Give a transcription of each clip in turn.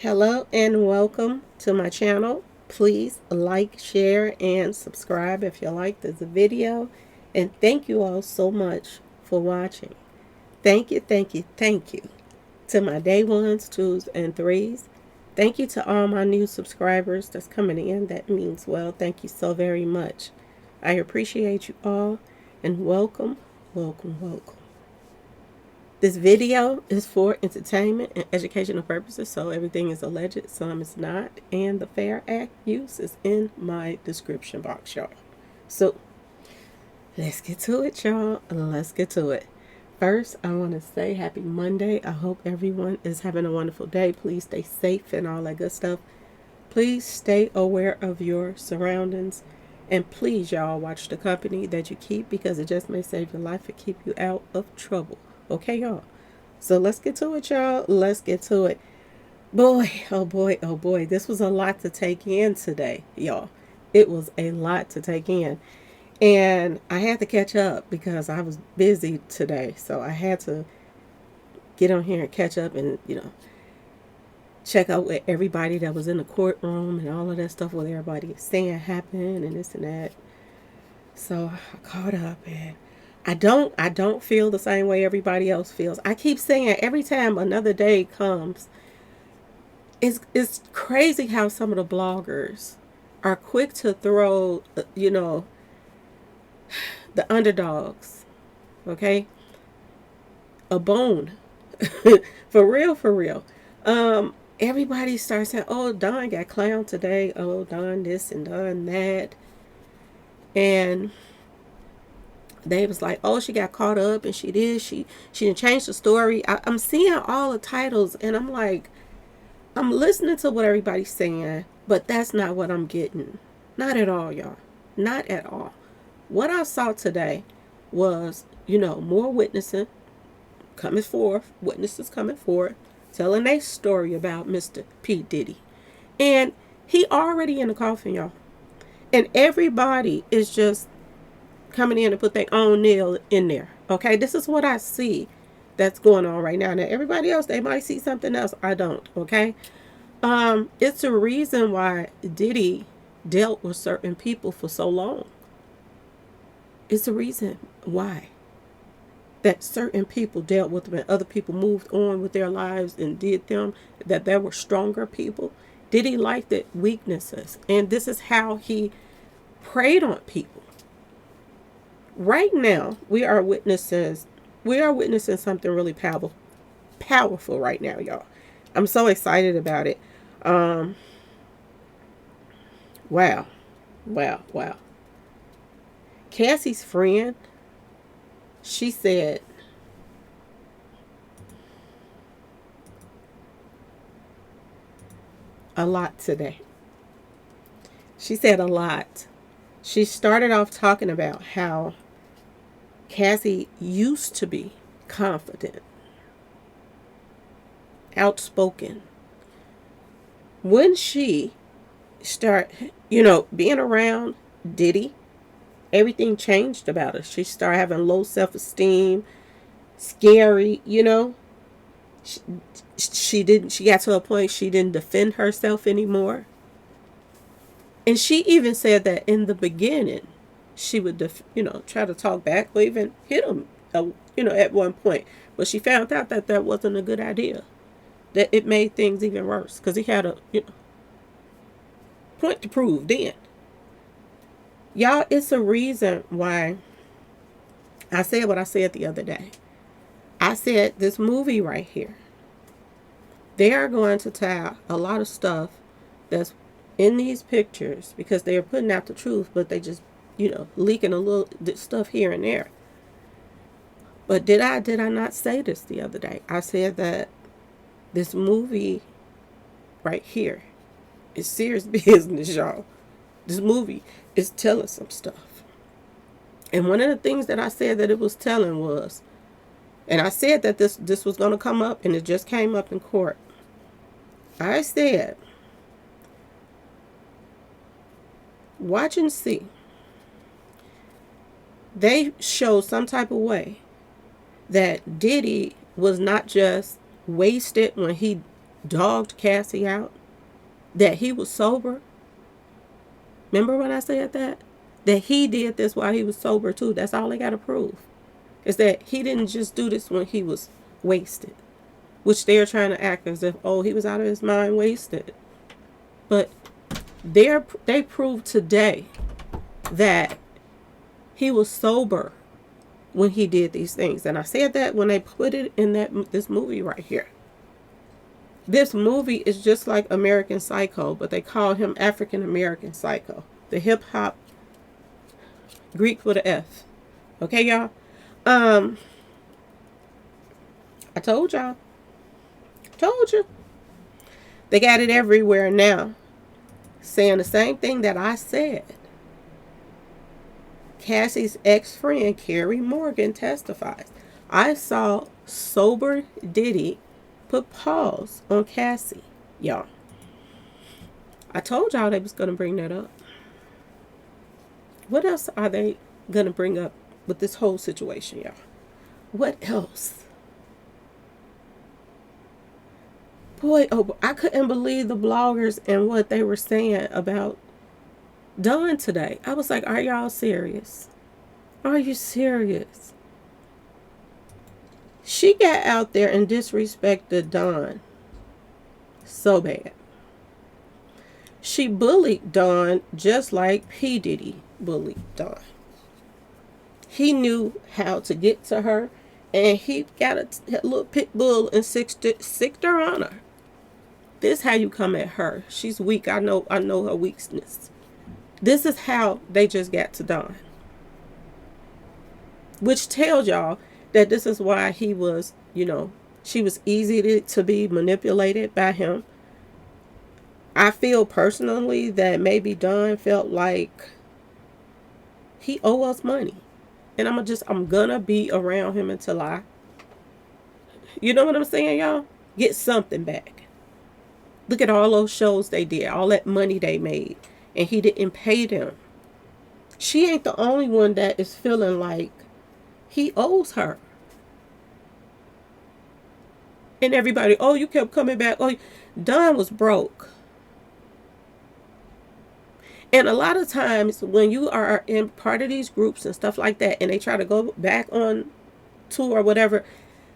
Hello and welcome to my channel. Please like, share, and subscribe if you like this video. And thank you all so much for watching. Thank you, thank you, thank you to my day ones, twos, and threes. Thank you to all my new subscribers that's coming in. That means well. Thank you so very much. I appreciate you all and welcome, welcome, welcome. This video is for entertainment and educational purposes, so everything is alleged, some is not, and the fair act use is in my description box, y'all. So, let's get to it, y'all. Let's get to it. First, I want to say happy Monday. I hope everyone is having a wonderful day. Please stay safe and all that good stuff. Please stay aware of your surroundings. And please, y'all, watch the company that you keep because it just may save your life and keep you out of trouble. Okay, y'all. So let's get to it, y'all. Let's get to it. Boy, oh boy, oh boy. This was a lot to take in today, y'all. It was a lot to take in. And I had to catch up because I was busy today. So I had to get on here and catch up and, check out with everybody that was in the courtroom and all of that stuff, what everybody is saying happened and this and that. So I caught up and I don't feel the same way everybody else feels. I keep saying every time another day comes, it's crazy how some of the bloggers are quick to throw, the underdogs, okay, a bone. For real, for real. Everybody starts saying, "Oh, Don got clowned today. Oh, Don this and Don that," and they was like, "Oh, she got caught up and she did. She didn't change the story." I'm seeing all the titles and I'm like, I'm listening to what everybody's saying, but that's not what I'm getting. Not at all, y'all. Not at all. What I saw today was, more witnessing coming forth, witnesses coming forth, telling their story about Mr. P Diddy, and he already in the coffin, y'all. And everybody is just coming in to put their own nail in there. Okay, this is what I see that's going on right now. Now, everybody else, they might see something else. I don't. Okay, it's a reason why Diddy dealt with certain people for so long. It's a reason why that certain people dealt with them and other people moved on with their lives and did them, that there were stronger people. Diddy liked the weaknesses, and this is how he preyed on people. Right now, we are witnessing something really powerful right now, y'all. I'm so excited about it. Wow. Wow, wow. Cassie's friend, she said a lot today. She said a lot. She started off talking about how Cassie used to be confident, outspoken. When she start, being around Diddy, everything changed about her. She started having low self-esteem, scary, She, she didn't. She got to a point she didn't defend herself anymore, and she even said that in the beginning, she would, try to talk back or even hit him, at one point. But she found out that that wasn't a good idea. That it made things even worse because he had a, point to prove then. Y'all, it's a reason why I said what I said the other day. I said this movie right here, they are going to tell a lot of stuff that's in these pictures because they are putting out the truth, but they just, leaking a little stuff here and there. But did I not say this the other day? I said that this movie right here is serious business, y'all. This movie is telling some stuff. And one of the things that I said that it was telling was, and I said that this was going to come up, and it just came up in court. I said, watch and see. They show some type of way that Diddy was not just wasted when he dogged Cassie out, that he was sober. Remember when I said that? That he did this while he was sober too. That's all they got to prove. Is that he didn't just do this when he was wasted. Which they're trying to act as if, oh, he was out of his mind wasted. But they proved today that he was sober when he did these things. And I said that when they put it in this movie right here. This movie is just like American Psycho, but they call him African American Psycho. The hip hop Greek with an F. Okay, y'all? I told y'all. Told you. They got it everywhere now. Saying the same thing that I said. Cassie's ex-friend, Carrie Morgan, testifies. I saw sober Diddy put pause on Cassie. Y'all. I told y'all they was going to bring that up. What else are they going to bring up with this whole situation, y'all? What else? Boy, oh, I couldn't believe the bloggers and what they were saying about Dawn today. I was like, are y'all serious? Are you serious? She got out there and disrespected Dawn so bad. She bullied Dawn just like P Diddy bullied Dawn. He knew how to get to her, and he got a little pit bull and sicked her on her. This is how you come at her. She's weak. I know her weakness. This is how they just got to Dawn. Which tells y'all that this is why he was, she was easy to be manipulated by him. I feel personally that maybe Dawn felt like he owe us money. And I'm gonna be around him until you know what I'm saying, y'all? Get something back. Look at all those shows they did, all that money they made, and he didn't pay them. She ain't the only one that is feeling like he owes her. And everybody, oh, you kept coming back. Oh, Don was broke. And a lot of times when you are in part of these groups and stuff like that, and they try to go back on tour or whatever,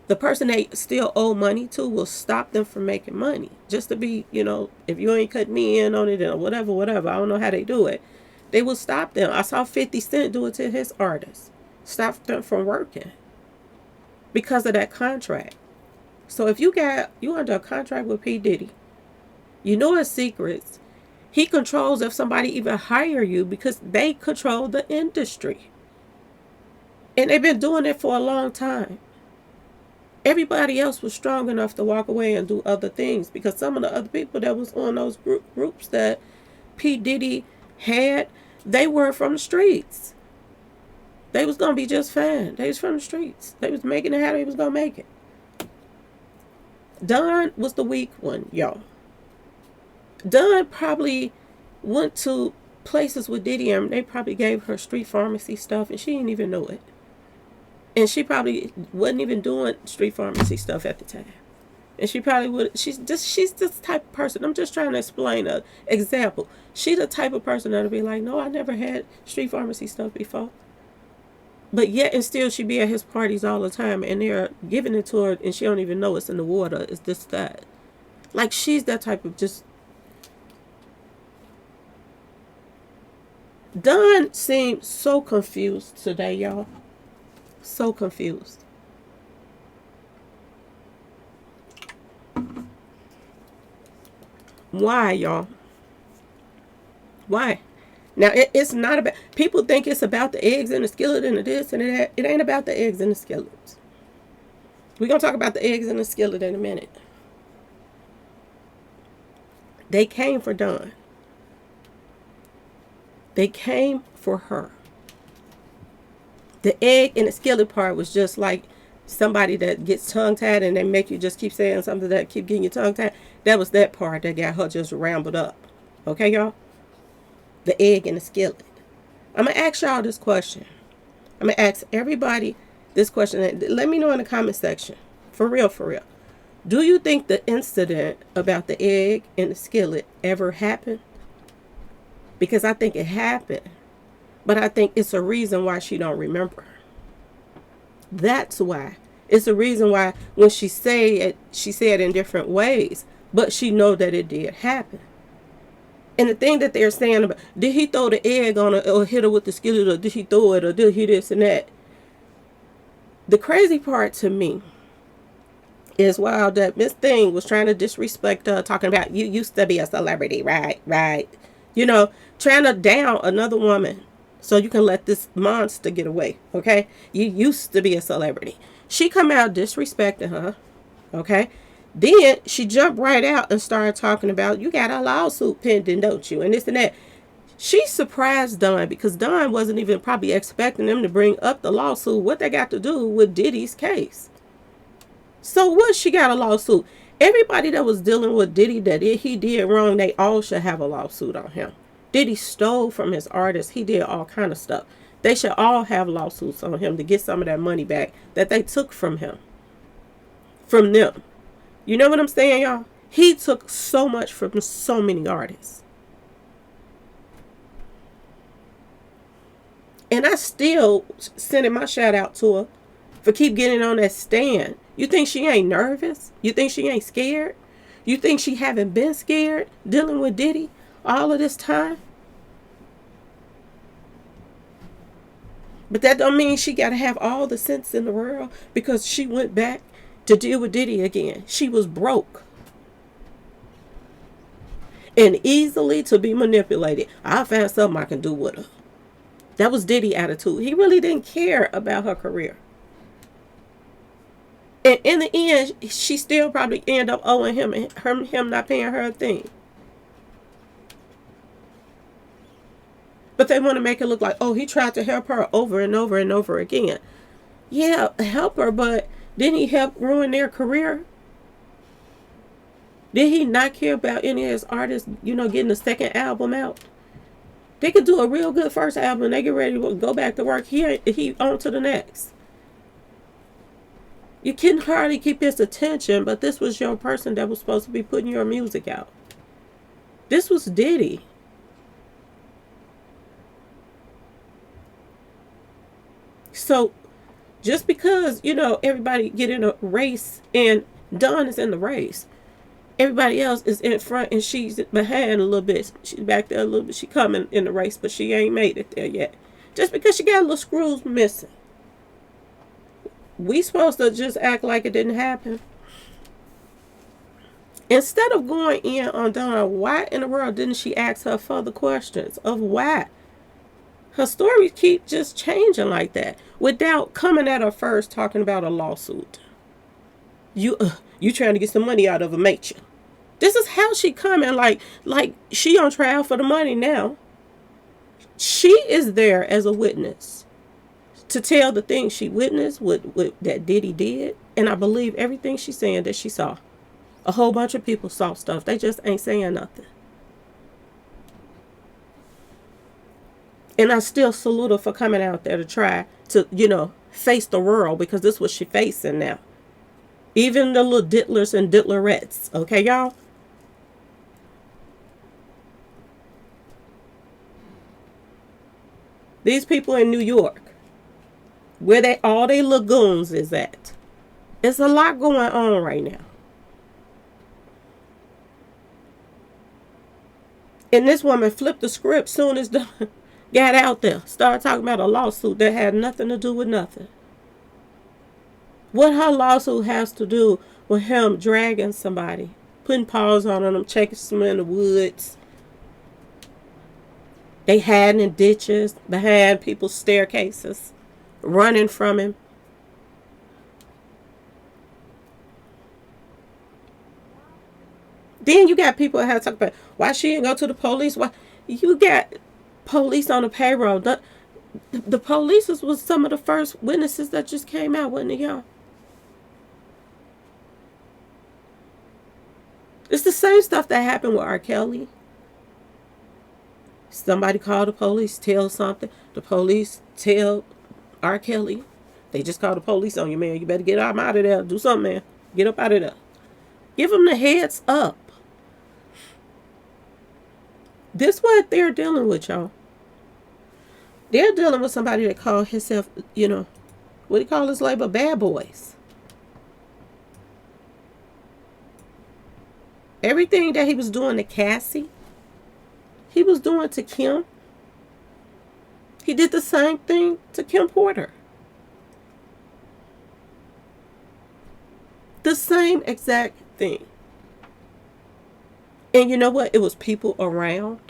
the person they still owe money to will stop them from making money. Just to be, if you ain't cut me in on it or whatever. I don't know how they do it. They will stop them. I saw 50 Cent do it to his artists. Stop them from working because of that contract. So if you under a contract with P Diddy, you know his secrets. He controls if somebody even hire you because they control the industry. And they've been doing it for a long time. Everybody else was strong enough to walk away and do other things because some of the other people that was on those groups that P Diddy had, they weren't from the streets. They was going to be just fine. They was from the streets. They was making it how they was going to make it. Don was the weak one, y'all. Don probably went to places with Diddy and they probably gave her street pharmacy stuff and she didn't even know it. And she probably wasn't even doing street pharmacy stuff at the time. And she probably would. She's this type of person. I'm just trying to explain an example. She's the type of person that'll be like, no, I never had street pharmacy stuff before. But yet and still she be at his parties all the time and they're giving it to her and she don't even know it's in the water. It's this, that. Like she's that type of just. Don seemed so confused today, y'all. So confused. Why, y'all? Why? Now, it's not about... People think it's about the eggs in the skillet and the this and that. It ain't about the eggs in the skillet. We're going to talk about the eggs in the skillet in a minute. They came for Dawn. They came for her. The egg in the skillet part was just like somebody that gets tongue-tied and they make you just keep saying something that keep getting you tongue-tied. That was that part that got her just rambled up. Okay, y'all? The egg in the skillet. I'm going to ask y'all this question. I'm going to ask everybody this question. Let me know in the comment section. For real, for real. Do you think the incident about the egg and the skillet ever happened? Because I think it happened, but I think it's a reason why she don't remember. That's why. It's a reason why when she said in different ways, but she know that it did happen. And the thing that they're saying about, did he throw the egg on her or hit her with the skillet, or did he throw it, or did he this and that? The crazy part to me is while that Miss Thing was trying to disrespect her, talking about you used to be a celebrity, right? Right. You know, trying to down another woman so you can let this monster get away, okay? You used to be a celebrity. She come out disrespecting her, okay? Then she jumped right out and started talking about, you got a lawsuit pending, don't you? And this and that. She surprised Don because Don wasn't even probably expecting them to bring up the lawsuit. What they got to do with Diddy's case? So what? She got a lawsuit. Everybody that was dealing with Diddy that he did wrong, they all should have a lawsuit on him. Diddy stole from his artists. He did all kind of stuff. They should all have lawsuits on him to get some of that money back that they took from him. From them. You know what I'm saying, y'all? He took so much from so many artists. And I still sending my shout out to her for keep getting on that stand. You think she ain't nervous? You think she ain't scared? You think she haven't been scared dealing with Diddy all of this time? But that don't mean she got to have all the sense in the world because she went back to deal with Diddy again. She was broke and easily to be manipulated. I found something I can do with her. That was Diddy's attitude. He really didn't care about her career. And in the end, she still probably end up owing him not paying her a thing. But they want to make it look like, oh, he tried to help her over and over and over again. Yeah, help her, but didn't he help ruin their career? Did he not care about any of his artists, getting the second album out? They could do a real good first album and they get ready to go back to work. He on to the next. You couldn't hardly keep his attention, but this was your person that was supposed to be putting your music out. This was Diddy. So just because, everybody get in a race and Dawn is in the race, everybody else is in front and she's behind a little bit. She's back there a little bit. She coming in the race, but she ain't made it there yet. Just because she got little screws missing. We supposed to just act like it didn't happen. Instead of going in on Dawn, why in the world didn't she ask her further questions of why? Her stories keep just changing like that without coming at her first talking about a lawsuit. You trying to get some money out of her, ain't you? This is how she coming like she on trial for the money now. She is there as a witness to tell the things she witnessed, what that Diddy did, and I believe everything she's saying that she saw. A whole bunch of people saw stuff. They just ain't saying nothing. And I still salute her for coming out there to try to, face the world, because this is what she's facing now. Even the little diddlers and diddlerettes. Okay, y'all? These people in New York, where all they lagoons is at. There's a lot going on right now. And this woman flipped the script soon as the got out there. Started talking about a lawsuit that had nothing to do with nothing. What her lawsuit has to do with him dragging somebody, putting paws on them, chasing them in the woods. They hiding in ditches, behind people's staircases, running from him. Then you got people that have to talk about why she didn't go to the police. Why you got police on the payroll? The police was some of the first witnesses that just came out, wasn't it, y'all? It's the same stuff that happened with R. Kelly. Somebody called the police, tell something. The police tell R. Kelly. They just called the police on you, man. You better get out of there. Do something, man. Get up out of there. Give them the heads up. This what they're dealing with, y'all. They're dealing with somebody that called himself, what do you call his label? Bad boys. Everything that he was doing to Cassie, he was doing to Kim. He did the same thing to Kim Porter. The same exact thing. And you know what? It was people around.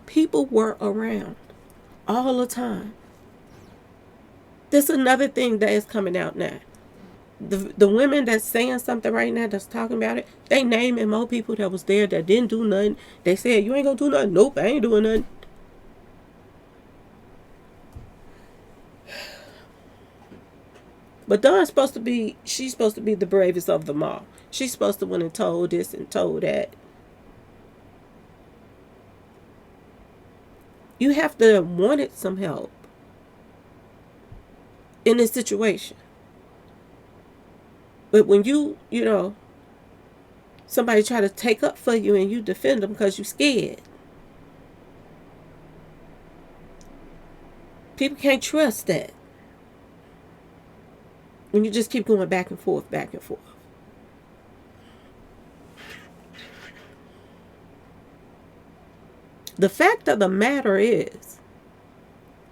People were around all the time. This is another thing that is coming out now. The women that's saying something right now, that's talking about it, they naming more people that was there that didn't do nothing. They said, you ain't gonna do nothing. Nope, I ain't doing nothing. But Dawn's supposed to be, she's supposed to be the bravest of them all. She's supposed to went and told this and told that. You have to have wanted some help in this situation. But when somebody try to take up for you and you defend them because you're scared. People can't trust that. When you just keep going back and forth, back and forth. The fact of the matter is,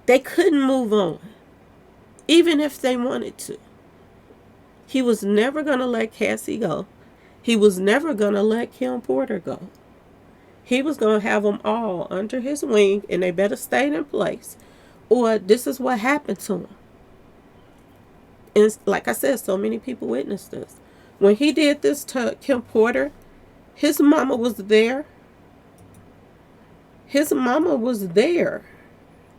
they couldn't move on, even if they wanted to. He was never going to let Cassie go. He was never going to let Kim Porter go. He was going to have them all under his wing, and they better stay in place, or this is what happened to him. And like I said, so many people witnessed this. When he did this to Kim Porter, his mama was there. His mama was there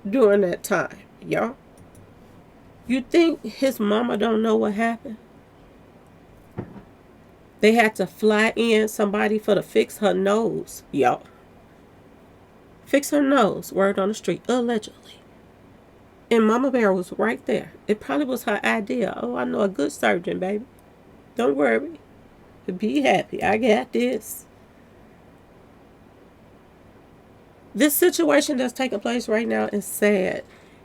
during that time, y'all. You think his mama don't know what happened? They had to fly in somebody to fix her nose, y'all. Fix her nose, word on the street, allegedly. And Mama Bear was right there. It probably was her idea. Oh, I know a good surgeon, baby. Don't worry. Be happy. I got this. This situation that's taking place right now is sad.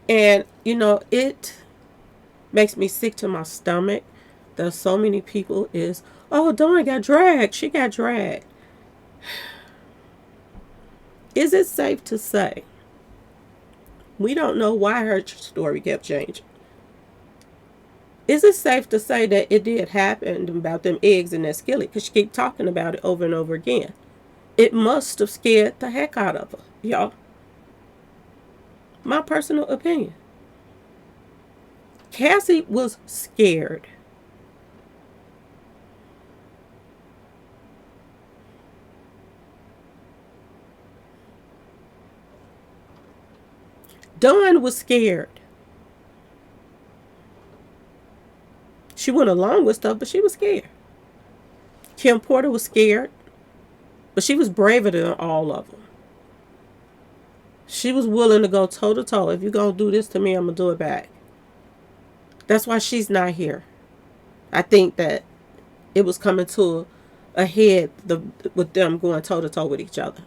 And, it makes me sick to my stomach. There's so many people oh, Dawn got dragged. She got dragged. Is it safe to say? We don't know why her story kept changing. Is it safe to say that it did happen about them eggs in that skillet? Because she keep talking about it over and over again. It must have scared the heck out of her, y'all. My personal opinion. Cassie was scared. Dawn was scared. She went along with stuff, but she was scared. Kim Porter was scared, but she was braver than all of them. She was willing to go toe to toe. If you're going to do this to me, I'm going to do it back. That's why she's not here. I think that it was coming to a head with them going toe to toe with each other.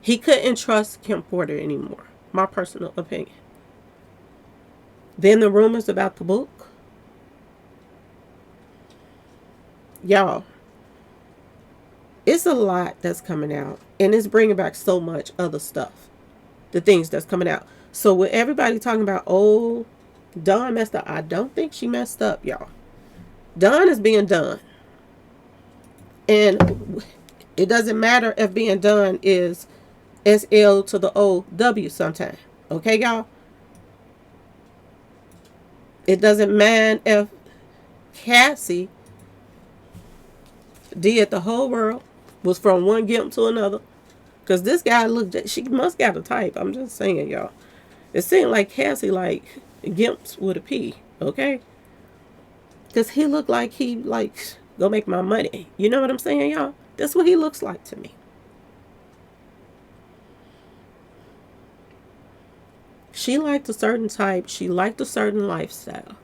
He couldn't trust Kim Porter anymore. My personal opinion. Then the rumors about the book. Y'all, it's a lot that's coming out. And it's bringing back so much other stuff. The things that's coming out. So with everybody talking about, oh, Dawn messed up. I don't think she messed up, y'all. Dawn is being done. And it doesn't matter if being done is SL to the OW sometime. Okay, y'all? It doesn't matter if Cassie did the whole world, was from one gimp to another. Because this guy she must got a type. I'm just saying, y'all. It seemed like Cassie like gimps with a P. Okay? Because he looked like he go make my money. You know what I'm saying, y'all? That's what he looks like to me. She liked a certain type. She liked a certain lifestyle.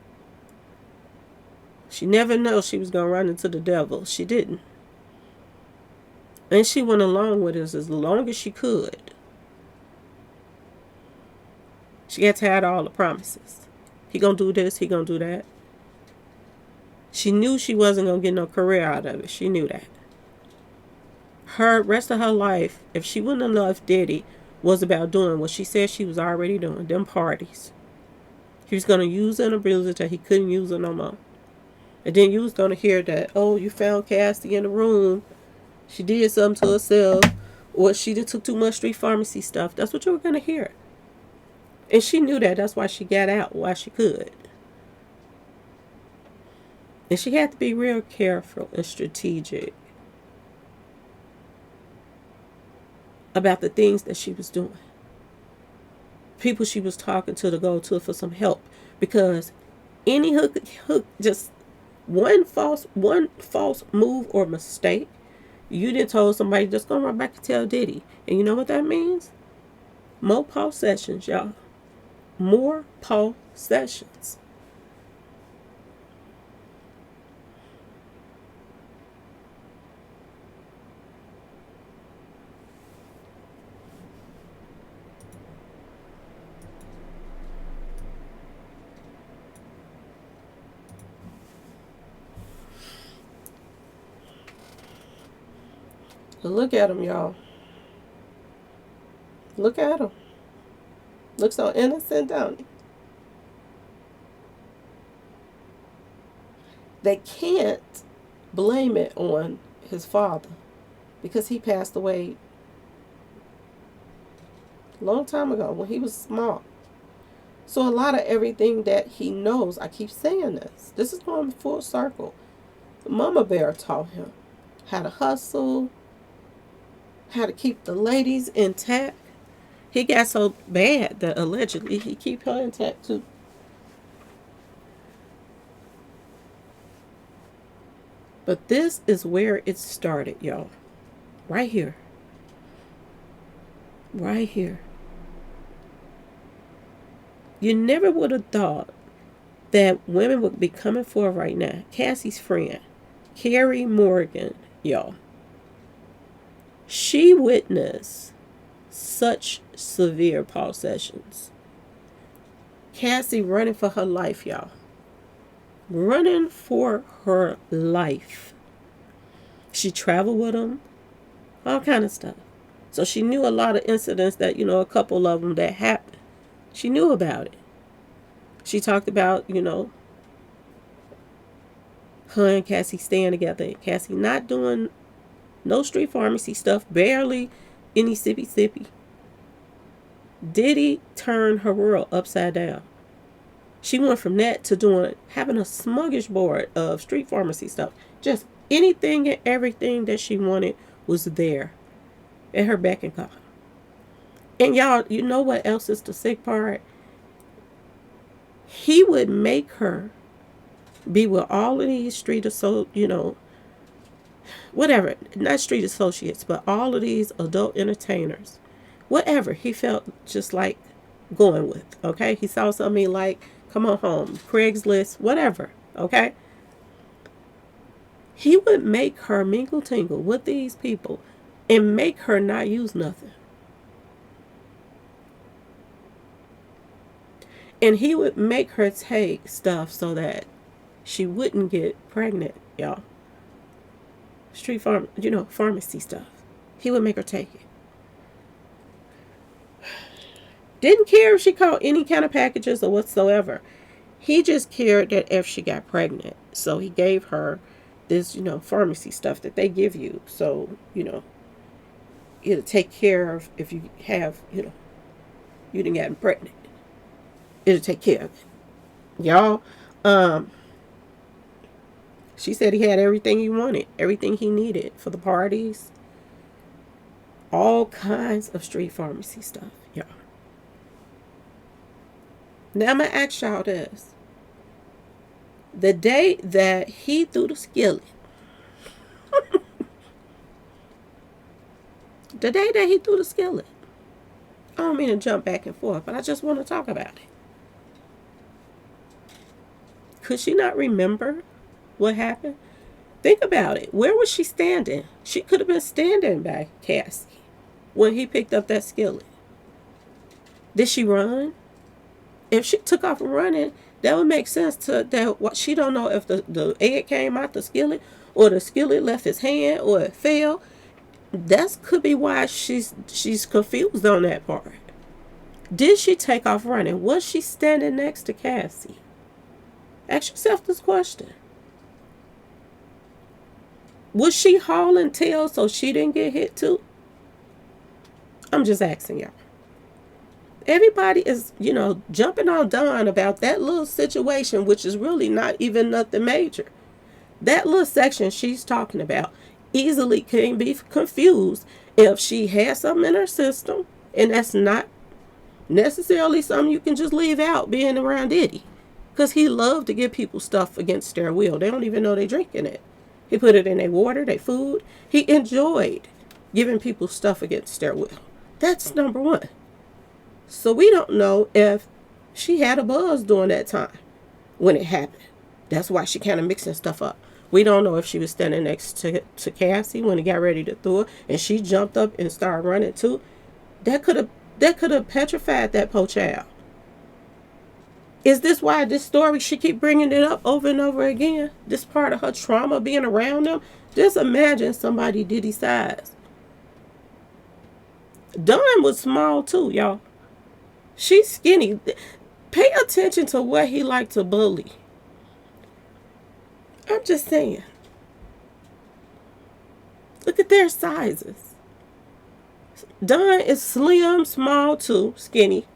She never knew she was going to run into the devil. She didn't. And she went along with it as long as she could. She got tired of all the promises. He going to do this, he going to do that. She knew she wasn't going to get no career out of it. She knew that. Her rest of her life, if she wouldn't have loved Diddy, was about doing what she said she was already doing, them parties. He was going to use her and abuse her till he couldn't use her no more. And then you was going to hear that, oh, you found Cassie in the room. She did something to herself. Or she just took too much street pharmacy stuff. That's what you were going to hear. And she knew that. That's why she got out while she could. And she had to be real careful and strategic about the things that she was doing. People she was talking to go to for some help. Because any hook just one false move or mistake, you done told somebody just gonna run back and tell Diddy. And you know what that means? More Paul sessions, y'all. More Paul sessions. Look at him, y'all. Look at him. Looks so innocent, don't he? They can't blame it on his father because he passed away a long time ago when he was small. So a lot of everything that he knows, I keep saying this. This is going full circle. Mama Bear taught him how to hustle, how to keep the ladies intact. He got so bad that allegedly he keep her intact too. But this is where it started, y'all. Right here. Right here. You never would have thought that women would be coming forward right now. Cassie's friend, Carrie Morgan, y'all. She witnessed such severe Paul sessions. Cassie running for her life, y'all. Running for her life. She traveled with him. All kind of stuff. So she knew a lot of incidents that, a couple of them that happened. She knew about it. She talked about, her and Cassie staying together. Cassie not doing no street pharmacy stuff. Barely any sippy. Diddy turned her world upside down. She went from that to having a smorgasbord of street pharmacy stuff. Just anything and everything that she wanted was there at her beck and call. And y'all, you know what else is the sick part? He would make her be with all of these whatever, not street associates, but all of these adult entertainers. Whatever he felt just like going with, okay? He saw something he liked, come on home, Craigslist, whatever, okay? He would make her mingle tingle with these people and make her not use nothing. And he would make her take stuff so that she wouldn't get pregnant, y'all. Pharmacy stuff. He would make her take it. Didn't care if she caught any kind of packages or whatsoever. He just cared that if she got pregnant. So he gave her this, pharmacy stuff that they give you. So, it'll take care of if you have, you didn't get pregnant. It'll take care of it. Y'all, she said he had everything he wanted, everything he needed for the parties. All kinds of street pharmacy stuff, y'all. Now I'm going to ask y'all this. The day that he threw the skillet, I don't mean to jump back and forth, but I just want to talk about it. Could she not remember what happened? Think about it. Where was she standing? She could have been standing by Cassie when he picked up that skillet. Did she run? If she took off running, that would make sense to that. What she don't know if the egg came out the skillet or the skillet left his hand or it fell. That could be why she's confused on that part. Did she take off running? Was she standing next to Cassie? Ask yourself this question. Was she hauling tail so she didn't get hit too? I'm just asking y'all. Everybody is, jumping on Dawn about that little situation, which is really not even nothing major. That little section she's talking about easily can be confused if she has something in her system, and that's not necessarily something you can just leave out being around Diddy. Because he loved to give people stuff against their will. They don't even know they're drinking it. He put it in their water, their food. He enjoyed giving people stuff against their will. That's number one. So we don't know if she had a buzz during that time when it happened. That's why she kind of mixing stuff up. We don't know if she was standing next to Cassie when he got ready to throw her and she jumped up and started running too. That could have petrified that poor child. Is this why this story, she keep bringing it up over and over again? This part of her trauma being around them? Just imagine somebody Diddy size. Dawn was small too, y'all. She's skinny. Pay attention to what he liked to bully. I'm just saying. Look at their sizes. Dawn is slim, small too, skinny.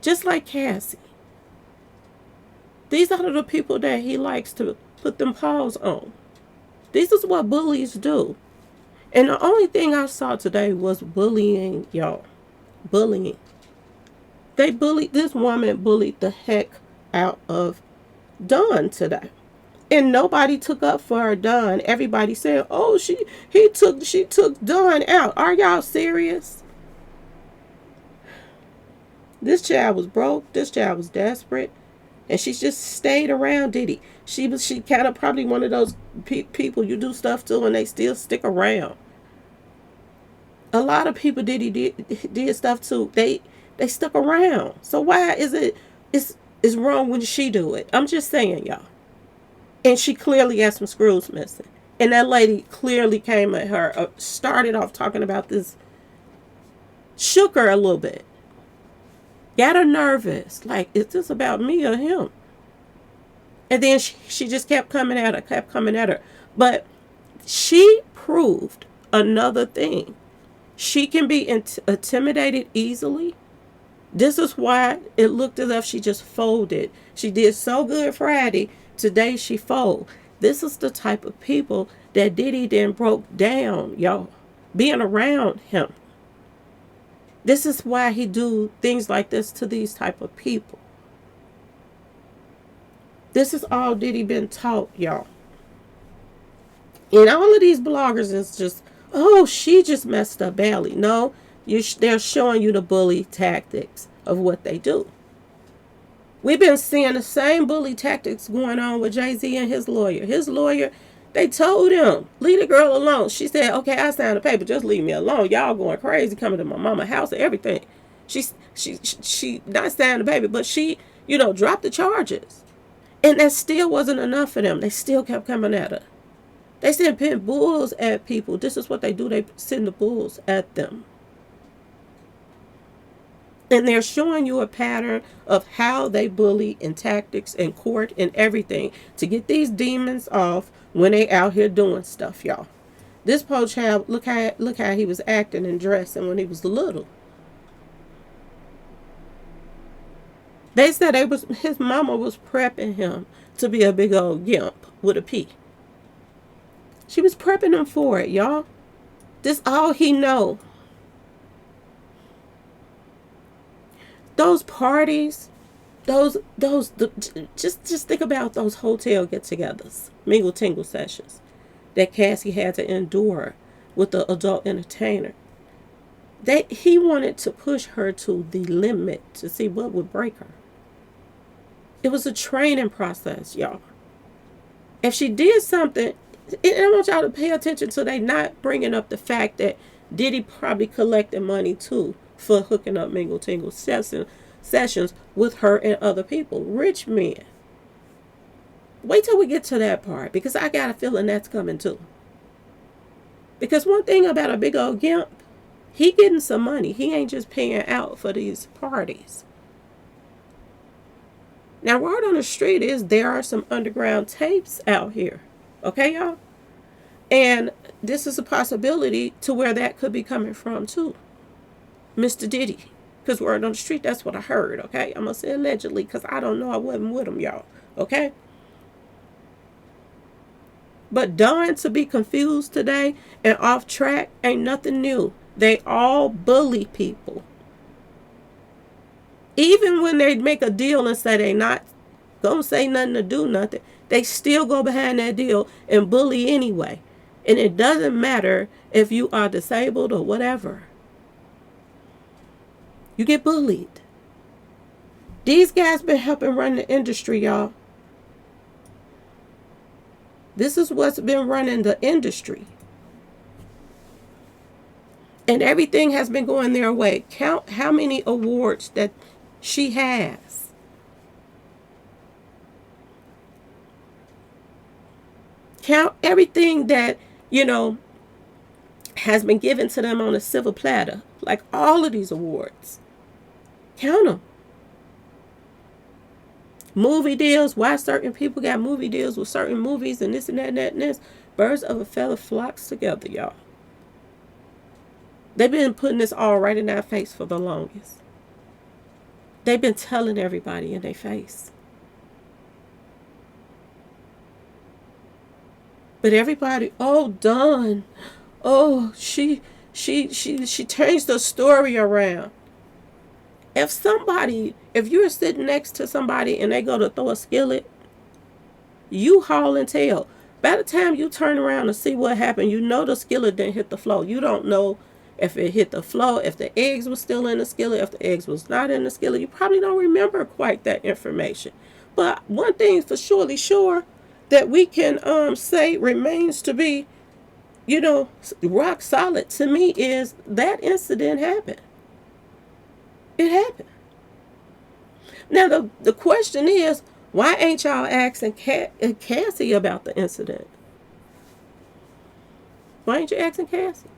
Just like Cassie. These are the people that he likes to put them paws on. This is what bullies do. And the only thing I saw today was bullying, y'all. Bullying. This woman bullied the heck out of Dawn today. And nobody took up for her Dawn. Everybody said, oh, she took Dawn out. Are y'all serious? This child was broke. This child was desperate. And she just stayed around Diddy. She kind of probably one of those people you do stuff to and they still stick around. A lot of people Diddy did stuff to. They stuck around. So why is it's wrong when she do it? I'm just saying, y'all. And she clearly had some screws missing. And that lady clearly came at her, started off talking about this, shook her a little bit. Got her nervous. Like, is this about me or him? And then she just kept coming at her. But she proved another thing. She can be intimidated easily. This is why it looked as if she just folded. She did so good Friday. Today she fold. This is the type of people that Diddy then broke down, y'all. Being around him. This is why he do things like this to these type of people. This is all Diddy been taught, y'all. And all of these bloggers is just, oh, she just messed up badly. No, they're showing you the bully tactics of what they do. We've been seeing the same bully tactics going on with Jay-Z and his lawyer. His lawyer, they told him, leave the girl alone. She said, okay, I signed the paper. Just leave me alone. Y'all going crazy, coming to my mama's house and everything. She not signed the paper, but she, dropped the charges. And that still wasn't enough for them. They still kept coming at her. They send pit bulls at people. This is what they do. They send the bulls at them. And they're showing you a pattern of how they bully in tactics in court and everything to get these demons off when they out here doing stuff, y'all. This poor child, look how he was acting and dressing when he was little. They said his mama was prepping him to be a big old gimp with a P. She was prepping him for it, y'all. This all he know. Those parties, just think about those hotel get-togethers, mingle-tingle sessions that Cassie had to endure with the adult entertainer. He wanted to push her to the limit to see what would break her. It was a training process, y'all. If she did something, and I want y'all to pay attention to they not bringing up the fact that Diddy probably collected money too for hooking up mingle tingle sessions with her and other people, rich men. Wait till we get to that part, because I got a feeling that's coming too. Because one thing about a big old gimp, he getting some money. He ain't just paying out for these parties. Now, word on the street is there are some underground tapes out here. Okay, y'all? And this is a possibility to where that could be coming from too. Mr. Diddy. Because word on the street, that's what I heard, okay? I'm going to say allegedly because I don't know. I wasn't with him, y'all. Okay? But dying to be confused today and off track ain't nothing new. They all bully people. Even when they make a deal and say they not going to say nothing to do nothing, they still go behind that deal and bully anyway. And it doesn't matter if you are disabled or whatever. You get bullied. These guys been helping run the industry, y'all. This is what's been running the industry. And everything has been going their way. Count how many awards that she has. Count everything that, has been given to them on a silver platter. Like all of these awards. Count them. Movie deals. Why certain people got movie deals with certain movies and this and that and that and this. Birds of a feather flocks together, y'all. They've been putting this all right in our face for the longest. They've been telling everybody in their face. But everybody, oh, done. Oh, she changed the story around. If you're sitting next to somebody and they go to throw a skillet, you haul and tail. By the time you turn around and see what happened, you know the skillet didn't hit the floor. You don't know if it hit the floor, if the eggs were still in the skillet, if the eggs was not in the skillet. You probably don't remember quite that information. But one thing for surely sure that we can say remains to be, rock solid to me is that incident happened. It happened. Now, the question is, why ain't y'all asking Cassie about the incident? Why ain't you asking Cassie?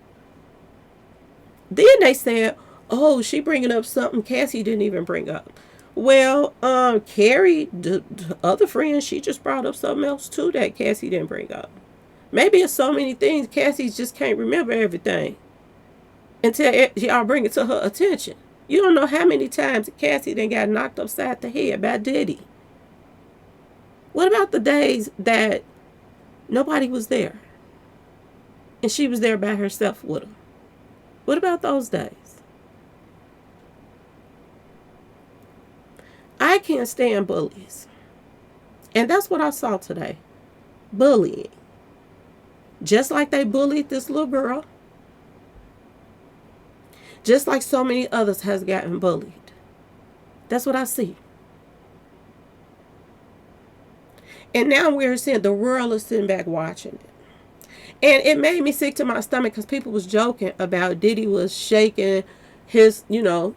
Then they said, oh, she bringing up something Cassie didn't even bring up. Well, Carrie, the other friend, she just brought up something else too that Cassie didn't bring up. Maybe it's so many things Cassie just can't remember everything until y'all bring it to her attention. You don't know how many times Cassie then got knocked upside the head by Diddy. What about the days that nobody was there and she was there by herself with him? What about those days? I can't stand bullies. And that's what I saw today. Bullying. Just like they bullied this little girl. Just like so many others has gotten bullied. That's what I see. And now we're seeing the world is sitting back watching it. And it made me sick to my stomach because people was joking about Diddy was shaking his,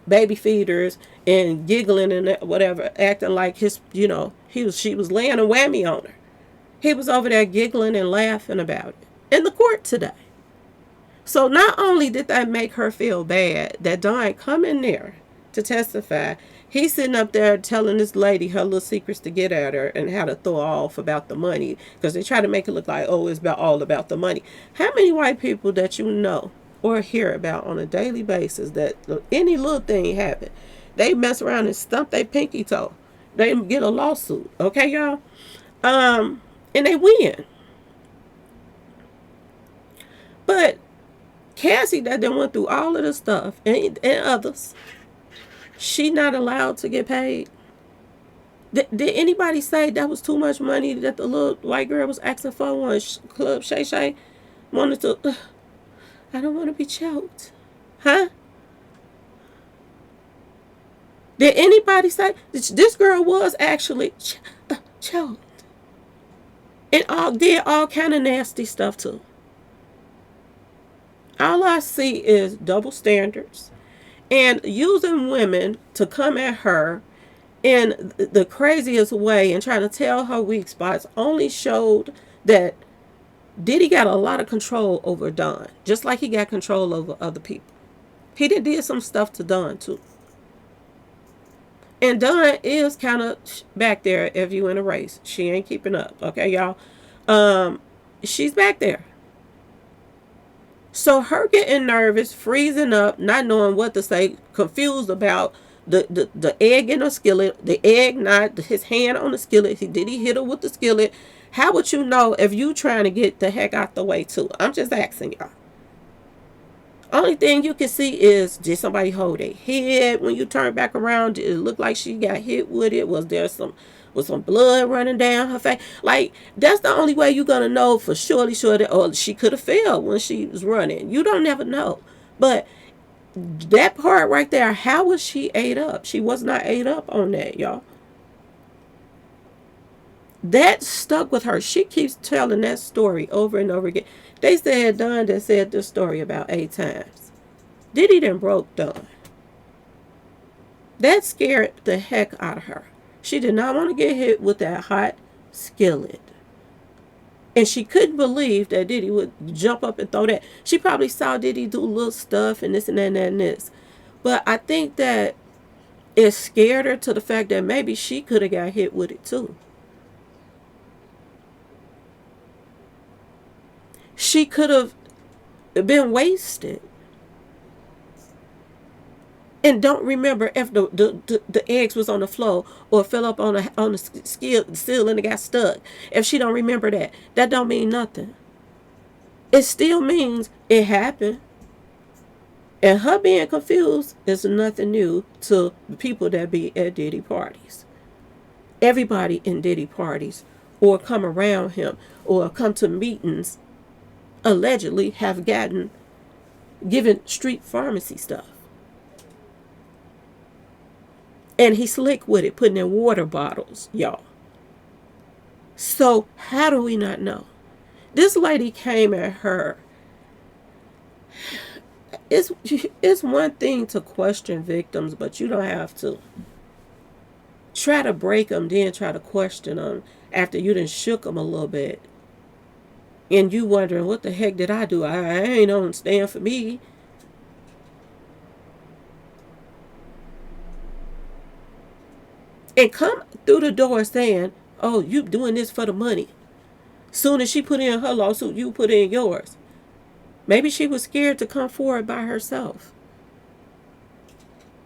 baby feeders and giggling and whatever, acting like she was laying a whammy on her. He was over there giggling and laughing about it in the court today. So not only did that make her feel bad that Don come in there to testify, he's sitting up there telling this lady her little secrets to get at her and how to throw her off about the money, because they try to make it look like, oh, it's all about the money. How many white people that you know or hear about on a daily basis that any little thing happen, they mess around and stump their pinky toe, they get a lawsuit, okay, y'all, and they win. But Cassie that done went through all of this stuff and others, she not allowed to get paid. Did anybody say that was too much money that the little white girl was asking for when Club Shay Shay wanted to? I don't want to be choked. Huh? Did anybody say this girl was actually choked? and all did all kind of nasty stuff too. All I see is double standards and using women to come at her in the craziest way and trying to tell her weak spots only showed that Diddy got a lot of control over Don, just like he got control over other people. He did some stuff to Don too. And Don is kind of back there if you in a race. She ain't keeping up, okay, y'all? She's back there. So her getting nervous, freezing up, not knowing what to say, confused about the egg in the skillet, the egg not his hand on the skillet. Did he hit her with the skillet? How would you know if you trying to get the heck out the way too? I'm just asking y'all. Only thing you can see is, did somebody hold their head when you turn back around? Did it look like she got hit with it? Was there some blood running down her face? Like, that's the only way you're gonna know for surely sure that, or she could have fell when she was running. You don't never know. But that part right there, how was she ate up? She was not ate up on that, y'all. That stuck with her. She keeps telling that story over and over again. They said Don that said this story about 8 times. Diddy done broke Don. That scared the heck out of her. She did not want to get hit with that hot skillet. And she couldn't believe that Diddy would jump up and throw that. She probably saw Diddy do little stuff and this and that and that and this. But I think that it scared her to the fact that maybe she could have got hit with it too. She could have been wasted and don't remember if the eggs was on the floor or fell up on the seal and it got stuck. If she don't remember that don't mean nothing. It still means it happened. And her being confused is nothing new to the people that be at Diddy parties. Everybody in Diddy parties or come around him or come to meetings allegedly have given street pharmacy stuff. And he's slick with it, putting in water bottles, y'all. So how do we not know? This lady came at her. It's one thing to question victims, but you don't have to try to break them, then try to question them after you done shook them a little bit. And you wondering, what the heck did I do? I ain't on stand for me. And come through the door saying, oh, you doing this for the money. Soon as she put in her lawsuit, you put in yours. Maybe she was scared to come forward by herself.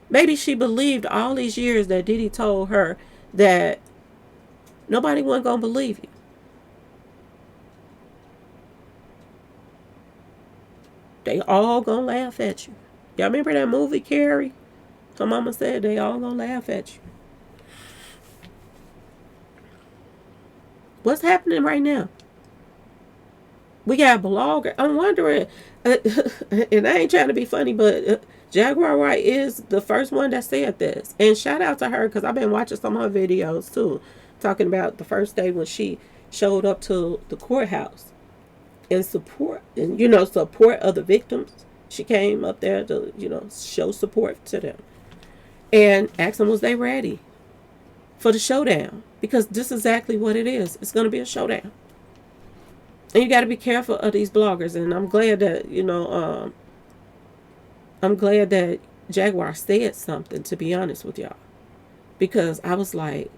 Maybe she believed all these years that Diddy told her that nobody wasn't going to believe you. They all going to laugh at you. Y'all remember that movie, Carrie? Her mama said they all going to laugh at you. What's happening right now? We got a blogger. I'm wondering, and I ain't trying to be funny, but Jaguar Wright is the first one that said this. And shout out to her because I've been watching some of her videos too, talking about the first day when she showed up to the courthouse and support other victims. She came up there to, show support to them and asked them, was they ready for the showdown? Because this is exactly what it is. It's going to be a showdown. And you got to be careful of these bloggers. And I'm glad that, I'm glad that Jaguar said something, to be honest with y'all. Because I was like,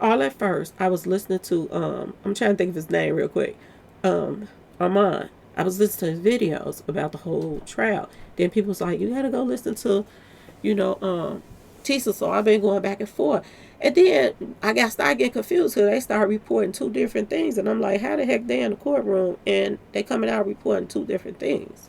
all at first, I was listening to, I'm trying to think of his name real quick, Armand. I was listening to his videos about the whole trial. Then people was like, you got to go listen to, Tisa. So I've been going back and forth. And then I started getting confused because they started reporting 2 different things. And I'm like, how the heck they in the courtroom and they coming out reporting 2 different things?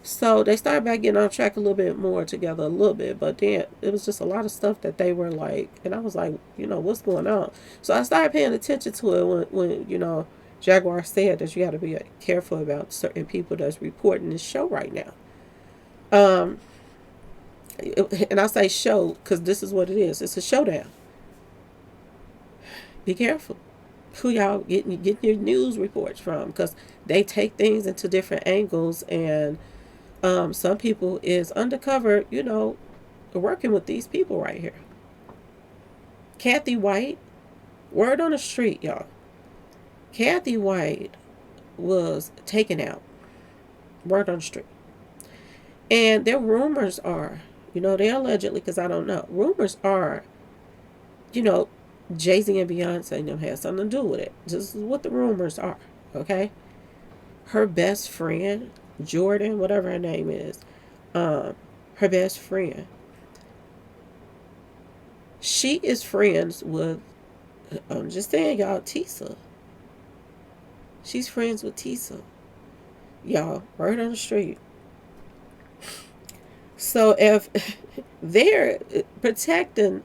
So they started back getting on track a little bit more together a little bit. But then it was just a lot of stuff that they were like, and I was like, what's going on? So I started paying attention to it when Jaguar said that you got to be careful about certain people that's reporting this show right now. And I say show because this is what it is. It's a showdown. Be careful who y'all getting your news reports from, because they take things into different angles, and some people is undercover, working with these people right here. Kathy White, word on the street, y'all. Kathy White was taken out. Word on the street. And their rumors are, they allegedly, because I don't know, rumors are, you know, Jay-Z and Beyonce and them had something to do with it. This is what the rumors are, okay? Her best friend, Jordan, whatever her name is, her best friend, she is friends with, I'm just saying, y'all, Tisa. She's friends with Tisa. Y'all, right on the street. So if they're protecting,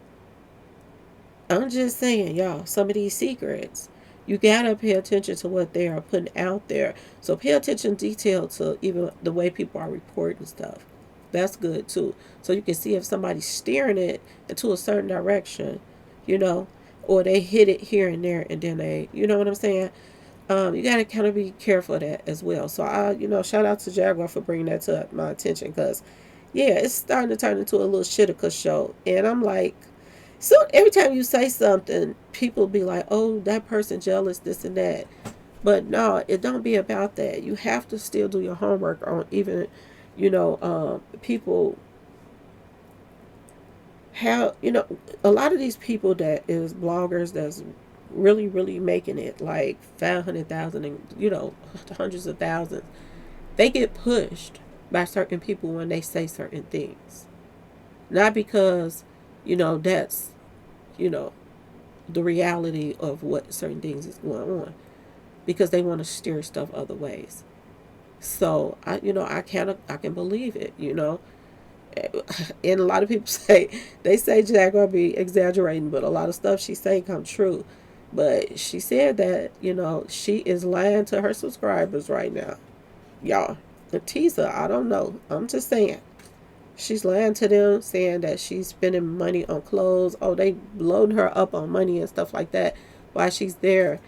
I'm just saying, y'all, some of these secrets, you gotta pay attention to what they are putting out there. So pay attention detail to even the way people are reporting stuff. That's good too. So you can see if somebody's steering it into a certain direction, you know, or they hit it here and there, and then they, you know what I'm saying? You got to kind of be careful of that as well. So shout out to Jaguar for bringing that to my attention, because, yeah, it's starting to turn into a little shitica show. And I'm like, so every time you say something, people be like, oh, that person jealous, this and that. But no, it don't be about that. You have to still do your homework on even, people how, a lot of these people that is bloggers that's really, really making it like 500,000 and, hundreds of thousands, they get pushed by certain people when they say certain things. Not because, that's, you know, the reality of what certain things is going on, because they want to steer stuff other ways. So I can believe it, and a lot of people say Jaguar be exaggerating, but a lot of stuff she say come true. But she said that, she is lying to her subscribers right now. Y'all, the teaser, I don't know. I'm just saying. She's lying to them, saying that she's spending money on clothes. Oh, they load her up on money and stuff like that while she's there.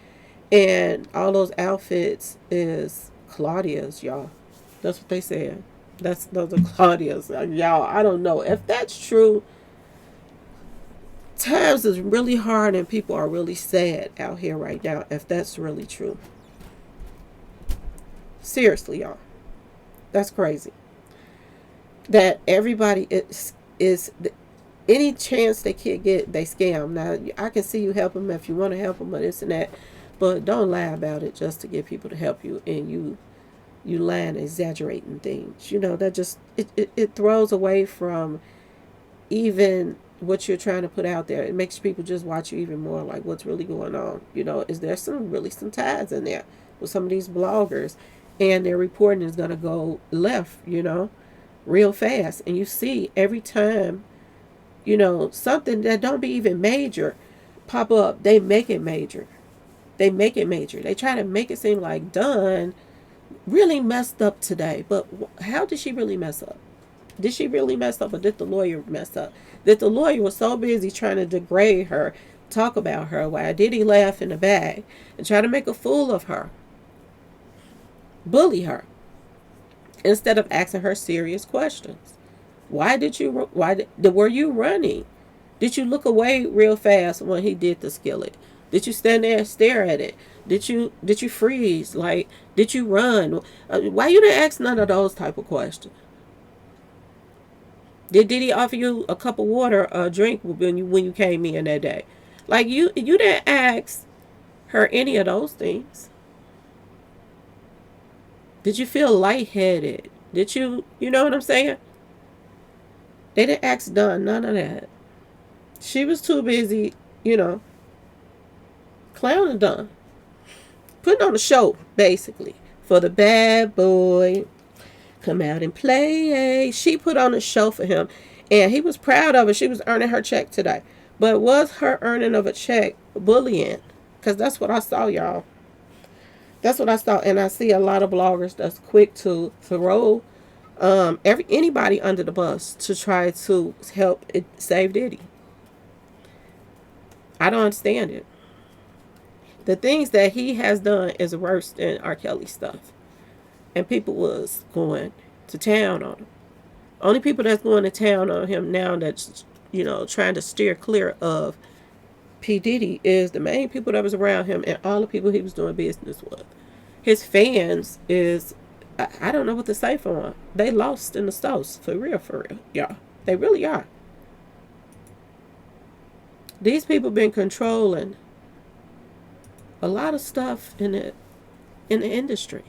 And all those outfits is Claudia's, y'all. That's what they said. Those are Claudia's. Y'all, I don't know. If that's true, times is really hard and people are really sad out here right now, if that's really true. Seriously, y'all. That's crazy. That everybody is any chance they can get, they scam. Now, I can see you help them if you want to help them or this and that, but don't lie about it just to get people to help you, and you lying, exaggerating things. That just it throws away from even what you're trying to put out there. It makes people just watch you even more, like what's really going on. Is there some ties in there with some of these bloggers, and their reporting is gonna go left, real fast. And you see every time, something that don't be even major pop up, they make it major. They make it major. They try to make it seem like Dunn really messed up today. But how did she really mess up? Did she really mess up, or did the lawyer mess up? That the lawyer was so busy trying to degrade her, talk about her, while Diddy laugh in the bag and try to make a fool of her, bully her, instead of asking her serious questions. Were you running? Did you look away real fast when he did the skillet? Did you stand there and stare at it? Did you freeze? Like, did you run? Why you didn't ask none of those type of questions? Did Diddy offer you a cup of water or a drink when you came in that day? Like, you didn't ask her any of those things. Did you feel lightheaded? Did you know what I'm saying? They didn't ask Dunn none of that. She was too busy, clowning Dunn. Putting on a show, basically, for the bad boy. Come out and play. She put on a show for him, and he was proud of her. She was earning her check today. But was her earning of a check bullying? Because that's what I saw, y'all. That's what I saw. And I see a lot of bloggers that's quick to throw anybody under the bus to try to help save Diddy. I don't understand it. The things that he has done is worse than R. Kelly stuff. And people was going to town on him. Only people that's going to town on him now that's, trying to steer clear of P Diddy is the main people that was around him and all the people he was doing business with. His fans is, I don't know what to say for them. They lost in the sauce, for real, y'all. They really are. These people been controlling a lot of stuff in the industry.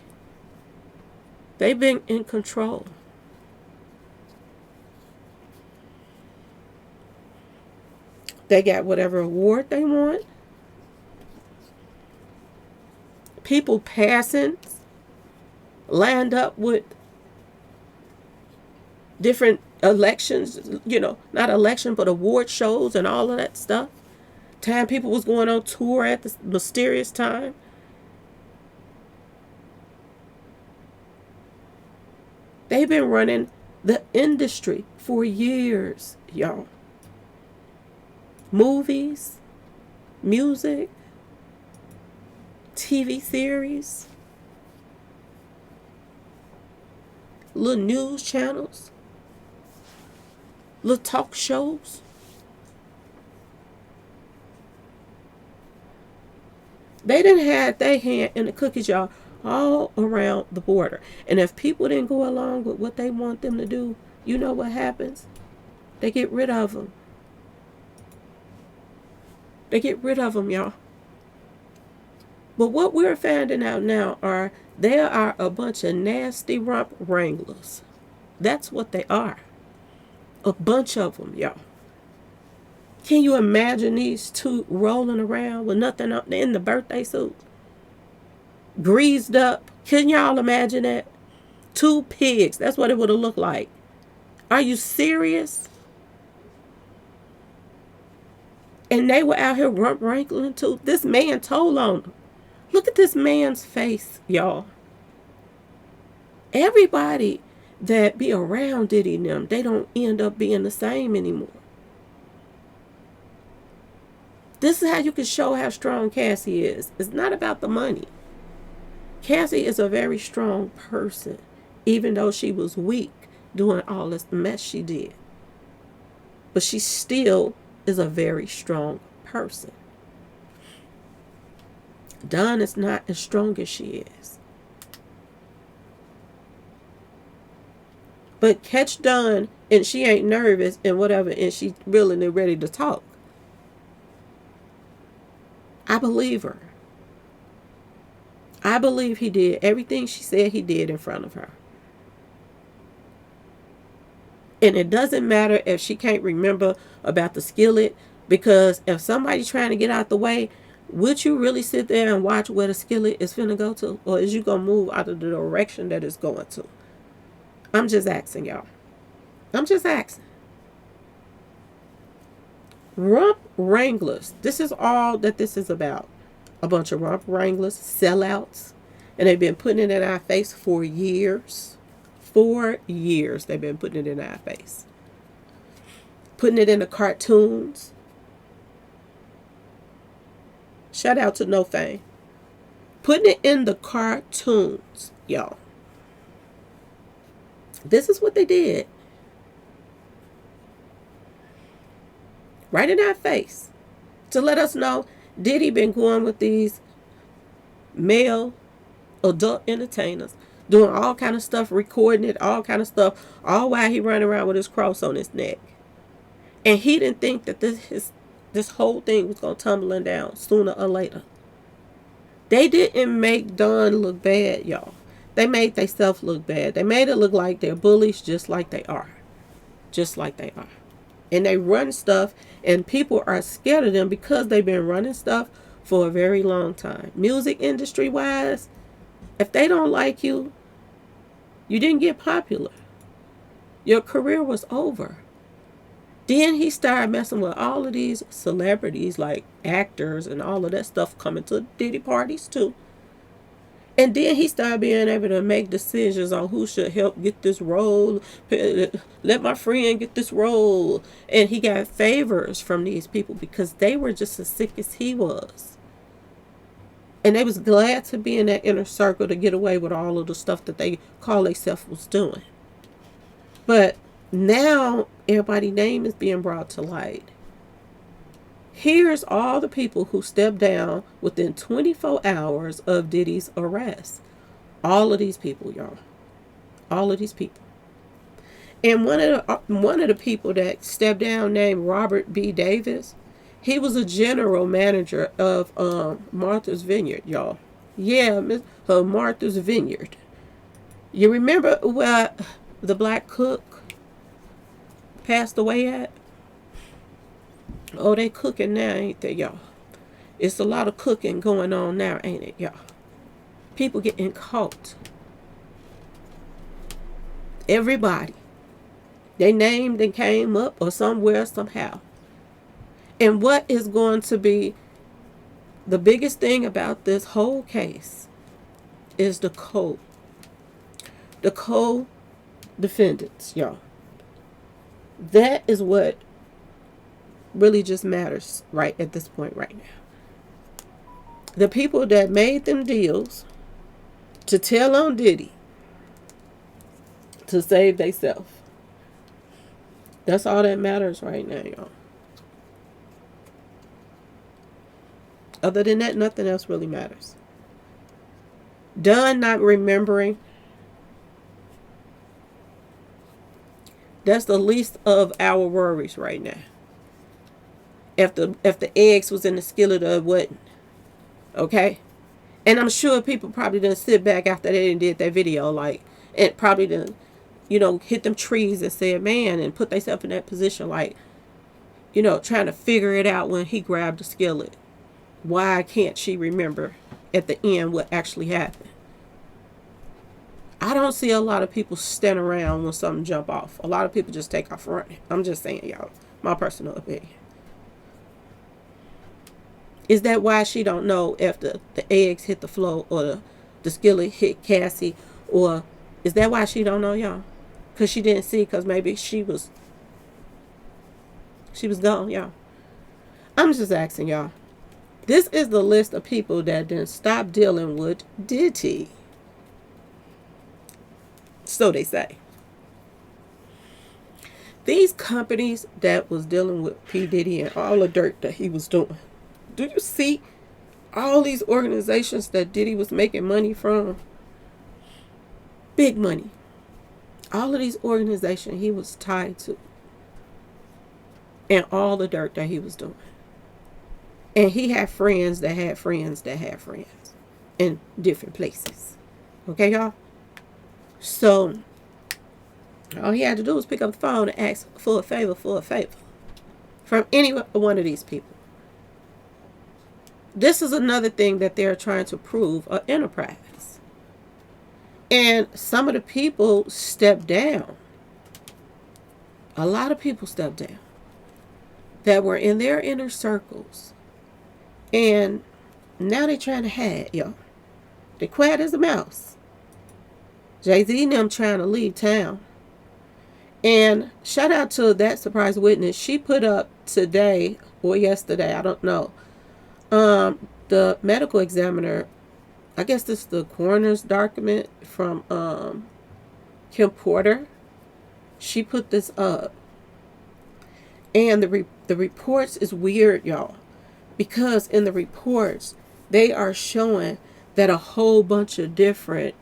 They've been in control. They got whatever award they want. People passing lined up with different elections, not election, but award shows and all of that stuff. Time people was going on tour at this mysterious time. They've been running the industry for years, y'all. Movies, music, TV series, little news channels, little talk shows. They didn't have their hand in the cookies, y'all, all around the border. And if people didn't go along with what they want them to do, you know what happens? They get rid of them. They get rid of them, y'all. But what we're finding out now are there are a bunch of nasty rump wranglers. That's what they are. A bunch of them, y'all. Can you imagine these two rolling around with nothing in the birthday suit? Greased up. Can y'all imagine that? Two pigs. That's what it would have looked like. Are you serious? And they were out here rump wrangling too. This man told on them. Look at this man's face, y'all. Everybody that be around Diddy and them, they don't end up being the same anymore. This is how you can show how strong Cassie is. It's not about the money. Cassie is a very strong person, even though she was weak doing all this mess she did. But she still is a very strong person. Dawn is not as strong as she is. But catch Dawn and she ain't nervous and whatever, and she's willing and ready to talk. I believe her. I believe he did everything she said he did in front of her. And it doesn't matter if she can't remember about the skillet, because if somebody's trying to get out the way, would you really sit there and watch where the skillet is finna go to? Or is you going to move out of the direction that it's going to? I'm just asking, y'all. I'm just asking. Rump wranglers. This is all that this is about. A bunch of rump wranglers, sellouts. And they've been putting it in our face for years. 4 years they've been putting it in our face. Putting it in the cartoons. Shout out to No Fame. Putting it in the cartoons, y'all. This is what they did. Right in our face. To let us know Diddy been going with these male adult entertainers, doing all kind of stuff, recording it, all kind of stuff, all while he running around with his cross on his neck. And he didn't think that this whole thing was going to tumbling down sooner or later. They didn't make Dawn look bad, y'all. They made themselves look bad. They made it look like they're bullies just like they are. Just like they are. And they run stuff, and people are scared of them because they've been running stuff for a very long time. Music industry wise, if they don't like you, you didn't get popular. Your career was over. Then he started messing with all of these celebrities, like actors and all of that stuff, coming to Diddy parties too. And then he started being able to make decisions on who should help get this role. Let my friend get this role. And he got favors from these people because they were just as sick as he was. And they was glad to be in that inner circle to get away with all of the stuff that they call themselves was doing. But now everybody's name is being brought to light. Here's all the people who stepped down within 24 hours of Diddy's arrest. All of these people, y'all. All of these people. And one of the people that stepped down, named Robert B. Davis, he was a general manager of Martha's Vineyard, y'all. Yeah, Martha's Vineyard. You remember where the black cook passed away at? Oh, they cooking now, ain't they, y'all? It's a lot of cooking going on now, ain't it, y'all? People getting caught. Everybody. They named and came up or somewhere, somehow. And what is going to be the biggest thing about this whole case is the co-defendants, y'all. That is what really just matters right at this point right now. The people that made them deals to tell on Diddy to save themselves. That's all that matters right now, y'all. Other than that, nothing else really matters. Done not remembering. That's the least of our worries right now. If the eggs was in the skillet or what, okay? And I'm sure people probably didn't sit back after they did that video, like, and probably didn't, hit them trees and said, man, and put themselves in that position, like, trying to figure it out when he grabbed the skillet. Why can't she remember at the end what actually happened? I don't see a lot of people stand around when something jump off. A lot of people just take off running. I'm just saying, y'all, my personal opinion. Is that why she don't know if the eggs hit the floor or the skillet hit Cassie? Or is that why she don't know, y'all? Because she didn't see, because maybe she was gone, y'all. I'm just asking, y'all. This is the list of people that didn't stop dealing with Diddy. So they say. These companies that was dealing with P Diddy and all the dirt that he was doing. Do you see all these organizations that Diddy was making money from? Big money. All of these organizations he was tied to. And all the dirt that he was doing. And he had friends that had friends that had friends. In different places. Okay, y'all? So, all he had to do was pick up the phone and ask for a favor from any one of these people. This is another thing that they're trying to prove, an enterprise. And some of the people stepped down. A lot of people stepped down that were in their inner circles. And now they're trying to hide, y'all. They're quiet as a mouse. Jay-Z and them trying to leave town. And shout out to that surprise witness. She put up today or yesterday, I don't know. The medical examiner, I guess this is the coroner's document from Kim Porter. She put this up. And the reports is weird, y'all. Because in the reports, they are showing that a whole bunch of different,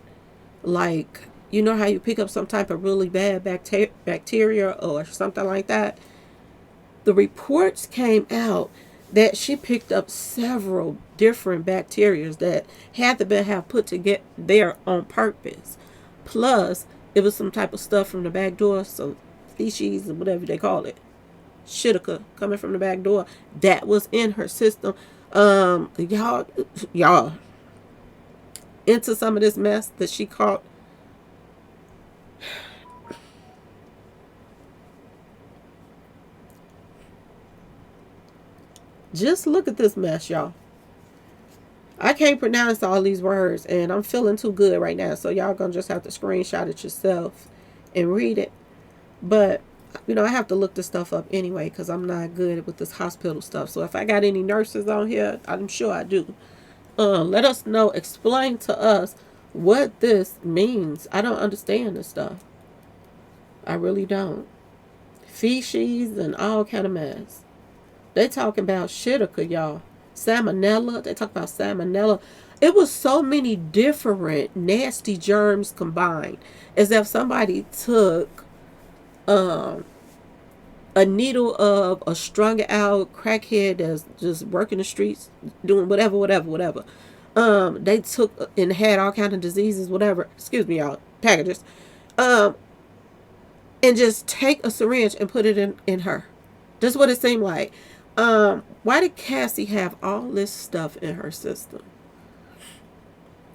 like, you know how you pick up some type of really bad bacteria or something like that? The reports came out that she picked up several different bacteria that had to have put to get there on purpose. Plus, it was some type of stuff from the back door, some species or whatever they call it. Shitica coming from the back door. That was in her system. Y'all into some of this mess that she caught. Just look at this mess, y'all. I can't pronounce all these words, and I'm feeling too good right now, so y'all gonna just have to screenshot it yourself and read it. But, I have to look this stuff up anyway, because I'm not good with this hospital stuff. So if I got any nurses on here, I'm sure I do. Let us know, explain to us what this means. I don't understand this stuff. I really don't. Feces and all kind of mess. They talking about shitica, y'all. Salmonella. They talk about salmonella. It was so many different nasty germs combined, as if somebody took um, a needle of a strung out crackhead that's just working the streets, doing whatever, whatever, whatever. They took and had all kind of diseases, whatever. Excuse me, y'all. Packages. Um, and just take a syringe and put it in her. That's what it seemed like. Why did Cassie have all this stuff in her system?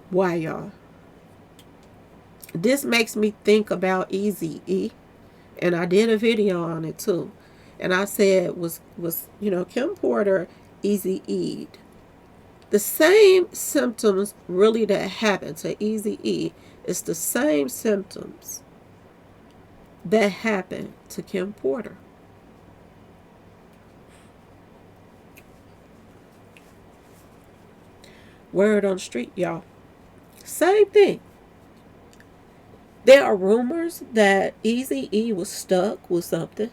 Why, y'all? This makes me think about Easy E, and I did a video on it too. And I said was Kim Porter Easy E'd. The same symptoms really that happened to Easy E is the same symptoms that happened to Kim Porter. Word on the street, y'all. Same thing. There are rumors that Easy E was stuck with something.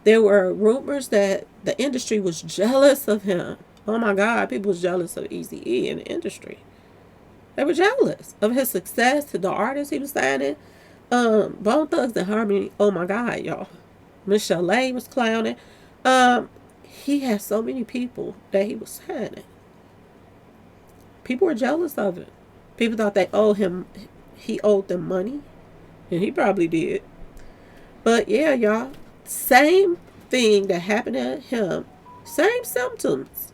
There were rumors that the industry was jealous of him. Oh my God, people was jealous of Easy E in the industry. They were jealous of his success, to the artists he was signing. Bone Thugs and Harmony. Oh my God, y'all. Michelle A was clowning. He had so many people that he was signing. People were jealous of it. People thought they owed him. He owed them money, and he probably did. But yeah, y'all, same thing that happened to him. Same symptoms.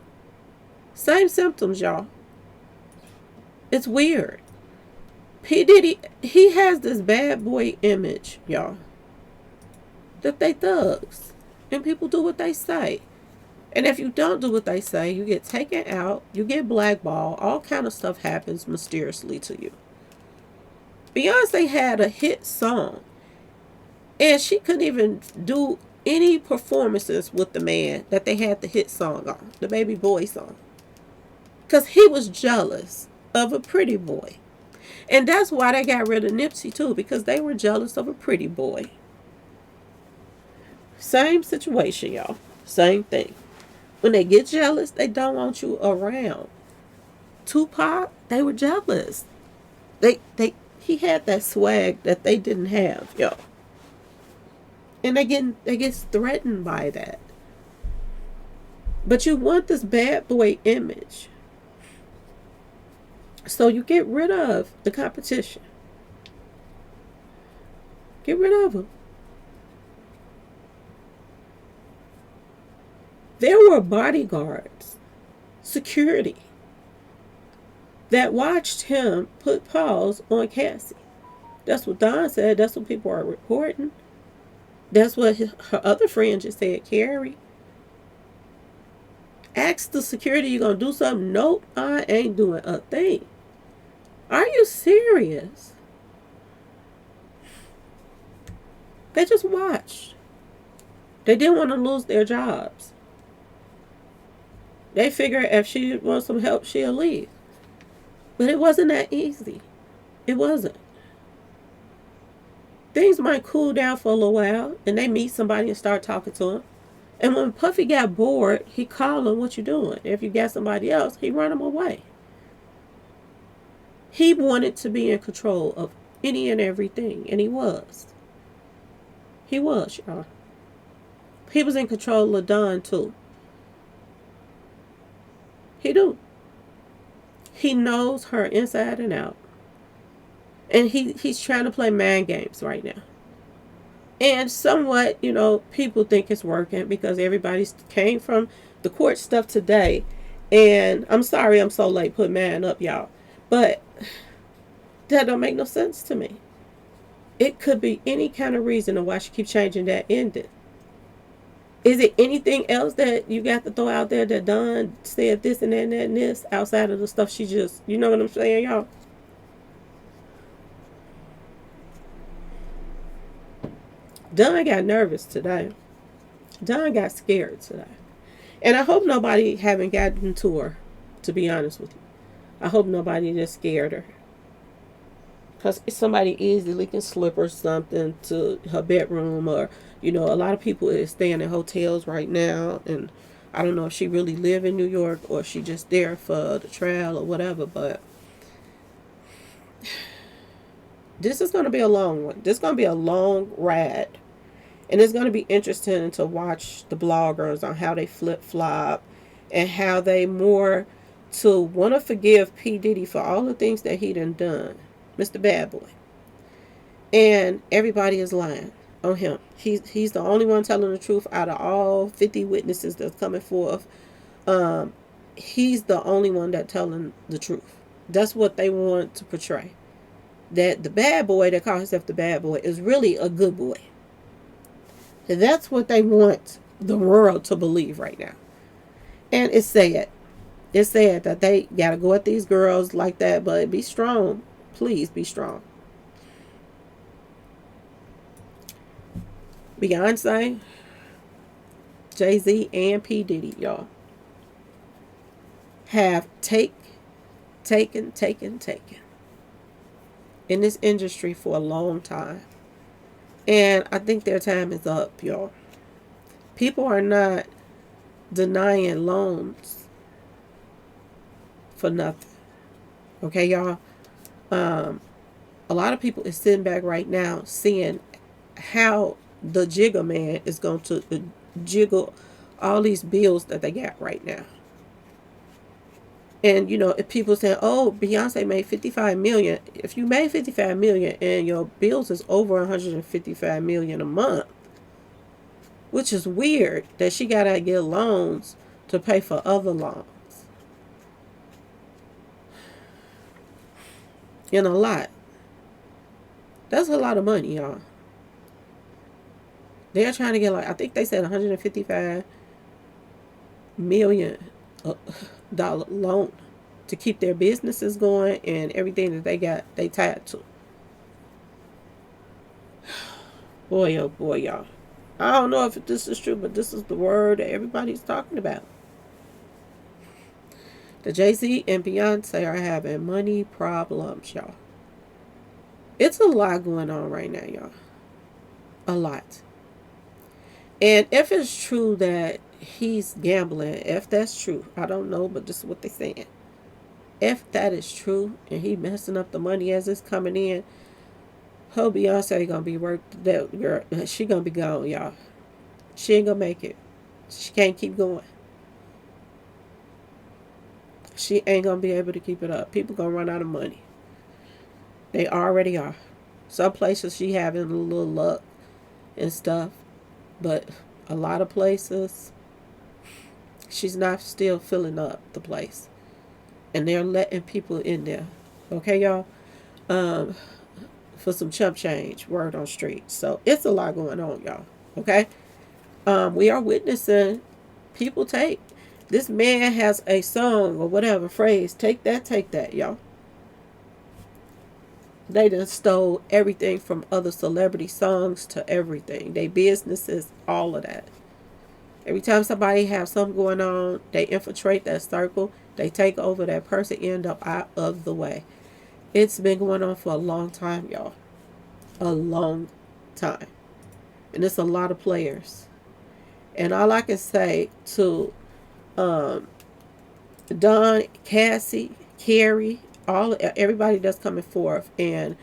Same symptoms, y'all. It's weird. P Diddy, he has this bad boy image, y'all. That they thugs, and people do what they say. And if you don't do what they say, you get taken out, you get blackballed, all kind of stuff happens mysteriously to you. Beyonce had a hit song, and she couldn't even do any performances with the man that they had the hit song on, the Baby Boy song, because he was jealous of a pretty boy. And that's why they got rid of Nipsey too, because they were jealous of a pretty boy. Same situation, y'all. Same thing. When they get jealous, they don't want you around. Tupac, they were jealous. He had that swag that they didn't have, y'all. And they get threatened by that. But you want this bad boy image. So you get rid of the competition. Get rid of them. There were bodyguards, security, that watched him put paws on Cassie. That's what Don said. That's what people are reporting. That's what her other friend just said, Carrie. Ask the security, you gonna do something? Nope, I ain't doing a thing. Are you serious? They just watched. They didn't want to lose their jobs. They figured if she wants some help, she'll leave. But it wasn't that easy. It wasn't. Things might cool down for a little while, and they meet somebody and start talking to them. And when Puffy got bored, he called him, what you doing? If you got somebody else, he run him away. He wanted to be in control of any and everything, and he was. He was, y'all. He was in control of Don, too. He do. He knows her inside and out. And he's trying to play mind games right now. And somewhat, people think it's working because everybody came from the court stuff today. And I'm sorry I'm so late putting mine up, y'all. But that don't make no sense to me. It could be any kind of reason why she keeps changing that ending. Is it anything else that you got to throw out there that Don said this and that and that and this outside of the stuff she just, you know what I'm saying, y'all? Don got nervous today. Don got scared today. And I hope nobody haven't gotten to her to be honest with you. I hope nobody just scared her. Because somebody easily can slip her something to her bedroom, or, a lot of people is staying in hotels right now. And I don't know if she really live in New York or she just there for the trial or whatever. But this is going to be a long one. This is going to be a long ride. And it's going to be interesting to watch the bloggers on how they flip flop and how they more to want to forgive P Diddy for all the things that he done, Mr. Bad Boy. And everybody is lying on him. He's the only one telling the truth out of all 50 witnesses that's coming forth. Um, he's the only one that telling the truth. That's what they want to portray. That the bad boy that calls himself the bad boy is really a good boy. And that's what they want the world to believe right now. And it's sad. It's sad that they gotta go at these girls like that, but be strong. Please be strong. Beyonce, Jay-Z, and P Diddy, y'all, have taken in this industry for a long time. And I think their time is up, y'all. People are not denying loans for nothing. Okay, y'all? A lot of people is sitting back right now seeing how the jigger man is going to jiggle all these bills that they got right now. And if people say, "Oh, Beyonce made 55 million," if you made 55 million and your bills is over 155 million a month, which is weird that she gotta get loans to pay for other loans, and a lot. That's a lot of money, y'all. They're trying to get, like, I think they said 155 million dollar loan to keep their businesses going and everything that they tied to. Boy, oh boy, y'all. I don't know if this is true, but this is the word that everybody's talking about. The Jay-Z and Beyonce are having money problems, y'all. It's a lot going on right now, y'all. A lot. And if it's true that he's gambling, if that's true, I don't know, but this is what they're saying. If that is true and he messing up the money as it's coming in, her Beyonce gonna be worked. That girl, she gonna be gone, y'all. She ain't gonna make it. She can't keep going. She ain't gonna be able to keep it up. People gonna run out of money. They already are. Some places she having a little luck and stuff, but a lot of places she's not still filling up the place, and they're letting people in there. Okay, y'all. For some chump change, word on street. So it's a lot going on, y'all. Okay. We are witnessing people take. This man has a song or whatever phrase. Take that, y'all. They done stole everything from other celebrity songs to everything. They businesses, all of that. Every time somebody have something going on, they infiltrate that circle. They take over that person, end up out of the way. It's been going on for a long time, y'all. A long time. And it's a lot of players. And all I can say to Don, Cassie, Carrie, everybody that's coming forth and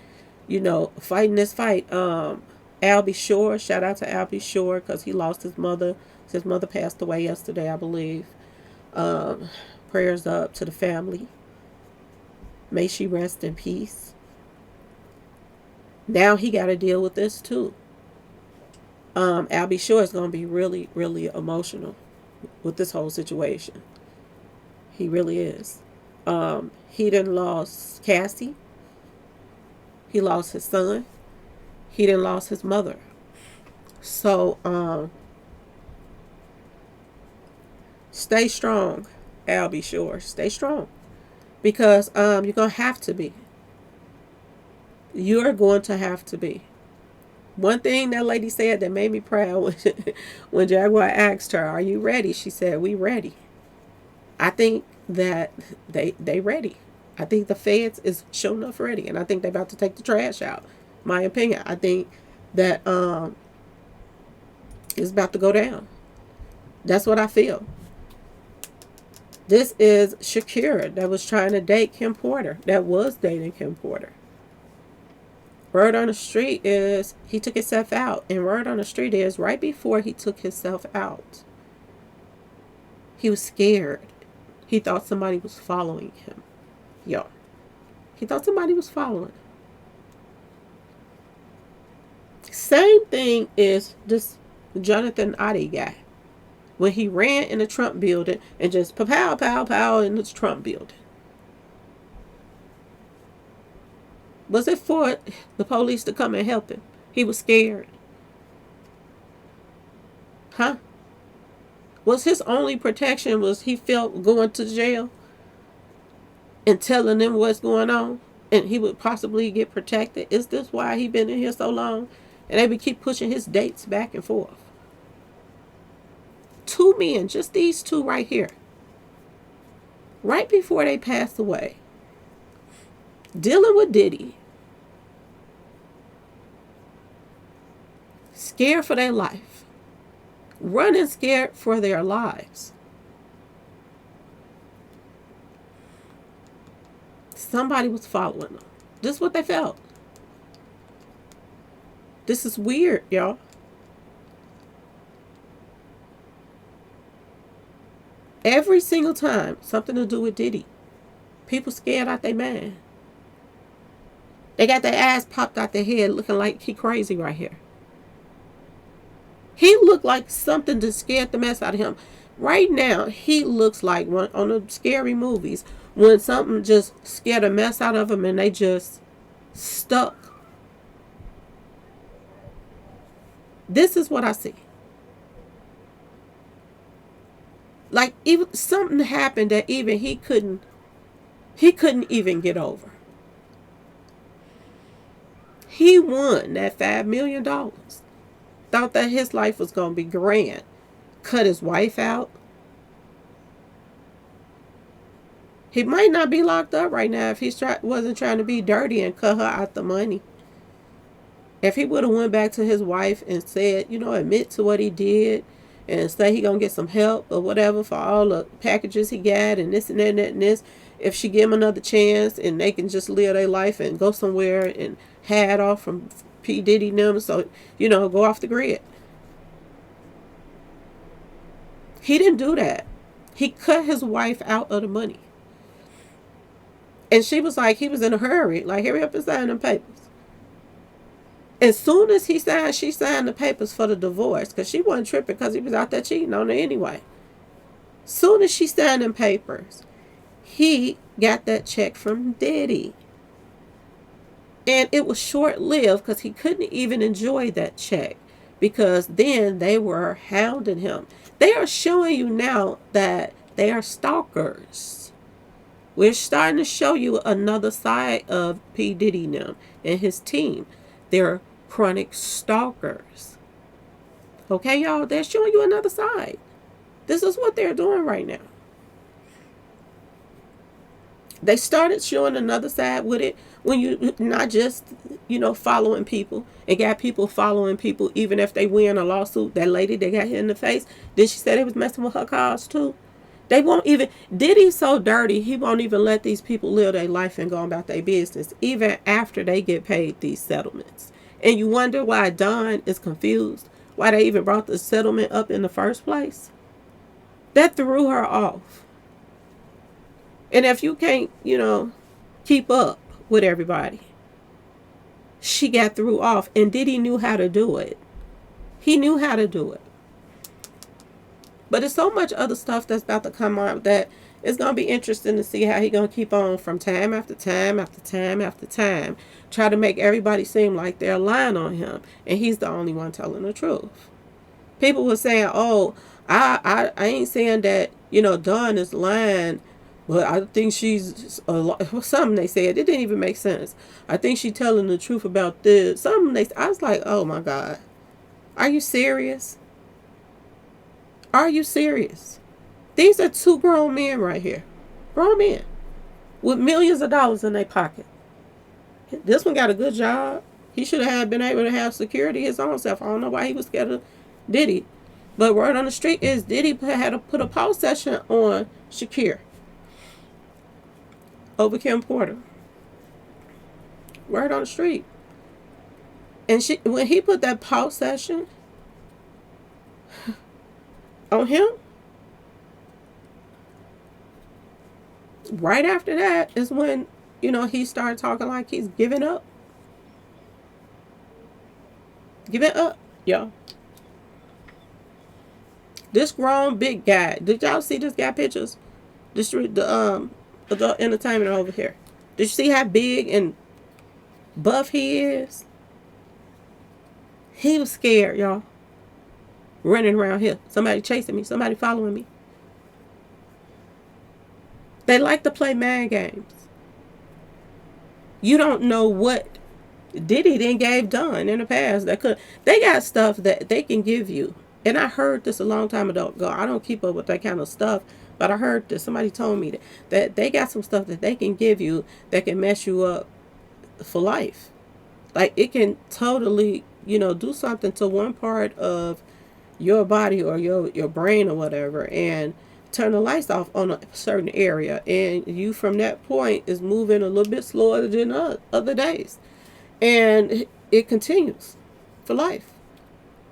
fighting this fight. Albie Shore, shout out to Albie Shore because he lost his mother. His mother passed away yesterday, I believe. Prayers up to the family. May she rest in peace. Now he got to deal with this too. Albie Shore is going to be really, really emotional with this whole situation. He really is. He done lost Cassie. He lost his son. He done lost his mother. So, stay strong, Albie Shore. Stay strong. Because you're going to have to be. You're going to have to be. One thing that lady said that made me proud when Jaguar asked her, "Are you ready?" She said, "We ready." I think that they ready. I think the feds is sure enough ready, and I think they about to take the trash out. My opinion. I think that it's about to go down. That's what I feel. This is Shakira that was trying to date Kim Porter. That was dating Kim Porter. Word on the street is he took himself out, and word on the street is right before he took himself out, he was scared. He thought somebody was following him. Yo, he thought somebody was following him. Same thing is this Jonathan Adi guy. When he ran in the Trump building and just pow, pow, pow in the Trump building. Was it for the police to come and help him? He was scared. Huh? Was his only protection was he felt going to jail and telling them what's going on and he would possibly get protected? Is this why he been in here so long? And they would keep pushing his dates back and forth. 2 men, just these 2 right here, right before they passed away, dealing with Diddy, scared for their life, running scared for their lives. Somebody was following them. This is what they felt. This is weird, y'all. Every single time, something to do with Diddy. People scared out their mind. They got their ass popped out their head looking like he crazy right here. He looked like something that scared the mess out of him. Right now, he looks like one on the scary movies when something just scared the mess out of him and they just stuck. This is what I see. Like even something happened that even he couldn't even get over. He won that $5 million. Thought that his life was going to be grand. Cut his wife out. He might not be locked up right now if he wasn't trying to be dirty and cut her out the money. If he would have went back to his wife and said, admit to what he did and say he going to get some help or whatever for all the packages he got and this and that and that and this, if she give him another chance and they can just live their life and go somewhere and hide off from P Diddy them, so, go off the grid. He didn't do that. He cut his wife out of the money. And she was like, he was in a hurry. Like, hurry up and sign them papers. As soon as she signed the papers for the divorce. Because she wasn't tripping because he was out there cheating on her anyway. Soon as she signed them papers, he got that check from Diddy. And it was short-lived because he couldn't even enjoy that check. Because then they were hounding him. They are showing you now that they are stalkers. We're starting to show you another side of P Diddy now and his team. They're chronic stalkers. Okay, y'all? They're showing you another side. This is what they're doing right now. They started showing another side with it when you not just, following people and got people following people even if they win a lawsuit. That lady that got hit in the face, did she say they was messing with her cars too? They won't even, Diddy's so dirty, he won't even let these people live their life and go about their business even after they get paid these settlements. And you wonder why Don is confused, why they even brought the settlement up in the first place. That threw her off. And if you can't, keep up with everybody, she got threw off. And Diddy knew how to do it. He knew how to do it. But there's so much other stuff that's about to come out that it's going to be interesting to see how he's going to keep on from time after time after time after time. Try to make everybody seem like they're lying on him. And he's the only one telling the truth. People were saying, oh, I ain't saying that, Dawn is lying. But I think she's something they said. It didn't even make sense. I think she's telling the truth about this. I was like, oh my God. Are you serious? Are you serious? These are 2 grown men right here. Grown men with millions of dollars in their pocket. This one got a good job. He should have been able to have security his own self. I don't know why he was scared of Diddy. But word on the street is Diddy had to put a pause session on Shakir over Kim Porter. Word on the street. And when he put that pause session on him, right after that is when, he started talking like he's giving up. Giving up, y'all. This grown big guy. Did y'all see this guy pictures? The adult entertainment over here. Did you see how big and buff he is? He was scared, y'all. Running around here. Somebody chasing me. Somebody following me. They like to play mind games. You don't know what Diddy then gave done in the past that could. They got stuff that they can give you. And I heard this a long time ago. I don't keep up with that kind of stuff. But I heard this. Somebody told me that they got some stuff that they can give you that can mess you up for life. Like it can totally, do something to one part of your body or your brain or whatever and turn the lights off on a certain area. And you from that point is moving a little bit slower than other days. And it continues for life.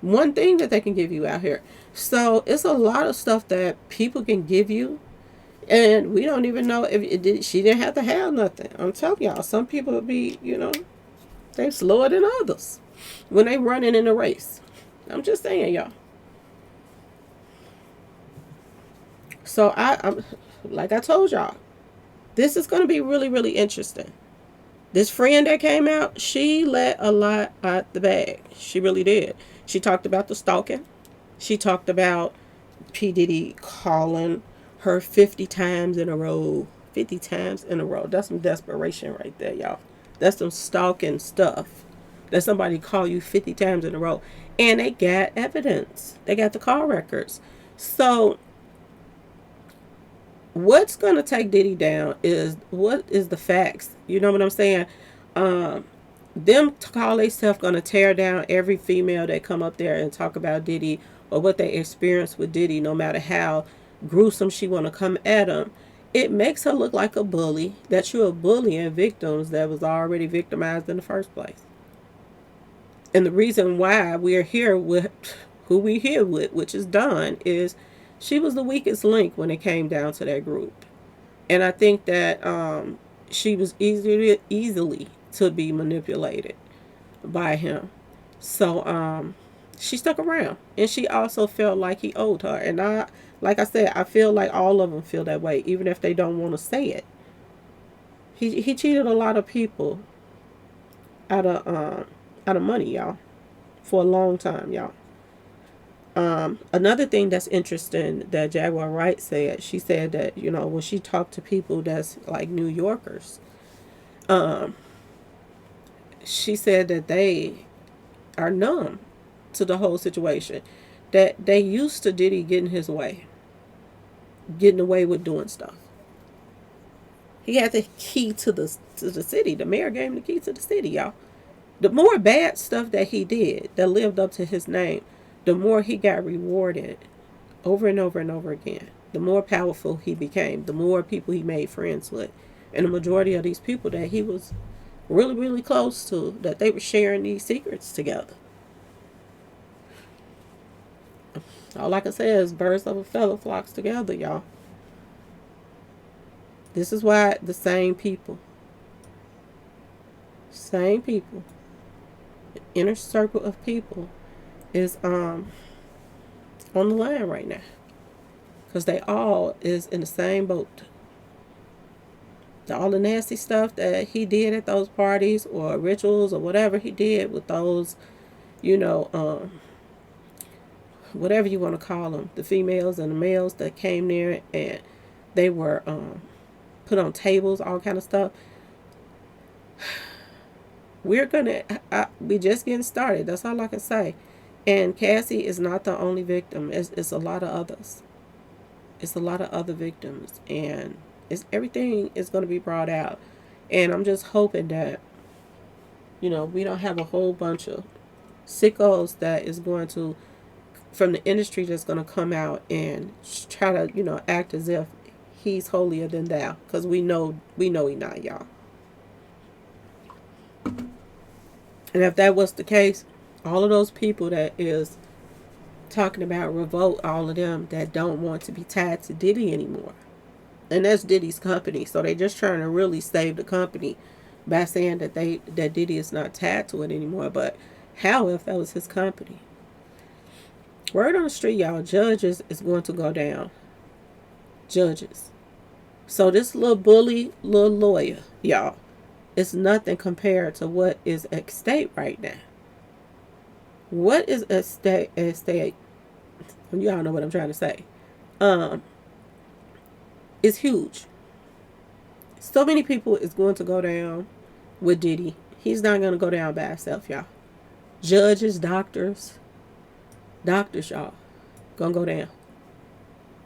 One thing that they can give you out here. So it's a lot of stuff that people can give you. And we don't even know if she didn't have to have nothing. I'm telling y'all, some people would be, they slower than others when they running in a race. I'm just saying, y'all. So I'm like I told y'all, this is going to be really, really interesting. This friend that came out, she let a lot out the bag. She really did. She talked about the stalking. She talked about P Diddy calling her 50 times in a row. 50 times in a row. That's some desperation right there, y'all. That's some stalking stuff. That somebody call you 50 times in a row. And they got evidence. They got the call records. So what's going to take Diddy down is what is the facts. You know what I'm saying? Them call themselves going to tear down every female that come up there and talk about Diddy or what they experience with Diddy, no matter how gruesome she want to come at them. It makes her look like a bully, that you're bullying victims that was already victimized in the first place. And the reason why we're here with who we here with, which is Dawn, is she was the weakest link when it came down to that group. And I think that she was easily to be manipulated by him. So she stuck around. And she also felt like he owed her. And like I said, I feel like all of them feel that way, even if they don't want to say it. He cheated a lot of people out of money, y'all, for a long time, y'all. Another thing that's interesting that Jaguar Wright said, she said that, when she talked to people that's like New Yorkers, she said that they are numb to the whole situation. That they used to Diddy getting away with doing stuff. He had the key to the city. The mayor gave him the key to the city, y'all. The more bad stuff that he did that lived up to his name, the more he got rewarded over and over and over again. The more powerful he became, the more people he made friends with. And the majority of these people that he was really, really close to, that they were sharing these secrets together. All I can say is birds of a feather flocks together, y'all. This is why the same people, inner circle of people is on the line right now, because they all is in the same boat. All the nasty stuff that he did at those parties or rituals or whatever he did with those, whatever you want to call them, the females and the males that came there and they were put on tables, all kind of stuff. We just getting started. That's all I can say. And Cassie is not the only victim. It's a lot of others. It's a lot of other victims. And everything is going to be brought out. And I'm just hoping that, we don't have a whole bunch of sickos that is going to, from the industry, that's going to come out and try to, act as if he's holier than thou. Because we know he not, y'all. And if that was the case, all of those people that is talking about revolt, all of them that don't want to be tied to Diddy anymore. And that's Diddy's company. So they just trying to really save the company by saying that Diddy is not tied to it anymore. But how if that was his company? Word on the street, y'all, judges is going to go down. Judges. So this little bully, little lawyer, y'all, it's nothing compared to what is at stake right now. What is at stake? Y'all know what I'm trying to say. It's huge. So many people is going to go down with Diddy. He's not going to go down by himself, y'all. Judges, doctors, y'all, gonna go down.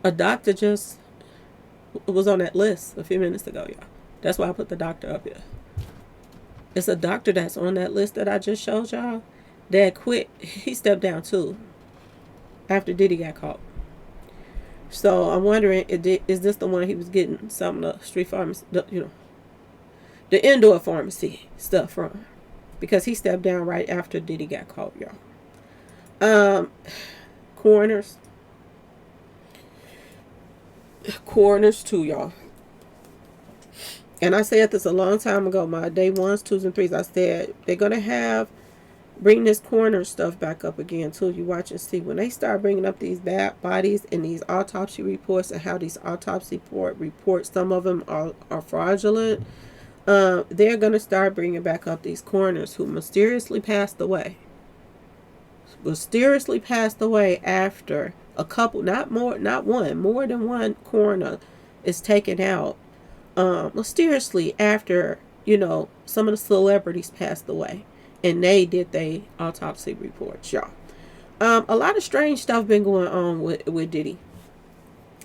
A doctor just was on that list a few minutes ago, y'all. That's why I put the doctor up here. It's a doctor that's on that list that I just showed y'all that quit. He stepped down too after Diddy got caught. So I'm wondering, is this the one he was getting some of the street pharmacy, the indoor pharmacy stuff from? Because he stepped down right after Diddy got caught, y'all. Coroners too, y'all. And I said this a long time ago, my day 1s, 2s, and 3s. I said they're gonna bring this coroner stuff back up again too. You watch and see when they start bringing up these bad bodies and these autopsy reports and how these autopsy reports, some of them are fraudulent. They're gonna start bringing back up these coroners who mysteriously passed away. After a couple, more than one coroner is taken out mysteriously after some of the celebrities passed away and they did their autopsy reports, y'all. A lot of strange stuff been going on with Diddy,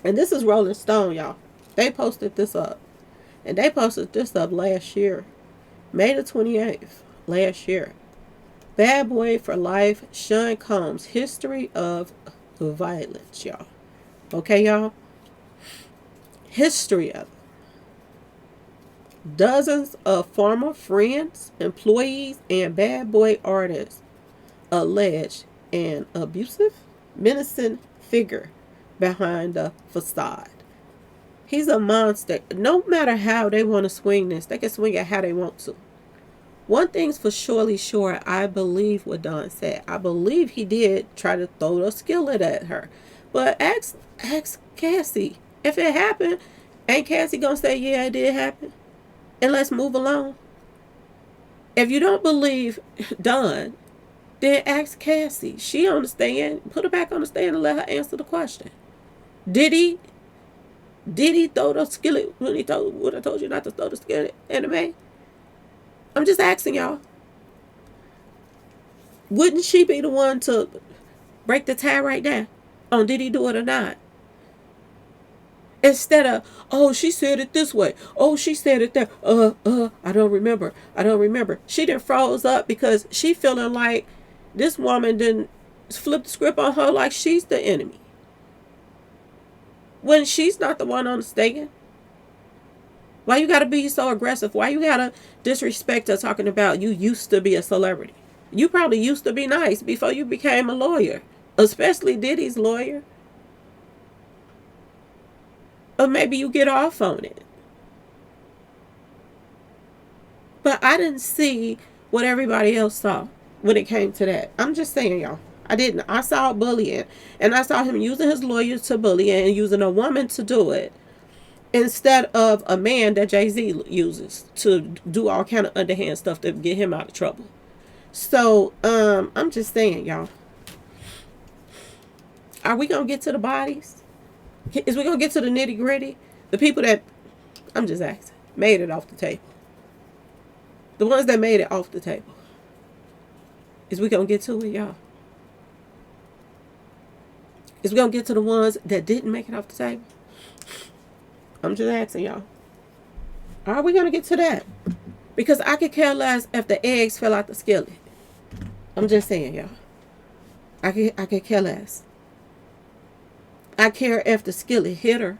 and this is Rolling Stone, y'all. They posted this up, and they posted this up last year, May the 28th last year. Bad Boy for Life, Sean Combs, history of violence, y'all. Okay, y'all? History of it. Dozens of former friends, employees, and Bad Boy artists alleged an abusive, menacing figure behind the facade. He's a monster. No matter how they want to swing this, they can swing it how they want to. One thing's for surely sure, I believe what Don said. I believe he did try to throw the skillet at her. But ask Cassie. If it happened, ain't Cassie gonna say, yeah, it did happen? And let's move along. If you don't believe Don, then ask Cassie. She on the stand. Put her back on the stand and let her answer the question. Did he throw the skillet when I told you not to throw the skillet, anime? I'm just asking y'all. Wouldn't she be the one to break the tie right now on did he do it or not? Instead of, oh, she said it this way. Oh, she said it there. I don't remember. She done froze up because she feeling like this woman didn't flip the script on her like she's the enemy. When she's not the one on the stand. Why you gotta be so aggressive? Why you gotta disrespect her talking about you used to be a celebrity? You probably used to be nice before you became a lawyer. Especially Diddy's lawyer. Or maybe you get off on it. But I didn't see what everybody else saw when it came to that. I'm just saying, y'all. I didn't. I saw bullying. And I saw him using his lawyers to bully and using a woman to do it. Instead of a man that Jay-Z uses to do all kind of underhand stuff to get him out of trouble. So, I'm just saying, y'all. Are we going to get to the bodies? Is we going to get to the nitty gritty? The people that, I'm just asking, made it off the table. The ones that made it off the table. Is we going to get to it, y'all? Is we going to get to the ones that didn't make it off the table? I'm just asking y'all. Are we going to get to that? Because I could care less if the eggs fell out the skillet. I'm just saying, y'all. I could care less. I care if the skillet hit her.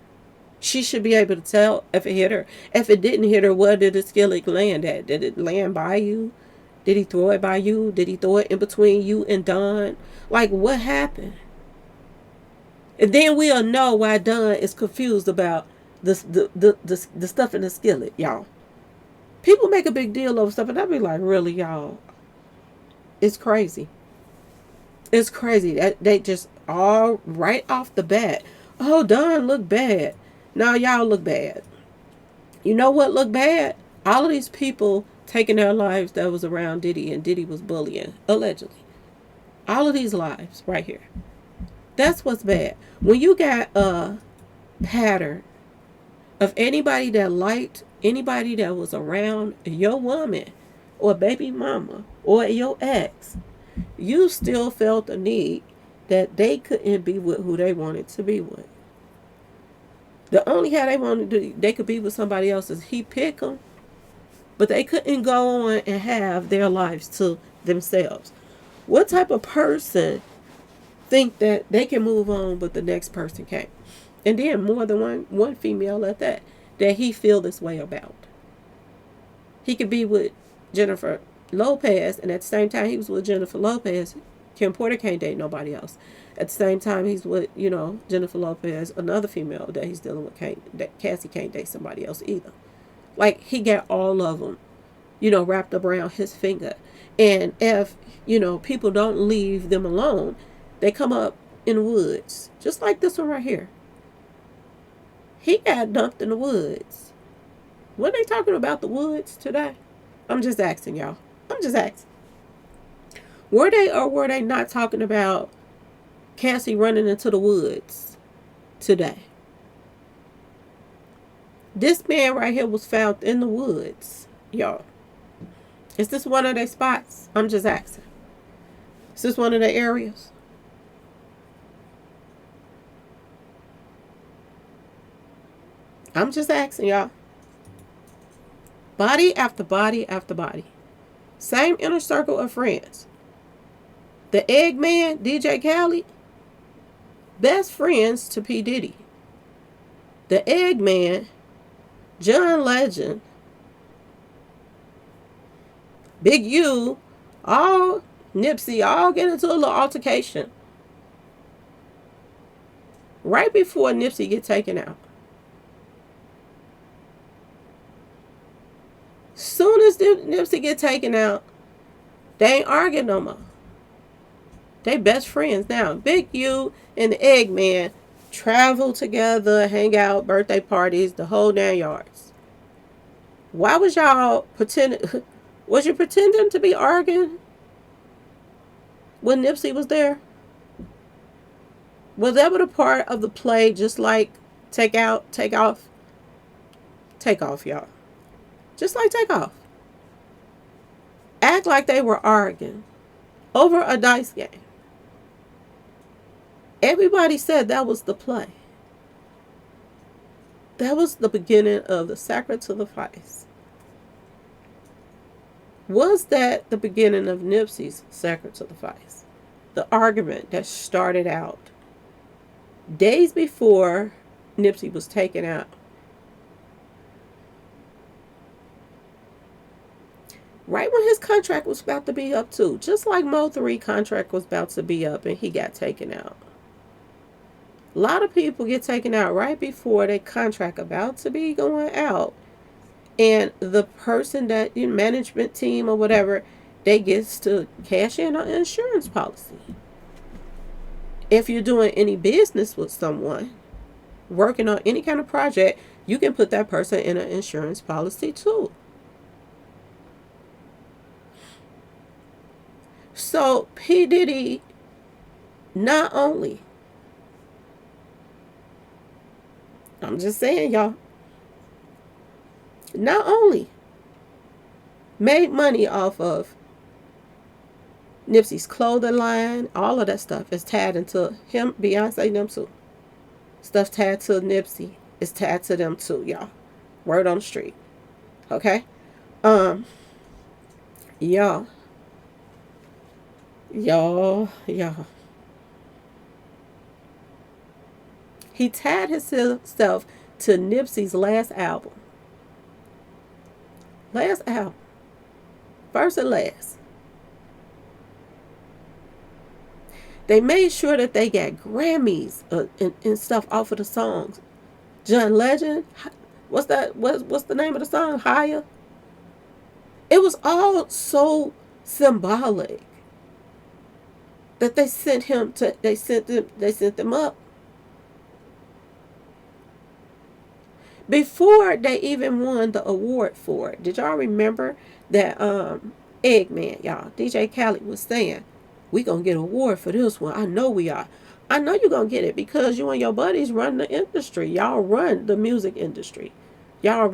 She should be able to tell if it hit her. If it didn't hit her, where did the skillet land at? Did it land by you? Did he throw it by you? Did he throw it in between you and Don? Like, what happened? And then we'll know why Don is confused about the stuff in the skillet, y'all. People make a big deal over stuff, and I'll be like, really, y'all? It's crazy. It's crazy that they just all right off the bat. Oh, Don look bad. Now y'all look bad. You know what look bad? All of these people taking their lives that was around Diddy, and Diddy was bullying, allegedly. All of these lives right here. That's what's bad. When you got a pattern of anybody that liked anybody that was around your woman or baby mama or your ex, you still felt the need that they couldn't be with who they wanted to be with. The only how they wanted to, they could be with somebody else is he pick them, but they couldn't go on and have their lives to themselves. What type of person think that they can move on, but the next person can't? And then more than one female at that he feel this way about. He could be with Jennifer Lopez, and at the same time he was with Jennifer Lopez, Kim Porter can't date nobody else. At the same time he's with, Jennifer Lopez, another female that he's dealing with, that Cassie can't date somebody else either. Like, he got all of them, wrapped up around his finger. And if, people don't leave them alone, they come up in the woods, just like this one right here. He got dumped in the woods. Were they talking about the woods today? I'm just asking, y'all. I'm just asking. Were they or were they not talking about Cassie running into the woods today? This man right here was found in the woods, y'all. Is this one of their spots? I'm just asking. Is this one of their areas? I'm just asking, y'all. Body after body after body. Same inner circle of friends. The Eggman, DJ Khaled, best friends to P Diddy. The Eggman, John Legend, Big U, all Nipsey, all get into a little altercation right before Nipsey get taken out. Soon as Nipsey get taken out, they ain't arguing no more. They best friends now. Big U and the Eggman travel together, hang out, birthday parties, the whole 9 yards. Why was y'all pretending? Was you pretending to be arguing when Nipsey was there? Was that a part of the play, just like Take Off, y'all? Just like Take Off. Act like they were arguing over a dice game. Everybody said that was the play. That was the beginning of the sacrifice. Was that the beginning of Nipsey's sacrifice? The argument that started out days before Nipsey was taken out. Right when his contract was about to be up too. Just like Mo3 contract was about to be up and he got taken out. A lot of people get taken out right before their contract about to be going out. And the person that, management team or whatever, they gets to cash in on an insurance policy. If you're doing any business with someone, working on any kind of project, you can put that person in an insurance policy too. So P Diddy not only, I'm just saying, y'all, not only made money off of Nipsey's clothing line, all of that stuff is tied into him, Beyonce, them too. Stuff tied to Nipsey is tied to them too, y'all. Word on the street. Okay. Um, y'all, y'all. He tied himself to Nipsey's last album. Last album. First and last. They made sure that they got Grammys and stuff off of the songs. John Legend, what's that? What's the name of the song? Higher. It was all so symbolic that they sent him to. They sent them up before they even won the award for it. Did y'all remember that Eggman, y'all, DJ Khaled was saying, we gonna get an award for this one. I know we are. I know you're gonna get it because you and your buddies run the industry. Y'all run the music industry. Y'all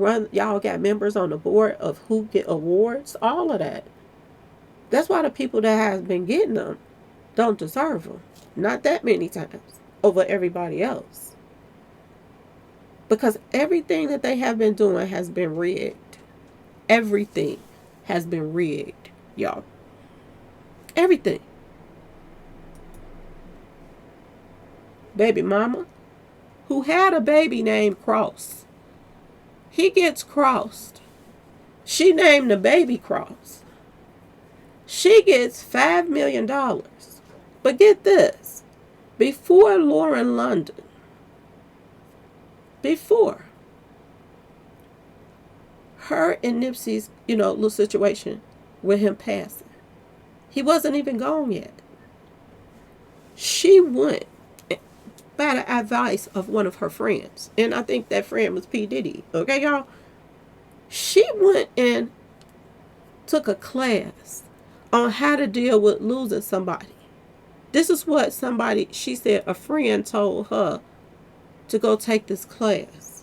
got members on the board of who get awards, all of that. That's why the people that has been getting them don't deserve them. Not that many times over everybody else. Because everything that they have been doing has been rigged. Everything has been rigged, y'all. Everything. Baby mama, who had a baby named Cross, he gets crossed. She named the baby Cross. She gets $5 million. But get this, before Lauren London, before her and Nipsey's, little situation with him passing, he wasn't even gone yet. She went by the advice of one of her friends, and I think that friend was P Diddy. Okay, y'all. She went and took a class on how to deal with losing somebody. This is what she said a friend told her to go take this class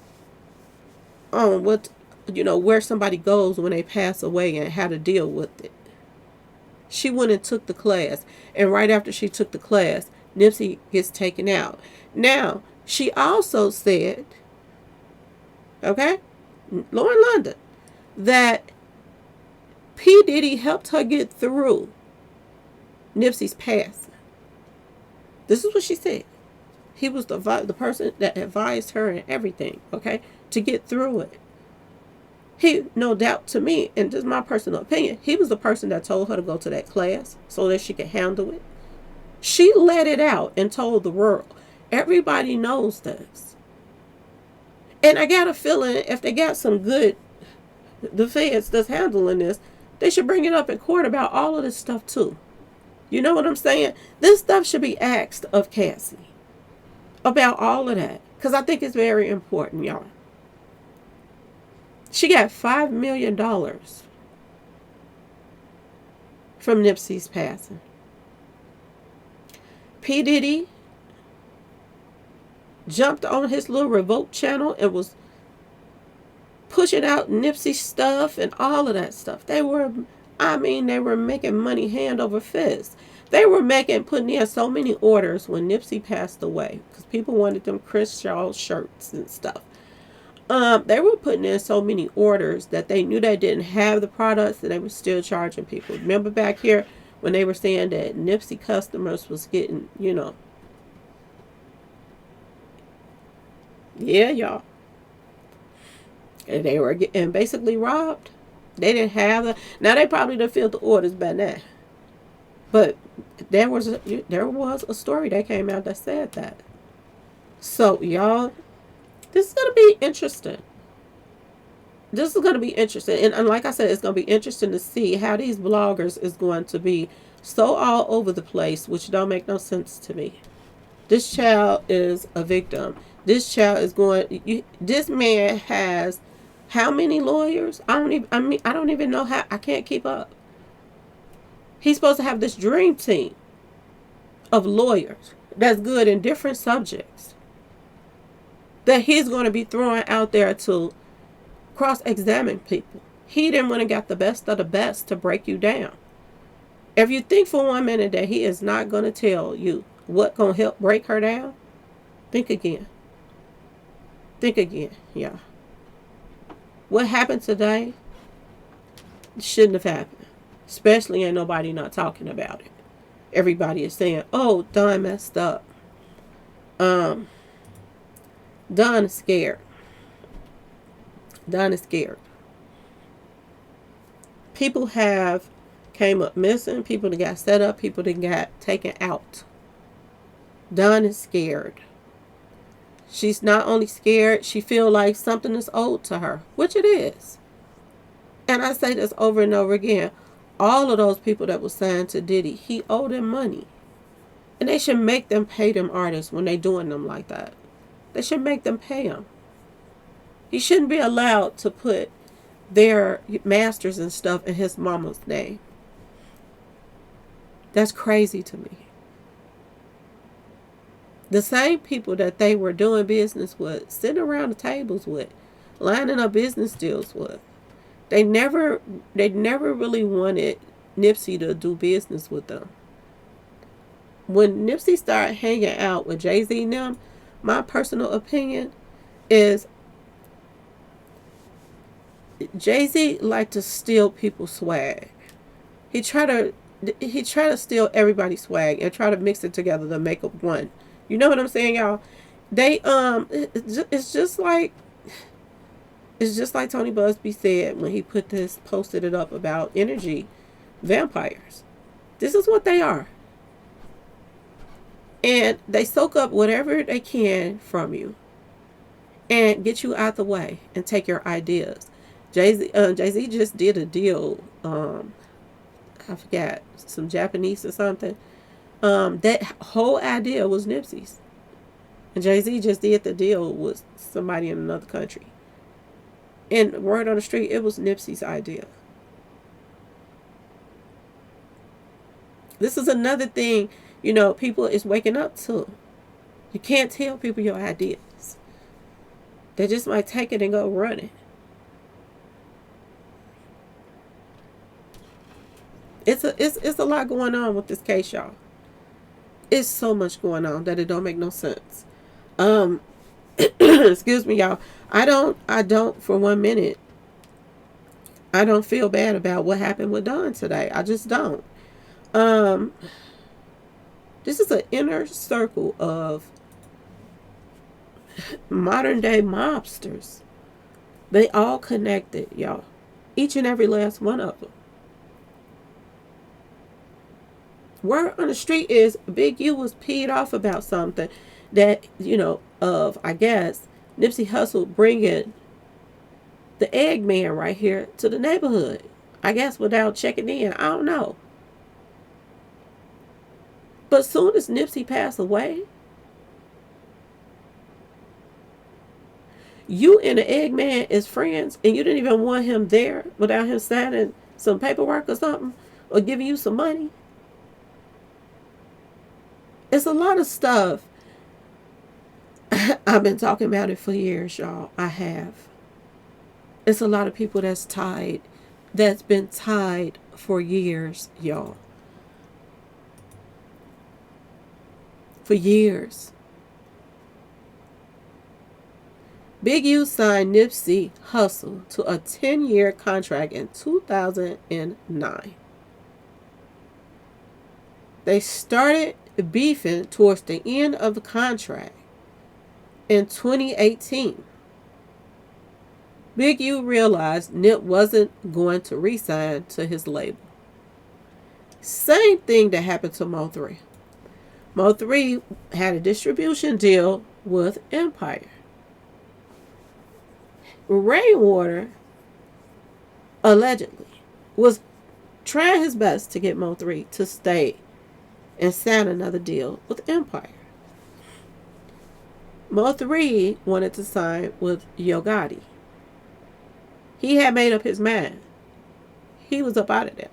on where somebody goes when they pass away and how to deal with it. She went and took the class, and right after she took the class, Nipsey gets taken out. Now, she also said, okay, Lauren London, that P Diddy helped her get through Nipsey's passing. This is what she said. He was the person that advised her and everything, okay, to get through it. He, no doubt to me, and this is my personal opinion, he was the person that told her to go to that class so that she could handle it. She let it out and told the world. Everybody knows this. And I got a feeling if they got some good, the feds that's handling this, they should bring it up in court about all of this stuff too. You know what I'm saying? This stuff should be asked of Cassie about all of that, because I think it's very important, y'all. She got $5 million from Nipsey's passing. P Diddy jumped on his little revolt channel and was pushing out Nipsey stuff and all of that stuff. They were making money hand over fist. They were putting in so many orders when Nipsey passed away because people wanted them Chris Shaw shirts and stuff. They were putting in so many orders that they knew they didn't have the products and they were still charging people. Remember back here when they were saying that Nipsey customers was getting, yeah, y'all. And they were getting basically robbed. They didn't have the. Now they probably done filled the orders by now. But there was a story that came out that said that. So y'all, this is gonna be interesting. This is gonna be interesting, and like I said, it's gonna be interesting to see how these bloggers is going to be so all over the place, which don't make no sense to me. This child is a victim. This child is going. This man has how many lawyers? I don't even know how. I can't keep up. He's supposed to have this dream team of lawyers that's good in different subjects that he's going to be throwing out there to cross-examine people. He didn't want to get the best of the best to break you down. If you think for 1 minute that he is not going to tell you what going to help break her down, think again. Think again, yeah. What happened today shouldn't have happened. Especially ain't nobody not talking about it. Everybody is saying, oh, Don messed up. Um, Don is scared. Don is scared. People have came up missing. People that got set up. People that got taken out. Don is scared. She's not only scared, she feel like something is owed to her, which it is. And I say this over and over again. All of those people that were signed to Diddy, he owed them money. And they should make them pay them artists when they doing them like that. They should make them pay them. He shouldn't be allowed to put their masters and stuff in his mama's name. That's crazy to me. The same people that they were doing business with, sitting around the tables with, lining up business deals with, they never really wanted Nipsey to do business with them. When Nipsey started hanging out with Jay-Z and them, my personal opinion is Jay-Z liked to steal people's swag. He tried to steal everybody's swag and try to mix it together to make up one. You know what I'm saying, y'all? They it's just like Tony Busby said when he posted it up about energy vampires. This is what they are. And they soak up whatever they can from you and get you out the way and take your ideas. Jay-Z just did a deal, I forgot, some Japanese or something. That whole idea was Nipsey's. And Jay-Z just did the deal with somebody in another country. And word on the street, it was Nipsey's idea. This is another thing, people is waking up to. You can't tell people your ideas. They just might take it and go run it. It's a lot going on with this case, y'all. It's so much going on that it don't make no sense. Excuse me, y'all. I don't for 1 minute. I don't feel bad about what happened with Don today. I just don't. This is an inner circle of modern day mobsters. They all connected, y'all. Each and every last one of them. Word on the street is Big U was peed off about something that, I guess, Nipsey Hussle bringing the Eggman right here to the neighborhood. I guess without checking in. I don't know. But soon as Nipsey passed away, you and the Eggman is friends and you didn't even want him there without him signing some paperwork or something or giving you some money. It's a lot of stuff. I've been talking about it for years, y'all. I have. It's a lot of people that's been tied for years, y'all. For years. Big U signed Nipsey Hussle to a 10-year contract in 2009. They started beefing towards the end of the contract in 2018. Big U realized Nip wasn't going to re-sign to his label. Same thing that happened to Mo3. Mo3 had a distribution deal with Empire. Rainwater allegedly was trying his best to get Mo3 to stay and sign another deal with Empire. Mo3 wanted to sign with Yo Gotti. He had made up his mind. He was up out of there.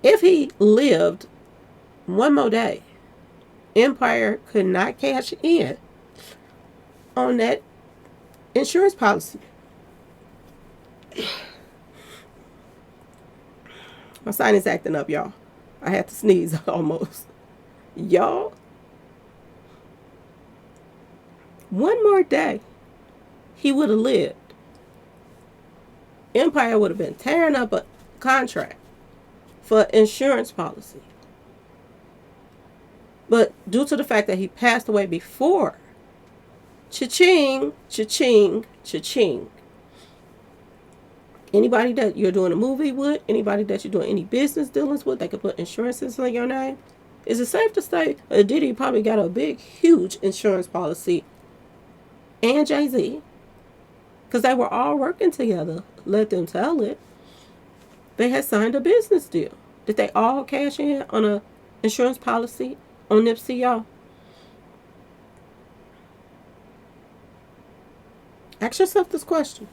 If he lived one more day, Empire could not cash in on that insurance policy. My sinus acting up, y'all. I had to sneeze almost. Y'all, one more day, he would have lived. Empire would have been tearing up a contract for insurance policy. But due to the fact that he passed away before, cha-ching, cha-ching, cha-ching. Anybody that you're doing a movie with, anybody that you're doing any business dealings with, they could put insurances on your name. Is it safe to say Diddy probably got a big, huge insurance policy, and Jay-Z, because they were all working together? Let them tell it. They had signed a business deal. Did they all cash in on a insurance policy on Nipsey, y'all? Ask yourself this question.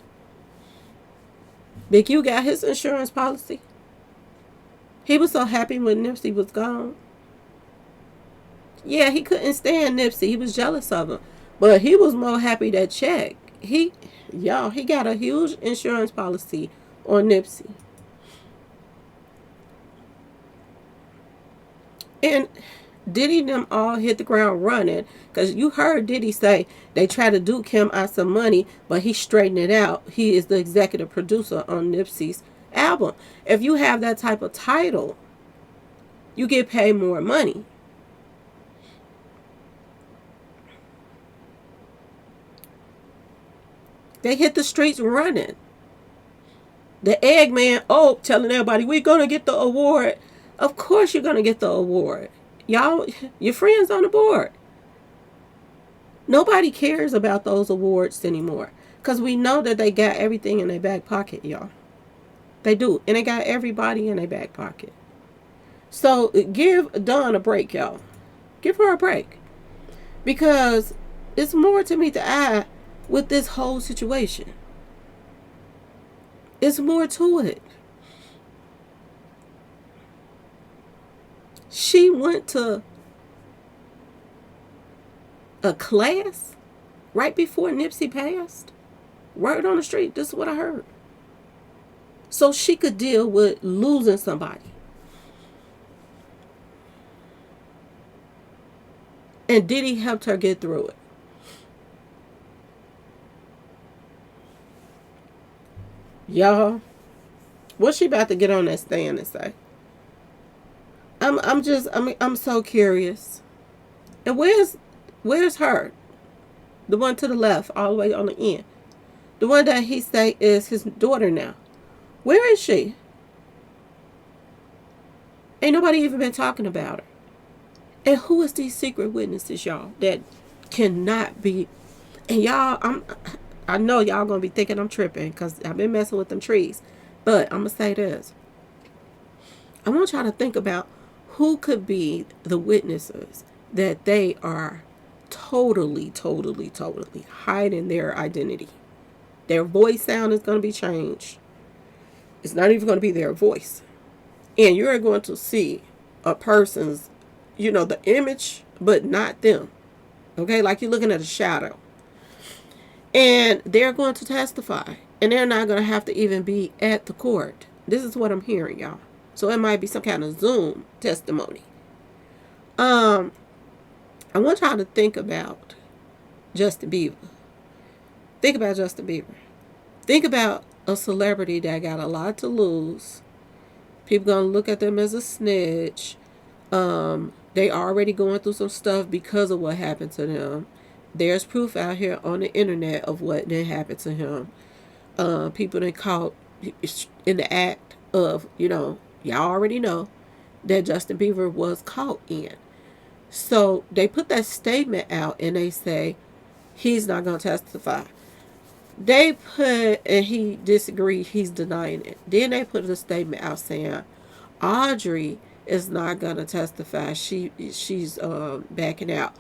Big U got his insurance policy. He was so happy when Nipsey was gone. Yeah, he couldn't stand Nipsey. He was jealous of him. But he was more happy that check. He got a huge insurance policy on Nipsey. And Diddy and them all hit the ground running, because you heard Diddy say they tried to duke him out some money, but he straightened it out. He is the executive producer on Nipsey's album. If you have that type of title, you get paid more money. They hit the streets running. The Eggman, telling everybody, we're going to get the award. Of course you're going to get the award. Y'all, your friends on the board. Nobody cares about those awards anymore, because we know that they got everything in their back pocket, y'all. They do. And they got everybody in their back pocket. So give Dawn a break, y'all. Give her a break. Because it's more to meet the eye with this whole situation. It's more to it. She went to a class right before Nipsey passed. Word on the street, this is what I heard. So she could deal with losing somebody. And Diddy helped her get through it. Y'all, what's she about to get on that stand and say? I'm so curious. And where's her? The one to the left, all the way on the end. The one that he say is his daughter now. Where is she? Ain't nobody even been talking about her. And who is these secret witnesses, y'all, that cannot be? And y'all, I know y'all gonna be thinking I'm tripping, because I've been messing with them trees. But I'm gonna say this. I want y'all to think about who could be the witnesses that they are totally hiding their identity. Their voice sound is going to be changed. It's not even going to be their voice. And you're going to see a person's, the image, but not them. Okay, like you're looking at a shadow. And they're going to testify. And they're not going to have to even be at the court. This is what I'm hearing, y'all. So it might be some kind of Zoom testimony. I want y'all to think about Justin Bieber. Think about Justin Bieber. Think about a celebrity that got a lot to lose. People gonna look at them as a snitch. They already going through some stuff because of what happened to them. There's proof out here on the internet of what did happen to him. People that caught in the act of, y'all already know that Justin Bieber was caught in. So they put that statement out and they say he's not going to testify. They put, and he disagreed, he's denying it. Then they put a statement out saying Audrey is not going to testify. She's backing out.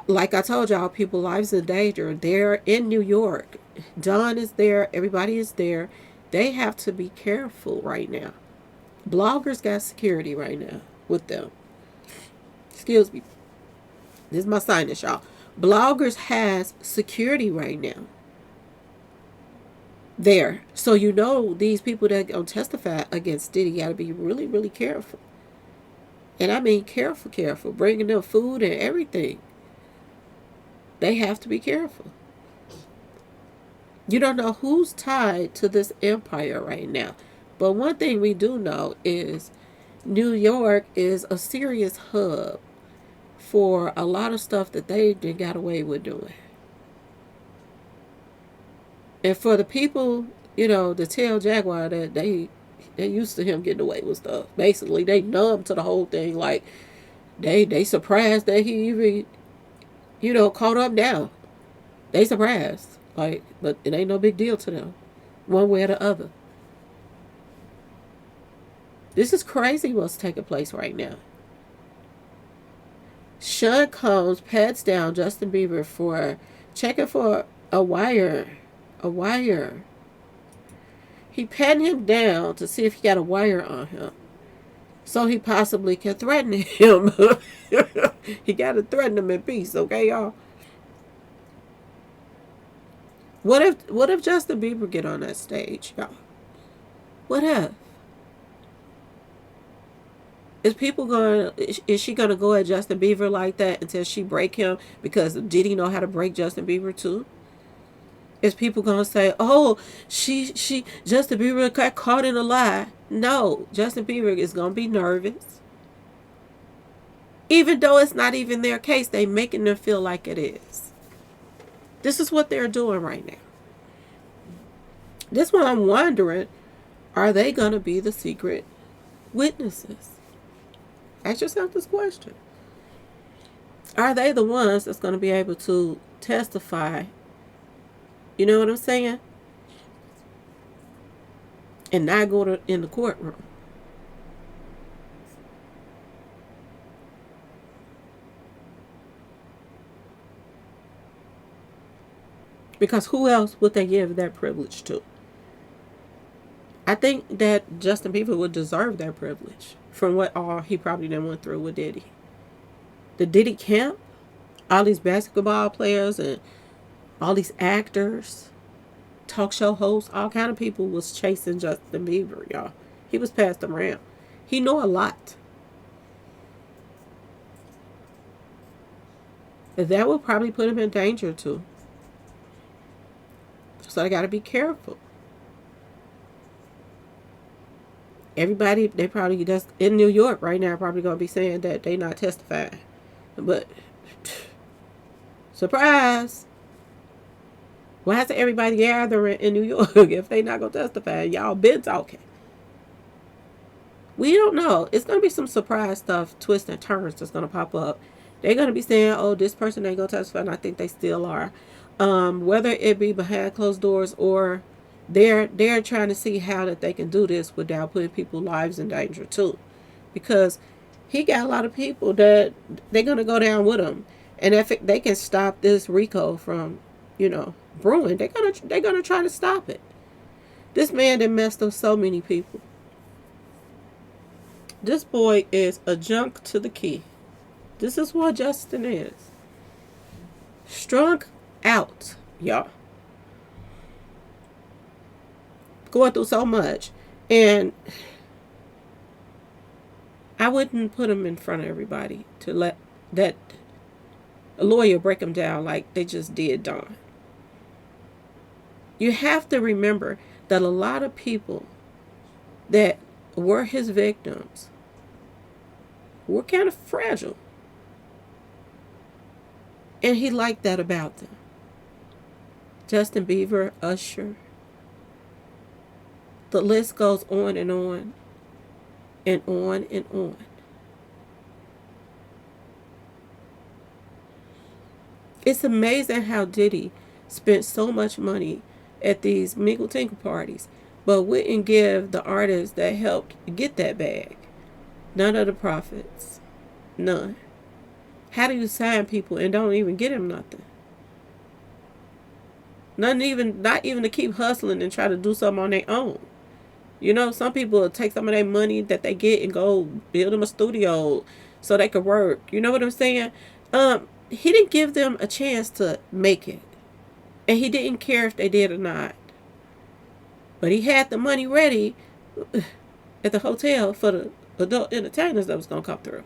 Like I told y'all, people's lives in danger. They're in New York. Don is there. Everybody is there. They have to be careful right now. Bloggers got security right now with them. Excuse me. This is my sinus, y'all. Bloggers has security right now. There. So these people that are going to testify against Diddy got to be really careful. And I mean careful. Bringing them food and everything. They have to be careful. You don't know who's tied to this empire right now. But one thing we do know is New York is a serious hub for a lot of stuff that they got away with doing. And for the people, to tell Jaguar that they used to him getting away with stuff. Basically, they numb to the whole thing. Like they surprised that he even caught up now. They surprised. Like, but it ain't no big deal to them, one way or the other. This is crazy what's taking place right now. Sean Combs pats down Justin Bieber for checking for a wire. A wire. He patting him down to see if he got a wire on him, so he possibly can threaten him. He got to threaten him in peace, okay, y'all? What if Justin Bieber get on that stage, y'all? What if? Is she gonna go at Justin Bieber like that until she break him? Because did he know how to break Justin Bieber too? Is people gonna say, "Oh, she Justin Bieber got caught in a lie"? No, Justin Bieber is gonna be nervous, even though it's not even their case. They making them feel like it is. This is what they're doing right now. This is why I'm wondering: are they gonna be the secret witnesses? Ask yourself this question. Are they the ones that's going to be able to testify? You know what I'm saying? And not go in the courtroom. Because who else would they give that privilege to? I think that Justin Bieber would deserve that privilege from what all he probably done went through with Diddy. The Diddy camp, all these basketball players and all these actors, talk show hosts, all kind of people was chasing Justin Bieber, y'all. He was passed around. He know a lot. That will probably put him in danger too. So I got to be careful. Everybody, they probably just in New York right now probably going to be saying that they not testifying. But surprise. Why is everybody gathering in New York if they not going to testify? Y'all been talking. We don't know. It's going to be some surprise stuff, twists and turns that's going to pop up. They're going to be saying, oh, this person ain't going to testify, and I think they still are. Whether it be behind closed doors or they're trying to see how that they can do this without putting people's lives in danger too. Because he got a lot of people that they're going to go down with him. And if they can stop this RICO from, brewing, they're gonna try to stop it. This man that messed up so many people. This boy is a junk to the key. This is what Justin is. Strung out, y'all. Going through so much. And I wouldn't put him in front of everybody to let that a lawyer break him down like they just did Don. You have to remember that a lot of people that were his victims were kind of fragile. And he liked that about them. Justin Bieber, Usher. The list goes on and on and on and on. It's amazing how Diddy spent so much money at these Mingle Tinkle parties, but wouldn't give the artists that helped get that bag. None of the profits. None. How do you sign people and don't even get them nothing? Not even to keep hustling and try to do something on their own. Some people will take some of their money that they get and go build them a studio so they could work. You know what I'm saying? He didn't give them a chance to make it. And he didn't care if they did or not. But he had the money ready at the hotel for the adult entertainers that was going to come through.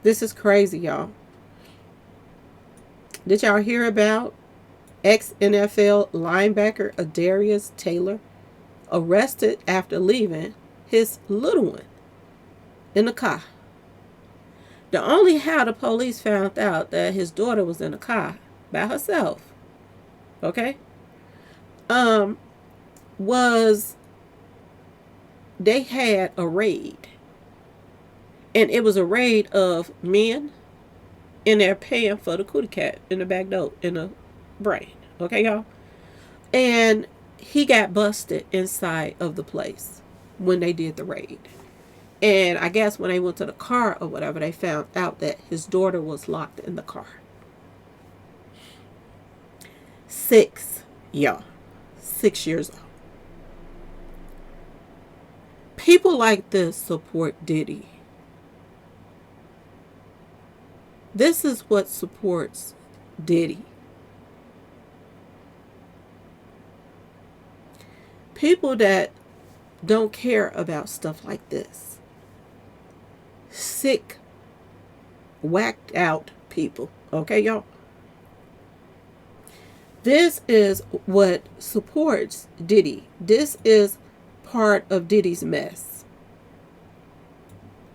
This is crazy, y'all. Did y'all hear about ex-NFL linebacker Adarius Taylor arrested after leaving his little one in the car? The only how the police found out that his daughter was in the car by herself, okay, was they had a raid. And it was a raid of men, and they're paying for the cootie cat in the back door, in the brain. Okay, y'all? And he got busted inside of the place when they did the raid. And I guess when they went to the car or whatever, they found out that his daughter was locked in the car. 6, y'all. 6 years old. People like this support Diddy. This is what supports Diddy. People that don't care about stuff like this. Sick, whacked out people. Okay, y'all? This is what supports Diddy. This is part of Diddy's mess.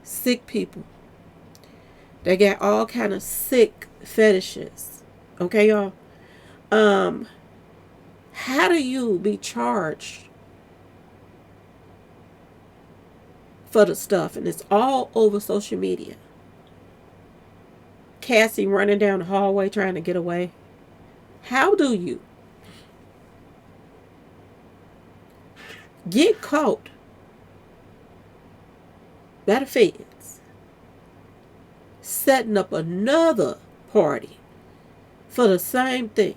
Sick people. They got all kind of sick fetishes. Okay, y'all? How do you be charged for the stuff? And it's all over social media. Cassie running down the hallway trying to get away. How do you get caught by the feds setting up another party for the same thing?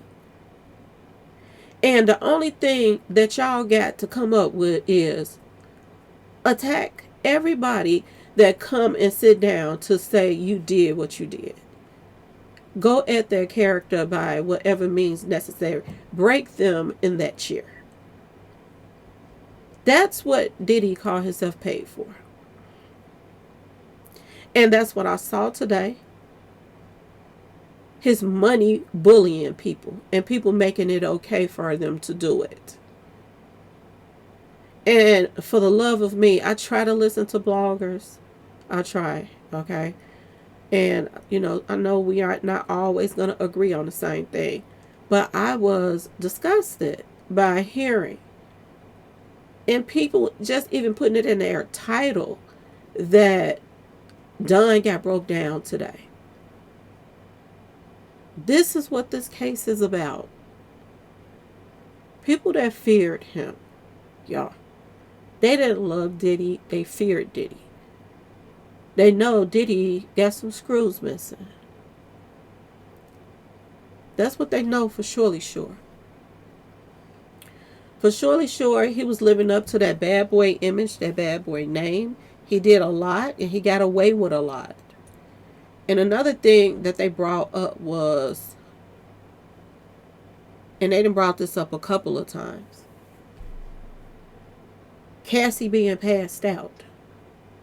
And the only thing that y'all got to come up with is attack everybody that come and sit down to say you did what you did. Go at their character by whatever means necessary. Break them in that chair. That's what Diddy called himself paid for. And that's what I saw today. His money bullying people and people making it okay for them to do it. And for the love of me, I try to listen to bloggers. I try, okay? And, you know, I know we are not always going to agree on the same thing. But I was disgusted by hearing. And people just even putting it in their title that Dunn got broke down today. This is what this case is about. People that feared him, y'all. They didn't love Diddy. They feared Diddy. They know Diddy got some screws missing. That's what they know for surely sure. For surely sure, he was living up to that bad boy image, that bad boy name. He did a lot, and he got away with a lot. And another thing that they brought up was, and they done brought this up a couple of times, Cassie being passed out.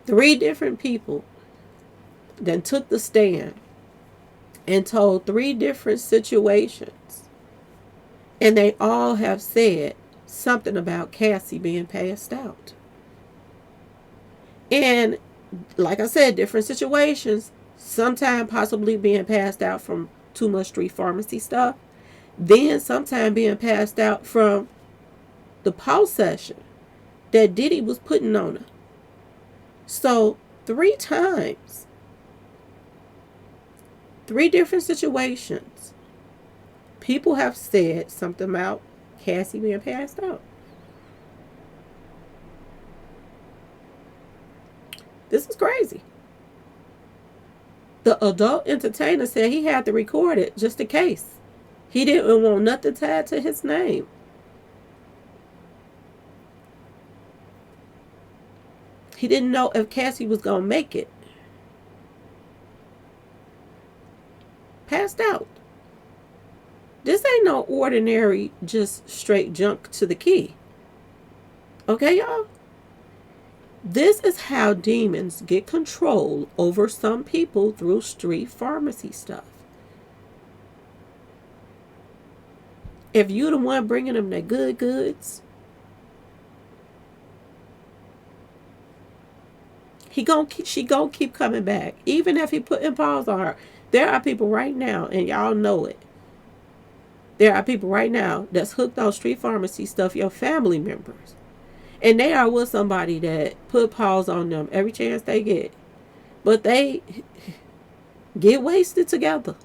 3 different people then took the stand and told 3 different situations. And they all have said something about Cassie being passed out. And like I said, different situations. Sometimes possibly being passed out from too much street pharmacy stuff. Then sometimes being passed out from the pulse session that Diddy was putting on her. So 3 times, 3 different situations, people have said something about Cassie being passed out. This is crazy. The adult entertainer said he had to record it just in case. He didn't want nothing tied to his name. He didn't know if Cassie was going to make it. Passed out. This ain't no ordinary, just straight junk to the key. Okay, y'all? This is how demons get control over some people through street pharmacy stuff. If you the one bringing them the good goods, she gonna keep coming back. Even if he put in pause on her. There are people right now, and y'all know it. There are people right now that's hooked on street pharmacy stuff, your family members. And they are with somebody that put pause on them every chance they get. But they get wasted together.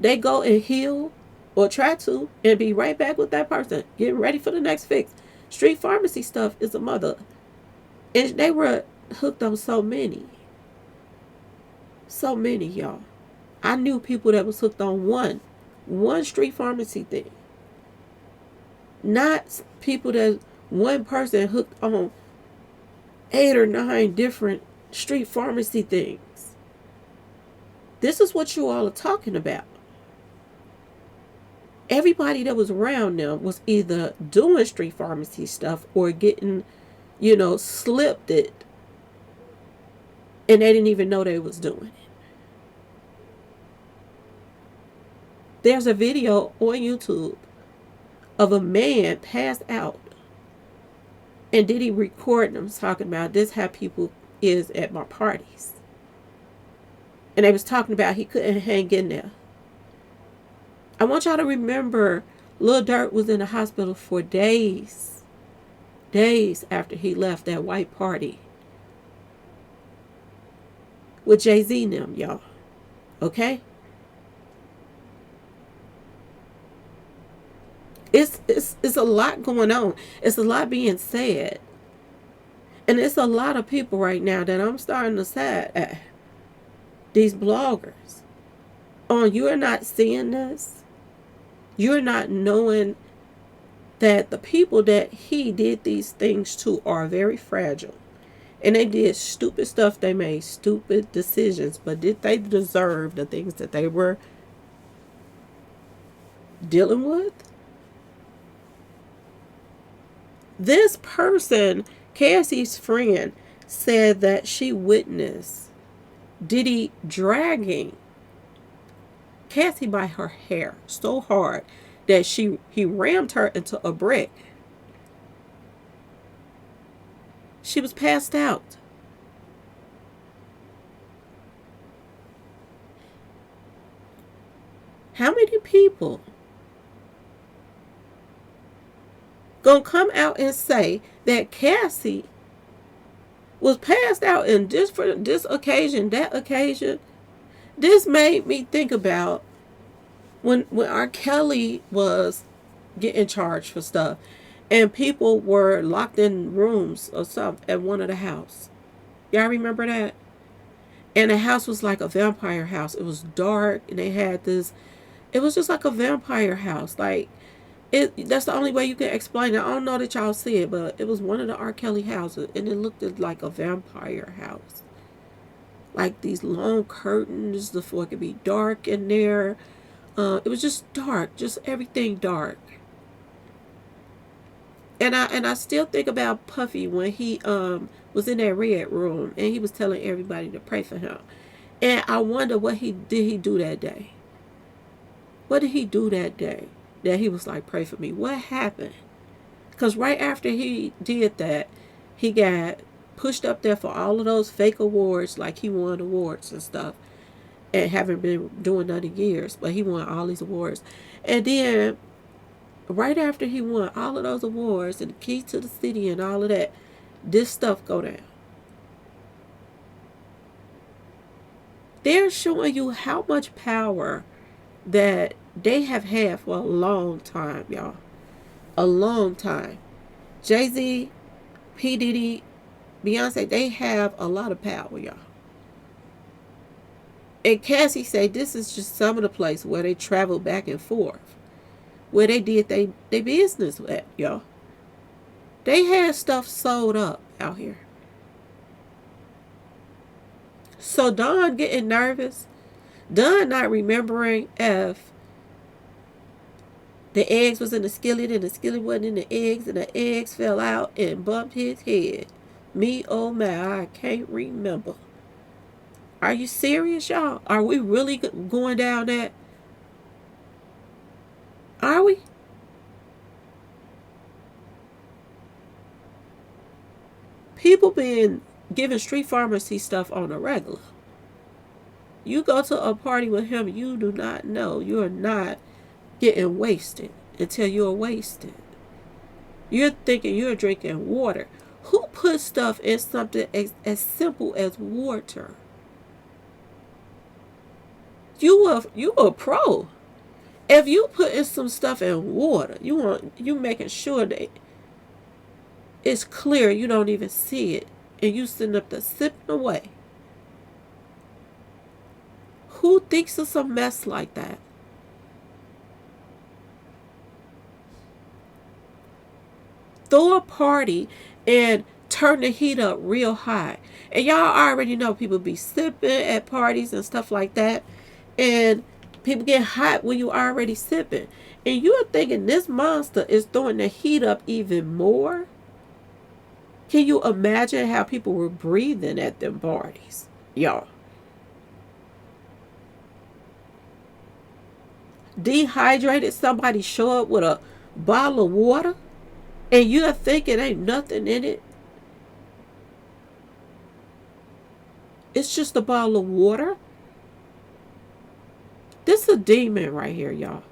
They go and heal or try to and be right back with that person, getting ready for the next fix. Street pharmacy stuff is a mother. And they were hooked on so many. So many, y'all. I knew people that was hooked on one street pharmacy thing. Not people that one person hooked on 8 or 9 different street pharmacy things. This is what you all are talking about. Everybody that was around them was either doing street pharmacy stuff or getting, slipped it. And they didn't even know they was doing it. There's a video on YouTube of a man passed out. And Diddy recording them talking about this how people is at my parties. And they was talking about he couldn't hang in there. I want y'all to remember Lil Durk was in the hospital for days. Days after he left that white party. With Jay-Z and them, y'all. Okay? It's a lot going on. It's a lot being said. And it's a lot of people right now that I'm starting to side at. These bloggers. Oh, you're not seeing this. You're not knowing that the people that he did these things to are very fragile. And they did stupid stuff. They made stupid decisions. But did they deserve the things that they were dealing with? This person, Cassie's friend, said that she witnessed Diddy dragging Cassie by her hair so hard that he rammed her into a brick. She was passed out. How many people gonna come out and say that Cassie was passed out and just for this occasion, that occasion? This made me think about when R. Kelly was getting charged for stuff and people were locked in rooms or something at one of the house. Y'all remember that? And the house was like a vampire house. It was dark and they had this, it was just like a vampire house. Like, that's the only way you can explain it. I don't know that y'all see it, but it was one of the R. Kelly houses and it looked like a vampire house. Like these long curtains, the floor could be dark in there. It was just dark, just everything dark. And I still think about Puffy when he was in that red room and he was telling everybody to pray for him. And I wonder what he do that day. What did he do that day that he was like, pray for me? What happened? Because right after he did that, he got pushed up there for all of those fake awards, like he won awards and stuff, and haven't been doing none in years, but he won all these awards. And then right after he won all of those awards and the key to the city and all of that, this stuff go down. They're showing you how much power that they have had for a long time, y'all. A long time. Jay-Z, P Diddy, Beyonce, they have a lot of power, y'all. And Cassie said this is just some of the places where they travel back and forth, where they did they business at, y'all. They had stuff sold up out here. So Don getting nervous, Don not remembering if the eggs was in the skillet and the skillet wasn't in the eggs and the eggs fell out and bumped his head. Me, oh my, I can't remember. Are you serious, y'all? Are we really going down that? Are we? People being given street pharmacy stuff on a regular. You go to a party with him, you do not know. You're not getting wasted until you're wasted. You're thinking you're drinking water. Who puts stuff in something as simple as water? You a pro. If you put in some stuff in water, you making sure that it's clear, you don't even see it, and you sitting up there sipping away. Who thinks it's a mess like that? Throw a party and turn the heat up real high. And y'all already know people be sipping at parties and stuff like that. And people get hot when you already sipping. And you're thinking this monster is throwing the heat up even more? Can you imagine how people were breathing at them parties? Y'all. Dehydrated, somebody show up with a bottle of water and you're thinking ain't nothing in it. It's just a bottle of water. This is a demon right here, y'all.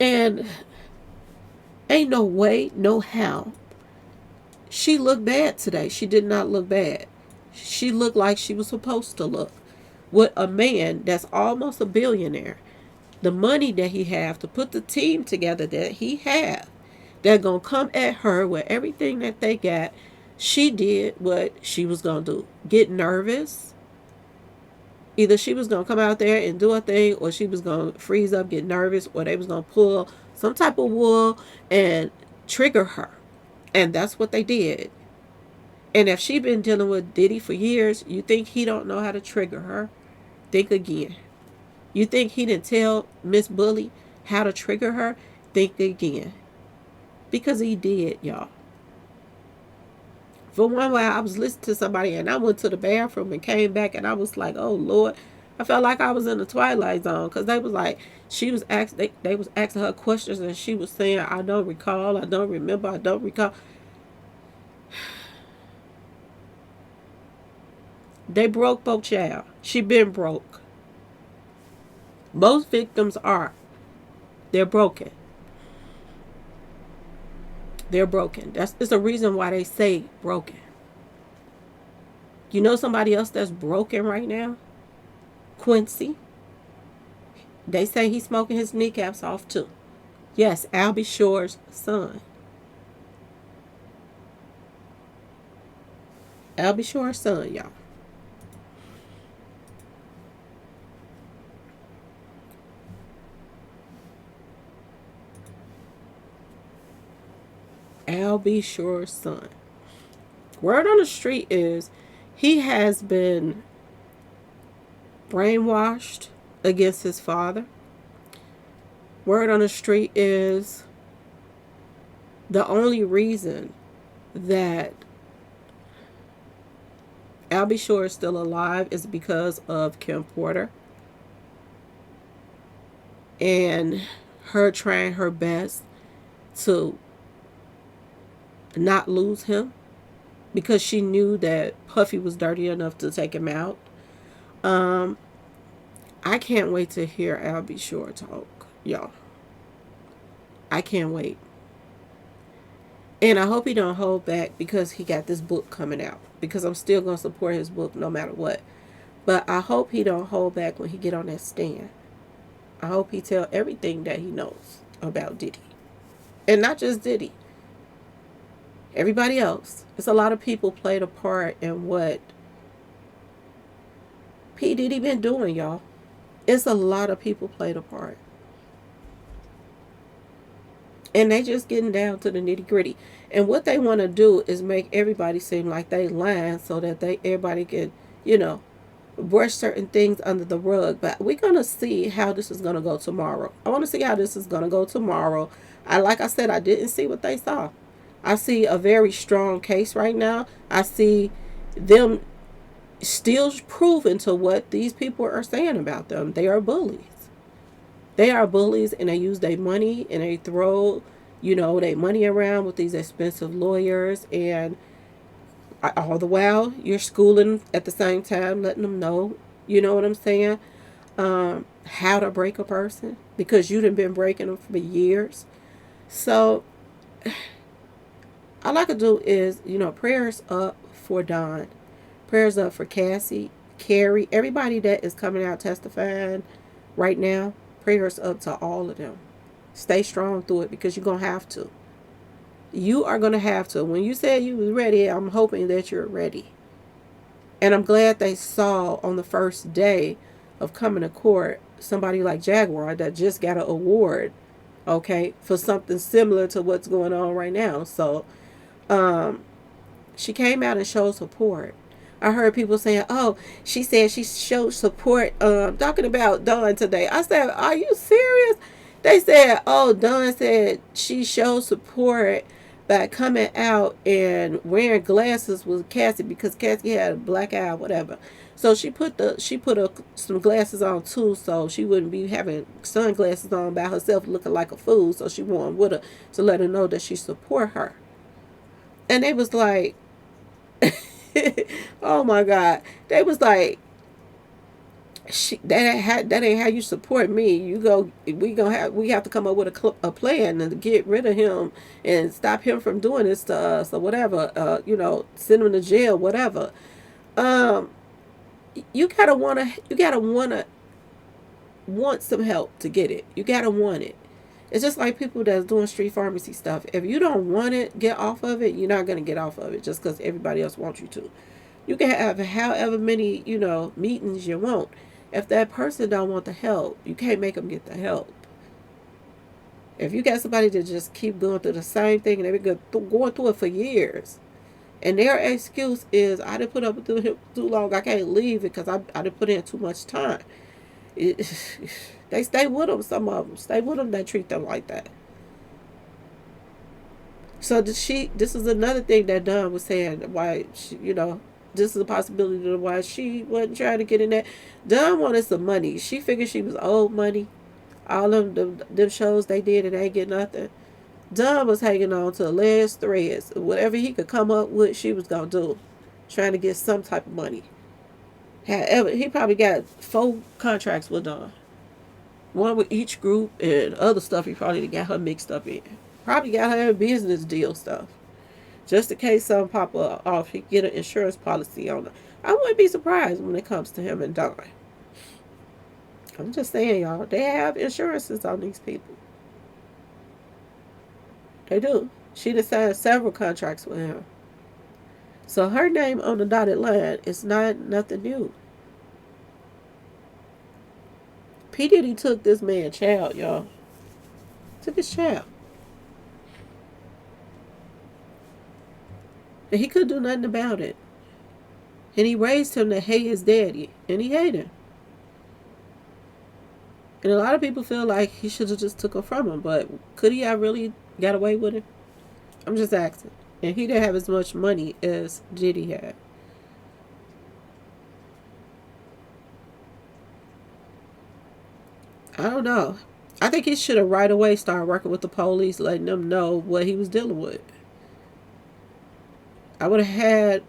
And ain't no way, no how. She looked bad today. She did not look bad. She looked like she was supposed to look. With a man that's almost a billionaire. The money that he have to put the team together that he have. They're going to come at her with everything that they got. She did what she was going to do. Get nervous. Either she was going to come out there and do a thing, or she was going to freeze up, get nervous, or they was going to pull some type of wool and trigger her. And that's what they did. And if she been dealing with Diddy for years, you think he don't know how to trigger her? Think again. You think he didn't tell Miss Bully how to trigger her? Think again. Because he did, y'all. For one while, I was listening to somebody and I went to the bathroom and came back and I was like, oh, Lord. I felt like I was in the Twilight Zone because they was like, she was asked, they was asking her questions and she was saying, I don't recall, I don't remember, I don't recall. They broke both child. She been broke. Most victims are. They're broken. They're broken. It's a reason why they say broken. You know somebody else that's broken right now? Quincy. They say he's smoking his kneecaps off too. Yes, Albie Shore's son. Albie Shore's son, y'all. Albie Shore's son. Word on the street is he has been brainwashed against his father. Word on the street is the only reason that Albie Shore is still alive is because of Kim Porter and her trying her best to not lose him because she knew that Puffy was dirty enough to take him out. I can't wait to hear Albie Shore talk, y'all. I can't wait. And I hope he don't hold back because he got this book coming out. Because I'm still going to support his book no matter what. But I hope he don't hold back when he get on that stand. I hope he tell everything that he knows about Diddy. And not just Diddy. Everybody else. It's a lot of people played a part in what P Diddy been doing, y'all. It's a lot of people played a part. And they just getting down to the nitty gritty. And what they want to do is make everybody seem like they lying so that everybody can, brush certain things under the rug. But we're going to see how this is going to go tomorrow. I want to see how this is going to go tomorrow. Like I said, I didn't see what they saw. I see a very strong case right now. I see them still proving to what these people are saying about them. They are bullies. They are bullies, and they use their money, and they throw, their money around with these expensive lawyers, and all the while you're schooling at the same time, letting them know, you know what I'm saying, how to break a person because you've been breaking them for years. So all I could do is, prayers up for Don, prayers up for Cassie, Carrie, everybody that is coming out testifying right now. Prayers up to all of them. Stay strong through it because you're gonna have to. You are gonna have to. When you said you was ready, I'm hoping that you're ready. And I'm glad they saw on the first day of coming to court somebody like Jaguar that just got an award, okay, for something similar to what's going on right now. So, she came out and showed support. I heard people saying, "Oh, she said she showed support." Talking about Dawn today. I said, "Are you serious?" They said, "Oh, Dawn said she showed support by coming out and wearing glasses with Cassie because Cassie had a black eye, whatever." So she put some glasses on too, so she wouldn't be having sunglasses on by herself, looking like a fool. So she went with her to let her know that she support her. And they was like, oh my God. They was like, that ain't how you support me. We have to come up with a plan and get rid of him and stop him from doing this to us or whatever. Send him to jail, whatever. Um, you gotta want some help to get it. You gotta want it. It's just like people that's doing street pharmacy stuff. If you don't want it, get off of it. You're not gonna get off of it just because everybody else wants you to. You can have however many, meetings you want. If that person don't want the help, you can't make them get the help. If you got somebody that just keep going through the same thing and they've been going through it for years, and their excuse is, I didn't put up with it too long, I can't leave it because I didn't put in too much time. It, they stay with them, some of them. Stay with them, they treat them like that. So this is another thing that Don was saying, why this is a possibility of why she wasn't trying to get in there. Don wanted some money. She figured she was owed money. All of them shows they did and they ain't get nothing. Don was hanging on to the last threads. Whatever he could come up with, she was gonna do. Trying to get some type of money. However, he probably got 4 contracts with Don. One with each group and other stuff he probably got her mixed up in. Probably got her in business deal stuff. Just in case something pop off, he get an insurance policy on it. I wouldn't be surprised when it comes to him and Don. I'm just saying, y'all, they have insurances on these people. They do. She done signed several contracts with him. So her name on the dotted line is not nothing new. P Diddy took this man's child, y'all. Took his child. And he couldn't do nothing about it. And he raised him to hate his daddy. And he hated him. And a lot of people feel like he should have just took her from him. But could he have really got away with it? I'm just asking. And he didn't have as much money as Diddy had. I don't know. I think he should have right away started working with the police, letting them know what he was dealing with. I would have had,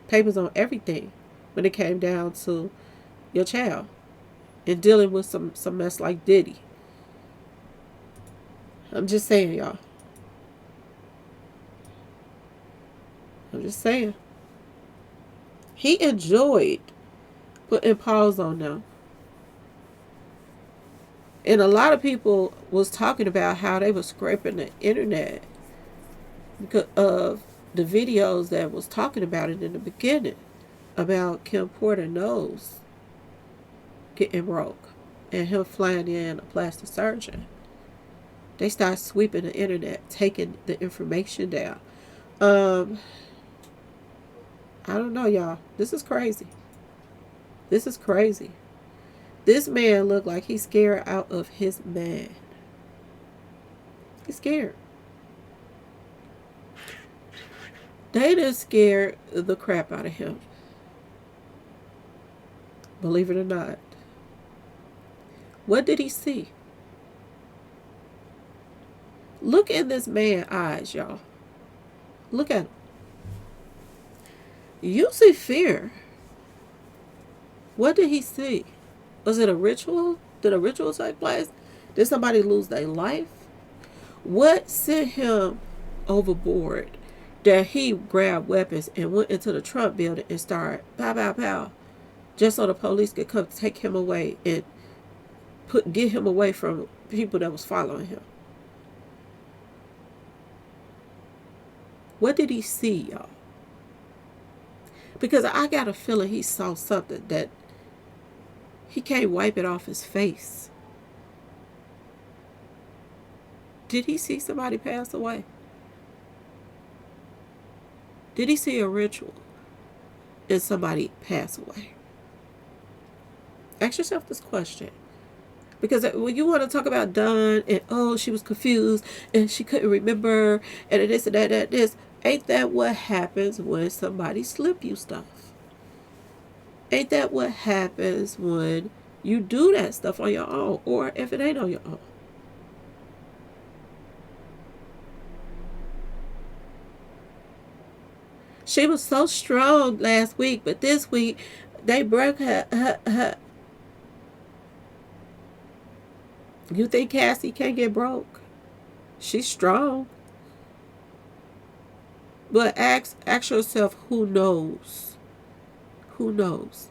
papers on everything when it came down to your child and dealing with some mess like Diddy. I'm just saying, y'all. I'm just saying. He enjoyed putting paws on them. And a lot of people was talking about how they were scraping the internet because of the videos that was talking about it in the beginning about Kim Porter nose getting broke and him flying in a plastic surgeon. They start sweeping the internet, taking the information down. I don't know, y'all. This is crazy. This is crazy. This man looked like he's scared out of his man. He's scared. They done scared the crap out of him. Believe it or not. What did he see? Look in this man's eyes, y'all. Look at him. You see fear. What did he see? Was it a ritual? Did a ritual take place? Did somebody lose their life? What sent him overboard that he grabbed weapons and went into the Trump building and started pow, pow, pow, just so the police could come take him away and get him away from people that was following him? What did he see, y'all? Because I got a feeling he saw something that he can't wipe it off his face. Did he see somebody pass away? Did he see a ritual and somebody pass away? Ask yourself this question. Because when you want to talk about Dawn and, oh, she was confused and she couldn't remember and this and that and this, ain't that what happens when somebody slip you stuff? Ain't that what happens when you do that stuff on your own, or if it ain't on your own? She was so strong last week, but this week they broke her. You think Cassie can't get broke? She's strong. But ask yourself, who knows? Who knows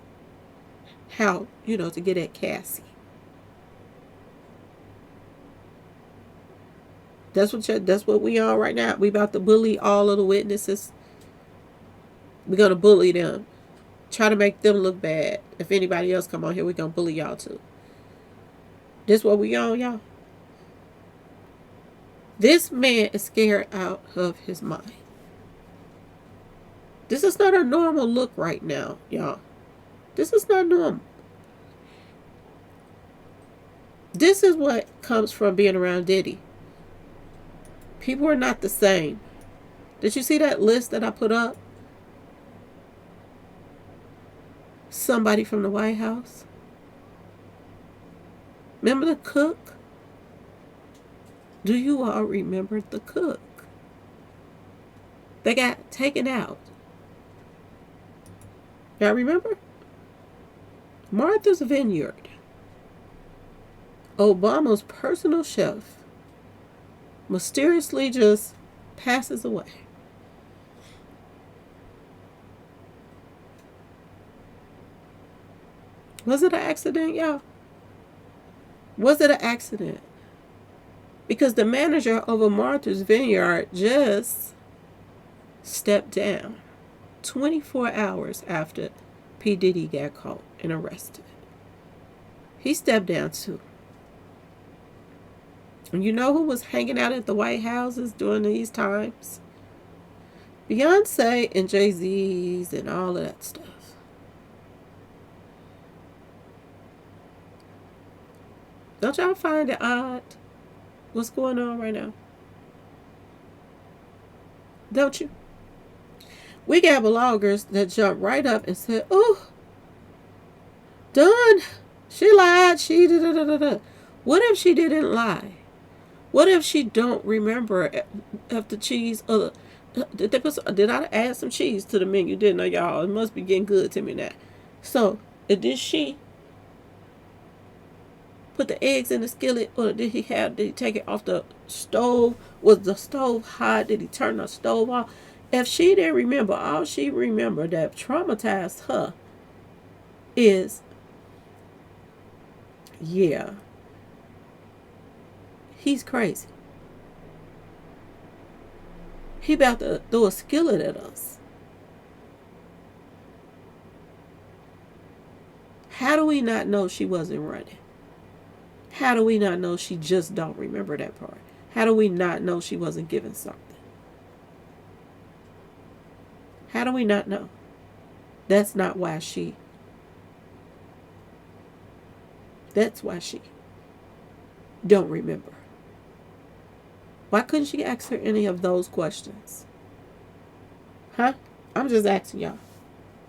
how, to get at Cassie? That's what we are right now. We about to bully all of the witnesses. We're gonna bully them. Try to make them look bad. If anybody else come on here, we're gonna bully y'all too. This what we on, y'all. This man is scared out of his mind. This is not a normal look right now, y'all. This is not normal. This is what comes from being around Diddy. People are not the same. Did you see that list that I put up? Somebody from the White House. Remember the cook? Do you all remember the cook? They got taken out. Y'all remember? Martha's Vineyard. Obama's personal chef mysteriously just passes away. Was it an accident, y'all? Was it an accident? Because the manager of Martha's Vineyard just stepped down 24 hours after P Diddy got caught and arrested. He stepped down too. And you know who was hanging out at the White Houses during these times? Beyonce and Jay-Z's and all of that stuff. Don't y'all find it odd what's going on right now? Don't you? We got bloggers that jump right up and said, oh, Dawn, she lied, she da. What if she didn't lie? What if she don't remember if the cheese, did I add some cheese to the menu? Didn't I, y'all? It must be getting good to me now. So, did she put the eggs in the skillet, or did he take it off the stove? Was the stove hot? Did he turn the stove off? If she didn't remember, all she remembered that traumatized her is, yeah, he's crazy. He about to throw a skillet at us. How do we not know she wasn't running? How do we not know she just don't remember that part? How do we not know she wasn't given something? How do we not know? That's not why she. That's why she don't remember. Why couldn't she ask her any of those questions? Huh? I'm just asking y'all.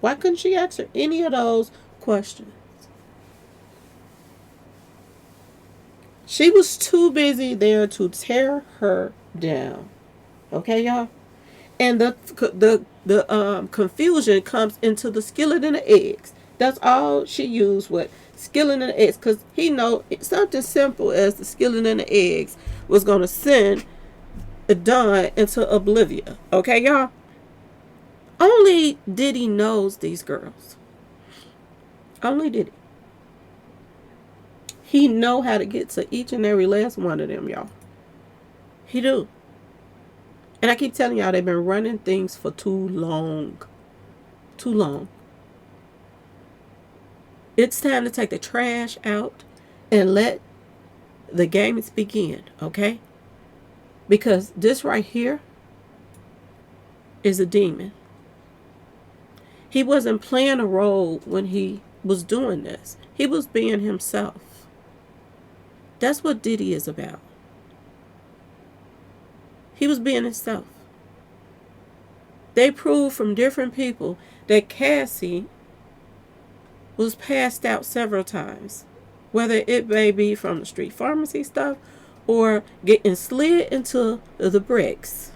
Why couldn't she ask her any of those questions? She was too busy there to tear her down. Okay, y'all? And the confusion comes into the skillet and the eggs. That's all she used with skillet and the eggs, because he know something simple as the skillet and the eggs was gonna send Don into oblivion. Okay, y'all. Only Diddy knows these girls. Only Diddy. He know how to get to each and every last one of them, y'all. He do. And I keep telling y'all, they've been running things for too long. Too long. It's time to take the trash out and let the games begin, okay? Because this right here is a demon. He wasn't playing a role when he was doing this. He was being himself. That's what Diddy is about. He was being himself. They proved from different people that Cassie was passed out several times, whether it may be from the street pharmacy stuff or getting slid into the bricks.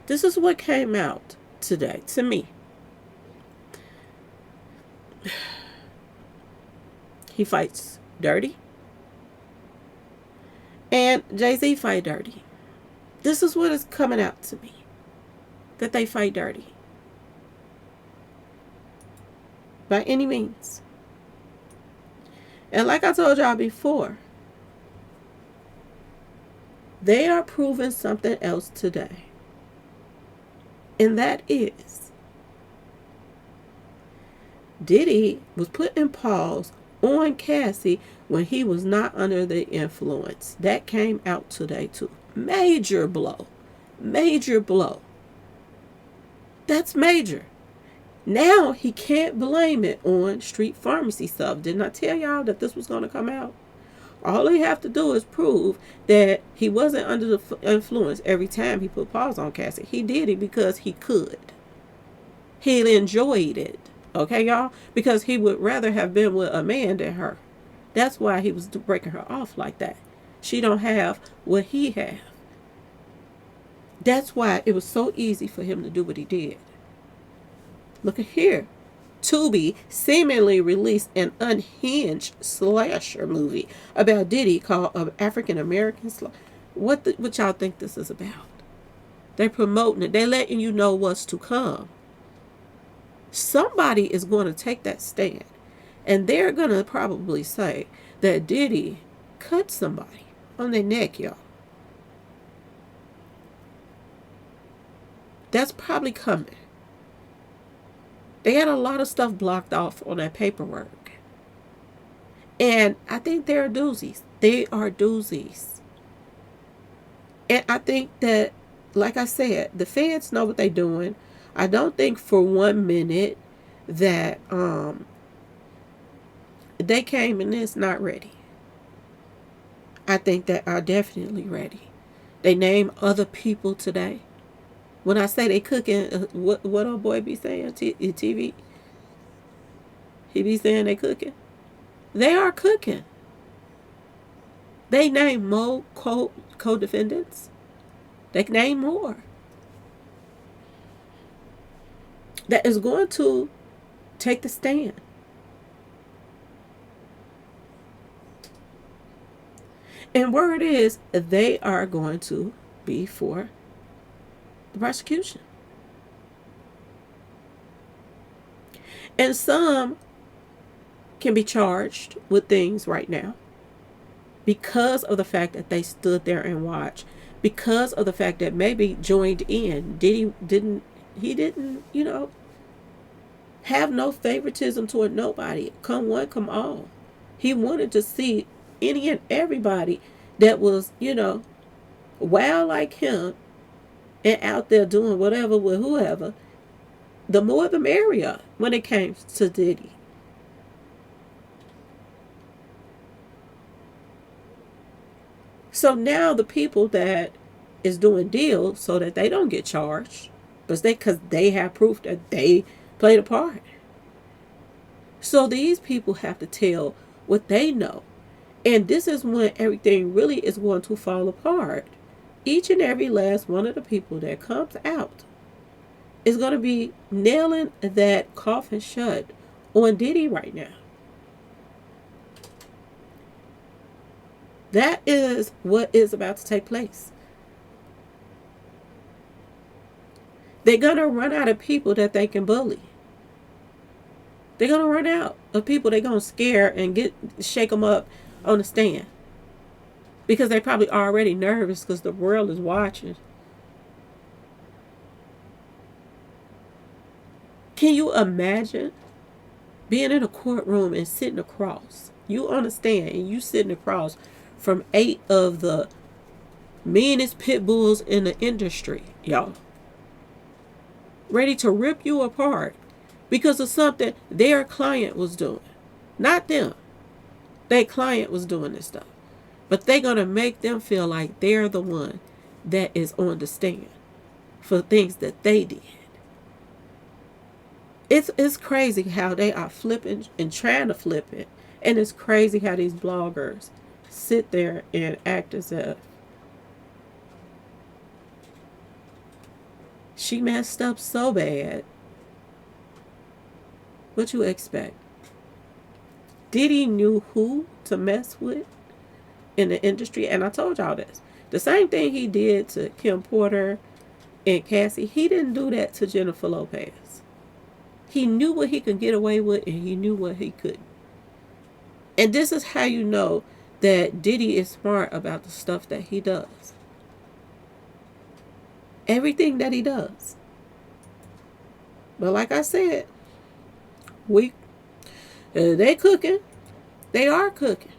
This is what came out today to me. He fights dirty, and Jay-Z fight dirty. This is what is coming out to me, that they fight dirty. By any means. And like I told y'all before, they are proving something else today. And that is, Diddy was putting pause on Cassie when he was not under the influence. That came out today too. Major blow. Major blow. That's major. Now he can't blame it on street pharmacy stuff. Didn't I tell y'all that this was going to come out? All he have to do is prove that he wasn't under the influence every time he put pause on Cassie. He did it because he could. He enjoyed it. Okay, y'all? Because he would rather have been with a man than her. That's why he was breaking her off like that. She don't have what he have. That's why it was so easy for him to do what he did. Look at here. Tubi seemingly released an unhinged slasher movie about Diddy called African American Slasher. What y'all think this is about? They're promoting it. They're letting you know what's to come. Somebody is going to take that stand, and they're going to probably say that Diddy cut somebody on their neck, y'all. That's probably coming. They had a lot of stuff blocked off on that paperwork. And I think they're doozies. They are doozies. And I think that, like I said, the feds know what they're doing. I don't think for 1 minute that they came in this not ready. I think they are definitely ready. They name other people today. When I say they cooking, what old boy be saying? TV? He be saying they cooking. They are cooking. They name more co-defendants. They name more. That is going to take the stand. And word is, they are going to be for the prosecution. And some can be charged with things right now because of the fact that they stood there and watched, because of the fact that maybe joined in. Diddy didn't, have no favoritism toward nobody. Come one, come all. He wanted to see any and everybody that was, wild like him and out there doing whatever with whoever. The more the merrier when it came to Diddy. So now the people that is doing deals so that they don't get charged, because they have proof that they played a part. So these people have to tell what they know And this is when everything really is going to fall apart. Each and every last one of the people that comes out is going to be nailing that coffin shut on Diddy right now. That is what is about to take place. They're going to run out of people that they can bully. They're going to run out of people they're going to scare and shake them up on the stand. Because they're probably already nervous because the world is watching. Can you imagine being in a courtroom and sitting across? You understand, and you sitting across from 8 of the meanest pit bulls in the industry, y'all. Ready to rip you apart because of something their client was doing. Not them. Their client was doing this stuff. But they're going to make them feel like they're the one that is on the stand for things that they did. It's crazy how they are flipping and trying to flip it. And it's crazy how these bloggers sit there and act as if she messed up so bad. What you expect? Diddy knew who to mess with in the industry. And I told y'all this. The same thing he did to Kim Porter and Cassie, he didn't do that to Jennifer Lopez. He knew what he could get away with and he knew what he couldn't. And this is how you know that Diddy is smart about the stuff that he does. Everything that he does. But like I said, they cooking. They are cooking.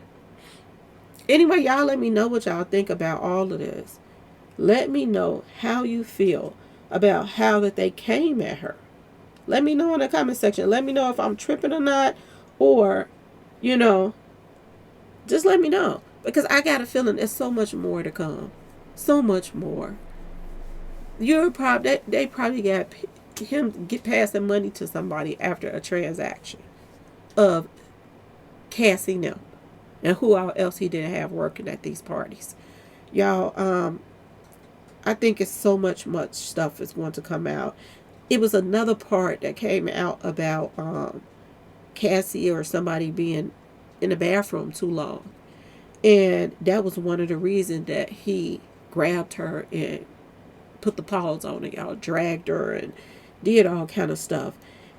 Anyway, y'all let me know what y'all think about all of this. Let me know how you feel about how that they came at her. Let me know in the comment section. Let me know if I'm tripping or not. Or, just let me know. Because I got a feeling there's so much more to come. So much more. They probably got him passing money to somebody after a transaction of Cassie them. And who else he didn't have working at these parties. Y'all, I think it's so much stuff is going to come out. It was another part that came out about Cassie or somebody being in the bathroom too long. And that was one of the reasons that he grabbed her and put the paws on her, y'all. Dragged her and did all kind of stuff.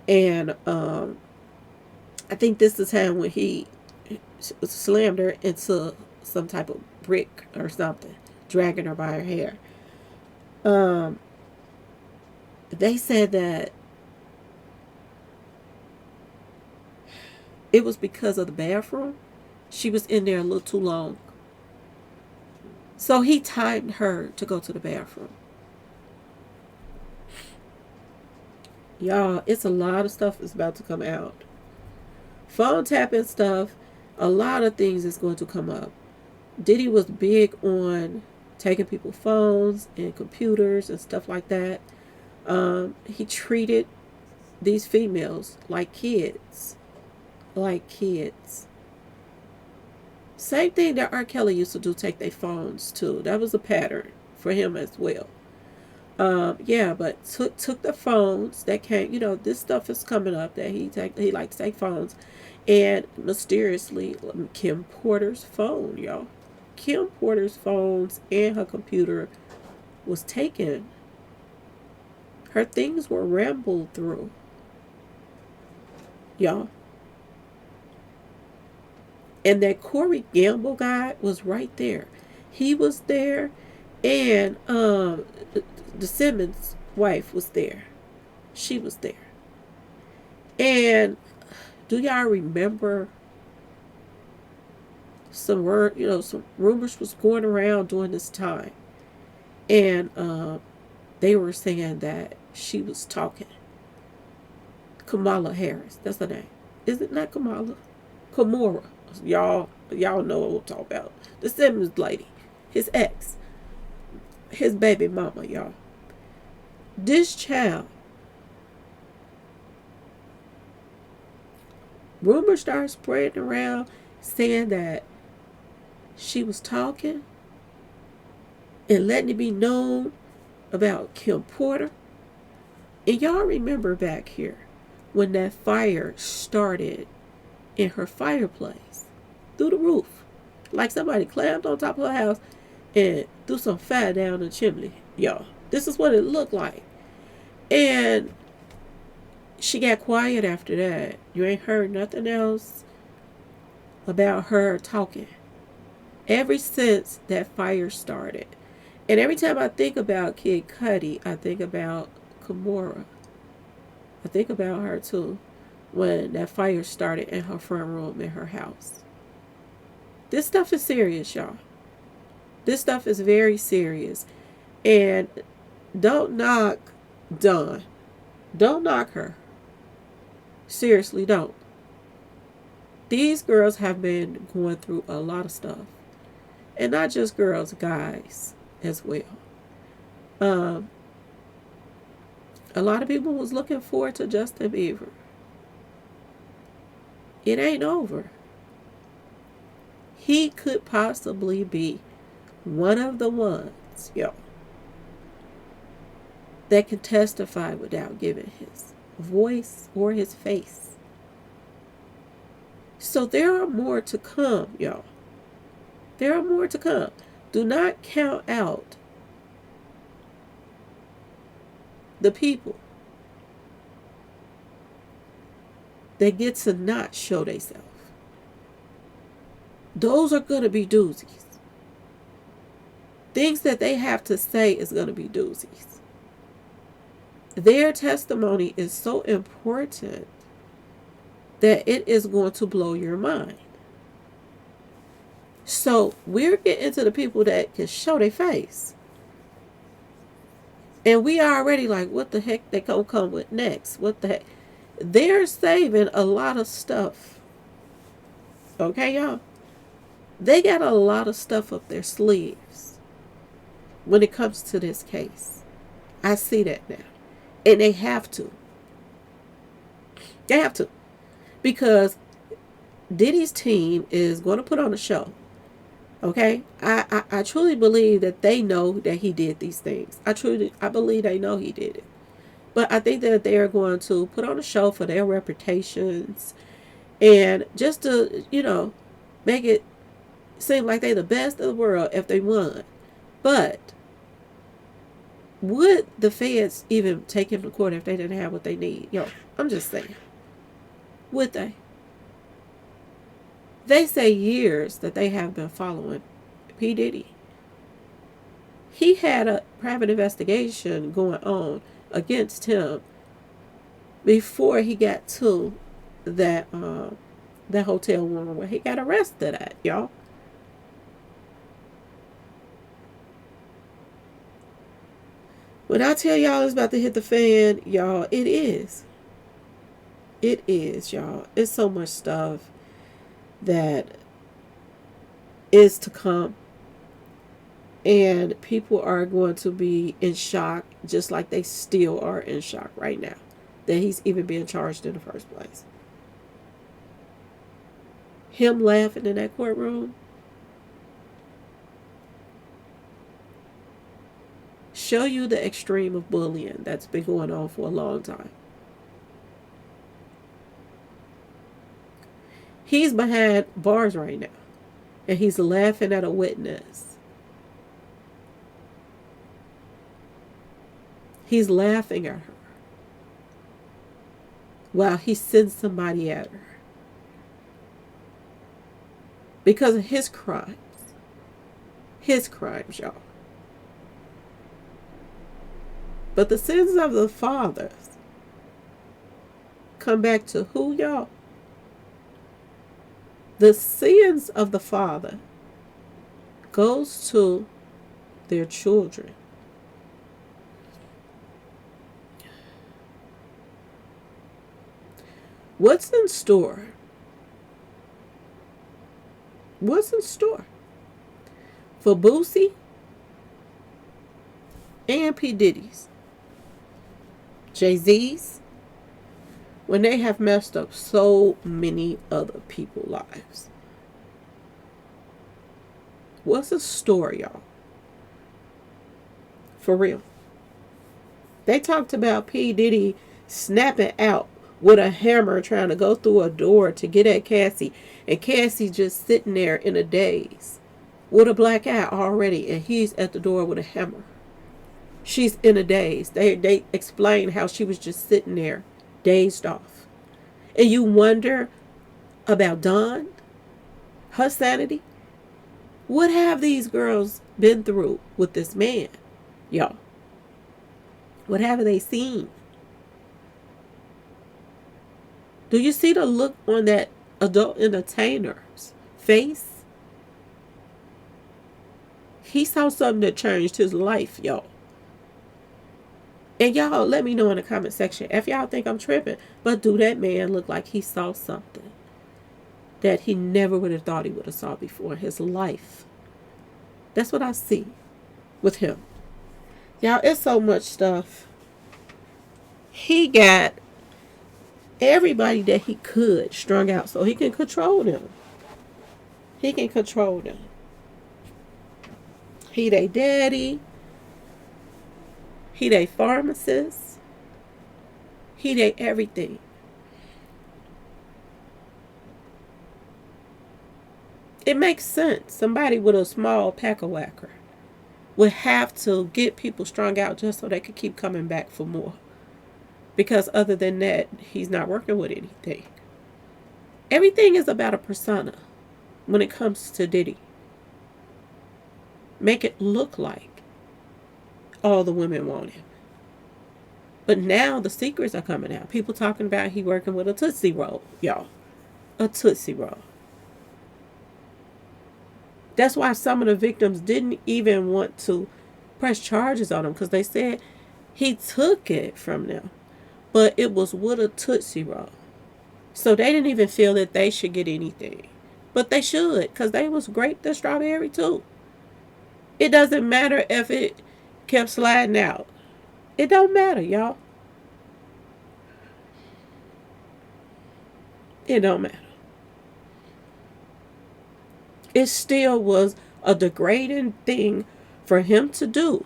And I think this is the time when he slammed her into some type of brick or something, dragging her by her hair. They said that it was because of the bathroom. She was in there a little too long. So he timed her to go to the bathroom. Y'all, it's a lot of stuff that's about to come out. Phone tapping stuff. A lot of things is going to come up. Diddy was big on taking people's phones and computers and stuff like that. He treated these females like kids. Like kids. Same thing that R. Kelly used to do, take their phones too. That was a pattern for him as well. But took the phones that came, this stuff is coming up that he liked to take phones. And mysteriously, Kim Porter's phone, y'all. Kim Porter's phones and her computer was taken. Her things were rambled through. Y'all. And that Corey Gamble guy was right there. He was there. And the Simmons wife was there. She was there. And do y'all remember some rumors was going around during this time. And they were saying that she was talking. Kamala Harris. That's her name. Is it not Kamala? Kamora. Y'all know what I'm talking about. The Simmons lady. His ex. His baby mama, y'all. This child. Rumors started spreading around saying that she was talking and letting it be known about Kim Porter. And y'all remember back here when that fire started in her fireplace through the roof. Like somebody climbed on top of her house and threw some fire down the chimney. Y'all, this is what it looked like. And she got quiet after that. You ain't heard nothing else about her talking ever since that fire started. And every time I think about Kid Cudi, I think about Kimora. I think about her too when that fire started in her front room in her house. This stuff is serious, y'all. This stuff is very serious. And don't knock Dawn. Don't knock her. Seriously, don't. These girls have been going through a lot of stuff. And not just girls, guys as well. A lot of people was looking forward to Justin Bieber. It ain't over. He could possibly be one of the ones, that can testify without giving his voice or his face. So there are more to come, y'all. There are more to come. Do not count out the people that get to not show themselves. Those are going to be doozies. Things that they have to say is going to be doozies. Their testimony is so important that it is going to blow your mind. So we're getting to the people that can show their face. And we are already like, what the heck they gonna come with next? What the heck? They're saving a lot of stuff. Okay, y'all? They got a lot of stuff up their sleeves when it comes to this case. I see that now. And they have to. They have to. Because Diddy's team is going to put on a show. Okay? I truly believe that they know that he did these things. I believe they know he did it. But I think that they are going to put on a show for their reputations. And just to, make it seem like they're the best of the world if they won. But would the feds even take him to court if they didn't have what they need? I'm just saying. Would they? They say years that they have been following P Diddy. He had a private investigation going on against him before he got to that hotel room where he got arrested at, y'all. When I tell y'all it's about to hit the fan, y'all, it is. It is, y'all. It's so much stuff that is to come. And people are going to be in shock, just like they still are in shock right now, that he's even being charged in the first place. Him laughing in that courtroom show you the extreme of bullying that's been going on for a long time. He's behind bars right now, and he's laughing at a witness. He's laughing at her while he sends somebody at her because of his crimes. His crimes, y'all. But the sins of the fathers come back to who, y'all? The sins of the father goes to their children. What's in store? What's in store for Boosie and P Diddy's, Jay-Z's, when they have messed up so many other people's lives? was a story, y'all. For real. They talked about P Diddy snapping out with a hammer trying to go through a door to get at Cassie, and Cassie just sitting there in a daze with a black eye already, and he's at the door with a hammer. She's in a daze. They explain how she was just sitting there, dazed off. And you wonder about Dawn, her sanity. What have these girls been through with this man, y'all? What have they seen? Do you see the look on that adult entertainer's face? He saw something that changed his life, y'all. And y'all, let me know in the comment section if y'all think I'm tripping. But do that man look like he saw something that he never would have thought he would have saw before in his life? That's what I see with him. Y'all, it's so much stuff. He got everybody that he could strung out so he can control them. He can control them. He they daddy. He they pharmacist. He they everything. It makes sense. Somebody with a small pack-a-whacker would have to get people strung out just so they could keep coming back for more. Because other than that, he's not working with anything. Everything is about a persona when it comes to Diddy. Make it look like all the women want him. But now the secrets are coming out. People talking about he working with a Tootsie Roll, y'all. A Tootsie Roll. That's why some of the victims didn't even want to press charges on him, because they said he took it from them. But it was with a Tootsie Roll. So they didn't even feel that they should get anything. But they should, because they was grape the strawberry too. It doesn't matter if it kept sliding out. It don't matter, y'all. It don't matter. It still was a degrading thing for him to do.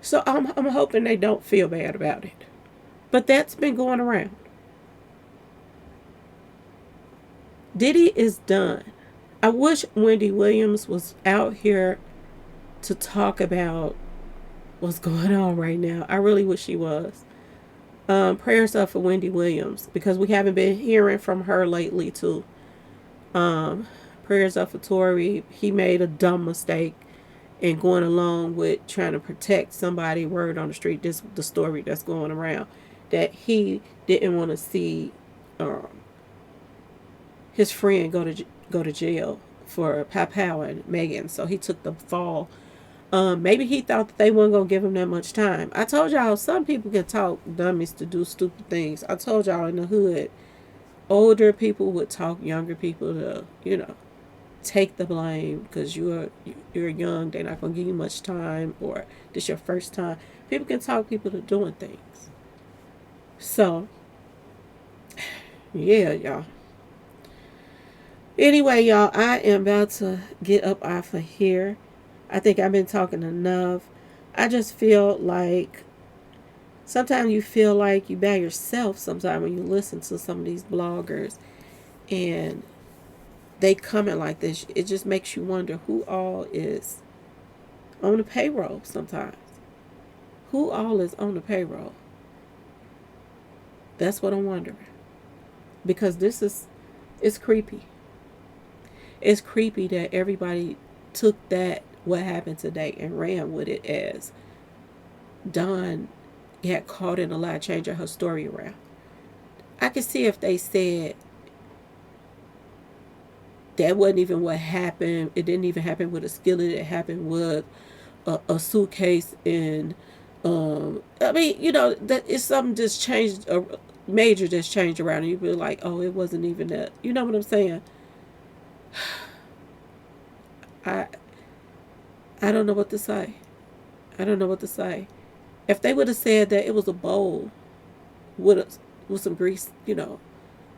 So I'm hoping they don't feel bad about it. But that's been going around. Diddy is done. I wish Wendy Williams was out here to talk about what's going on right now. I really wish she was. Prayers up for Wendy Williams, because we haven't been hearing from her lately too. Prayers up for Tory. He made a dumb mistake in going along with trying to protect somebody. Word on the street, this the story that's going around, that he didn't want to see his friend go to jail for Pow and Megan, so he took the fall. Maybe he thought that they weren't gonna give him that much time. I told y'all some people can talk dummies to do stupid things. I told y'all in the hood, older people would talk younger people to, take the blame because you're young. They're not gonna give you much time, or this your first time. People can talk people to doing things. So, yeah, y'all. Anyway, y'all, I am about to get up off of here. I think I've been talking enough. I just feel like sometimes you feel like you by yourself sometimes when you listen to some of these bloggers and they comment like this. It just makes you wonder who all is on the payroll sometimes. Who all is on the payroll? That's what I'm wondering. Because it's creepy. It's creepy that everybody took that, what happened today, and ran with it as Dawn got caught in a lie, changing her story around. I could see if they said that wasn't even what happened. It didn't even happen with a skillet. It happened with a suitcase. And that it's something just changed, a major just changed around, and you'd be like, oh, it wasn't even that. You know what I'm saying? I don't know what to say. I don't know what to say. If they would have said that it was a bowl with some grease, it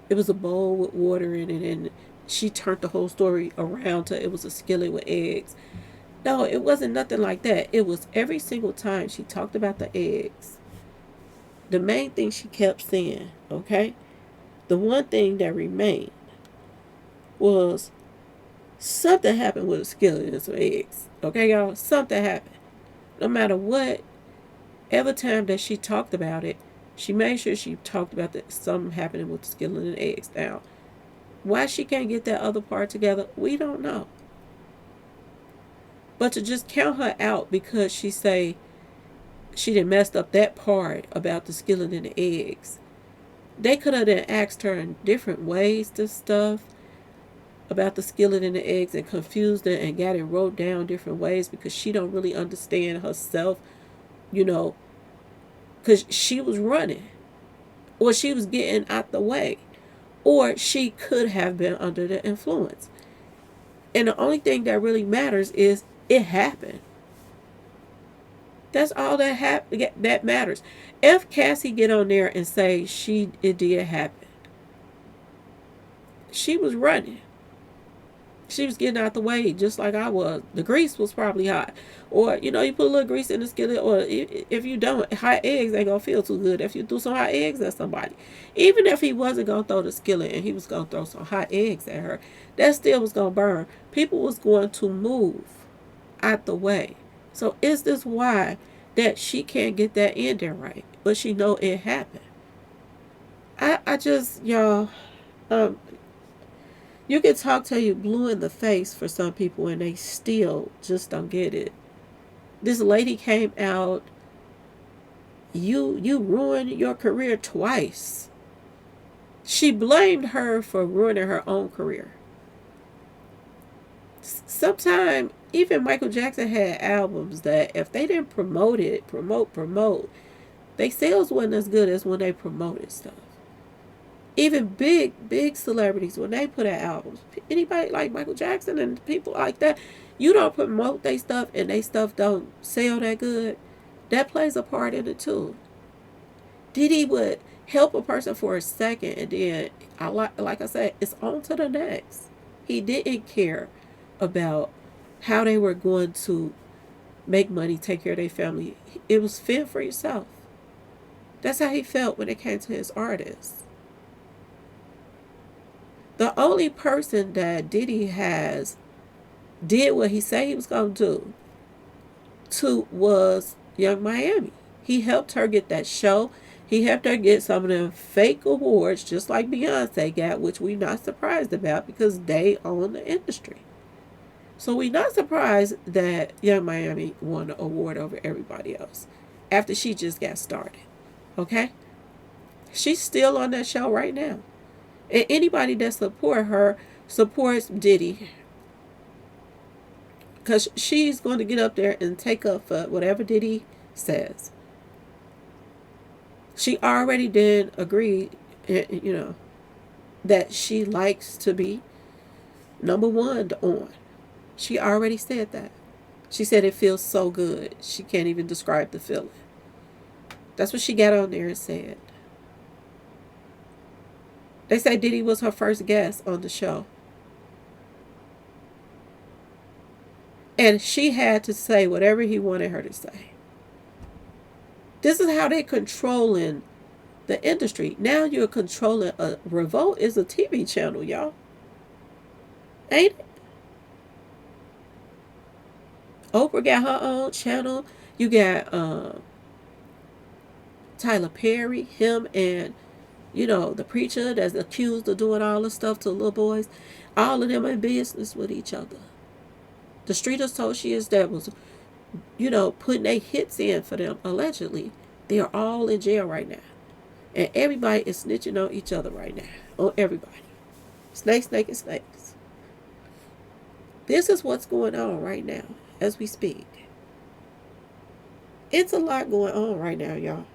was a bowl with water in it, and she turned the whole story around to it was a skillet with eggs. No, it wasn't nothing like that. It was every single time she talked about the eggs, the main thing she kept saying, okay? The one thing that remained was something happened with a skillet and some eggs. Okay, y'all? Something happened. No matter what, every time that she talked about it, she made sure she talked about that something happening with the skillet and eggs. Now, why she can't get that other part together, we don't know. But to just count her out because she say she done messed up that part about the skillet and the eggs. They could have then asked her in different ways this stuff about the skillet and the eggs and confused her and got it wrote down different ways because she don't really understand herself, you know, because she was running or she was getting out the way or she could have been under the influence. And the only thing that really matters is it happened. That's all that matters. If Cassie get on there and say it did happen, she was running. She was getting out the way just like I was. The grease was probably hot. Or, you put a little grease in the skillet. Or if you don't, hot eggs ain't going to feel too good if you threw some hot eggs at somebody. Even if he wasn't going to throw the skillet and he was going to throw some hot eggs at her, that still was going to burn. People was going to move out the way. So is this why that she can't get that ending right? But she know it happened. I just, y'all, um, you can talk till you blue in the face for some people and they still just don't get it. This lady came out, you ruined your career twice. She blamed her for ruining her own career. Sometimes even Michael Jackson had albums that if they didn't promote, they sales wasn't as good as when they promoted stuff. Even big celebrities, when they put out albums, anybody like Michael Jackson and people like that, you don't promote their stuff and their stuff don't sell that good, that plays a part in it too. Diddy would help a person for a second and then, like I said, it's on to the next. He didn't care about how they were going to make money, take care of their family. It was fend for yourself. That's how he felt when it came to his artists. The only person that Diddy has did what he said he was going to was Young Miami. He helped her get that show. He helped her get some of them fake awards, just like Beyonce got, which we're not surprised about because they own the industry. So we're not surprised that Young Miami won the award over everybody else after she just got started. Okay? She's still on that show right now. And anybody that support her supports Diddy. Because she's going to get up there and take up for whatever Diddy says. She already did agree, that she likes to be number one on. She already said that. She said it feels so good. She can't even describe the feeling. That's what she got on there and said. They say Diddy was her first guest on the show. And she had to say whatever he wanted her to say. This is how they're controlling the industry. Now you're controlling Revolt is a TV channel, y'all. Ain't it? Oprah got her own channel. You got Tyler Perry, him and the preacher that's accused of doing all this stuff to little boys. All of them in business with each other. The street associates that was, putting their hits in for them, allegedly, they are all in jail right now. And everybody is snitching on each other right now. On everybody. Snakes. This is what's going on right now as we speak. It's a lot going on right now, y'all.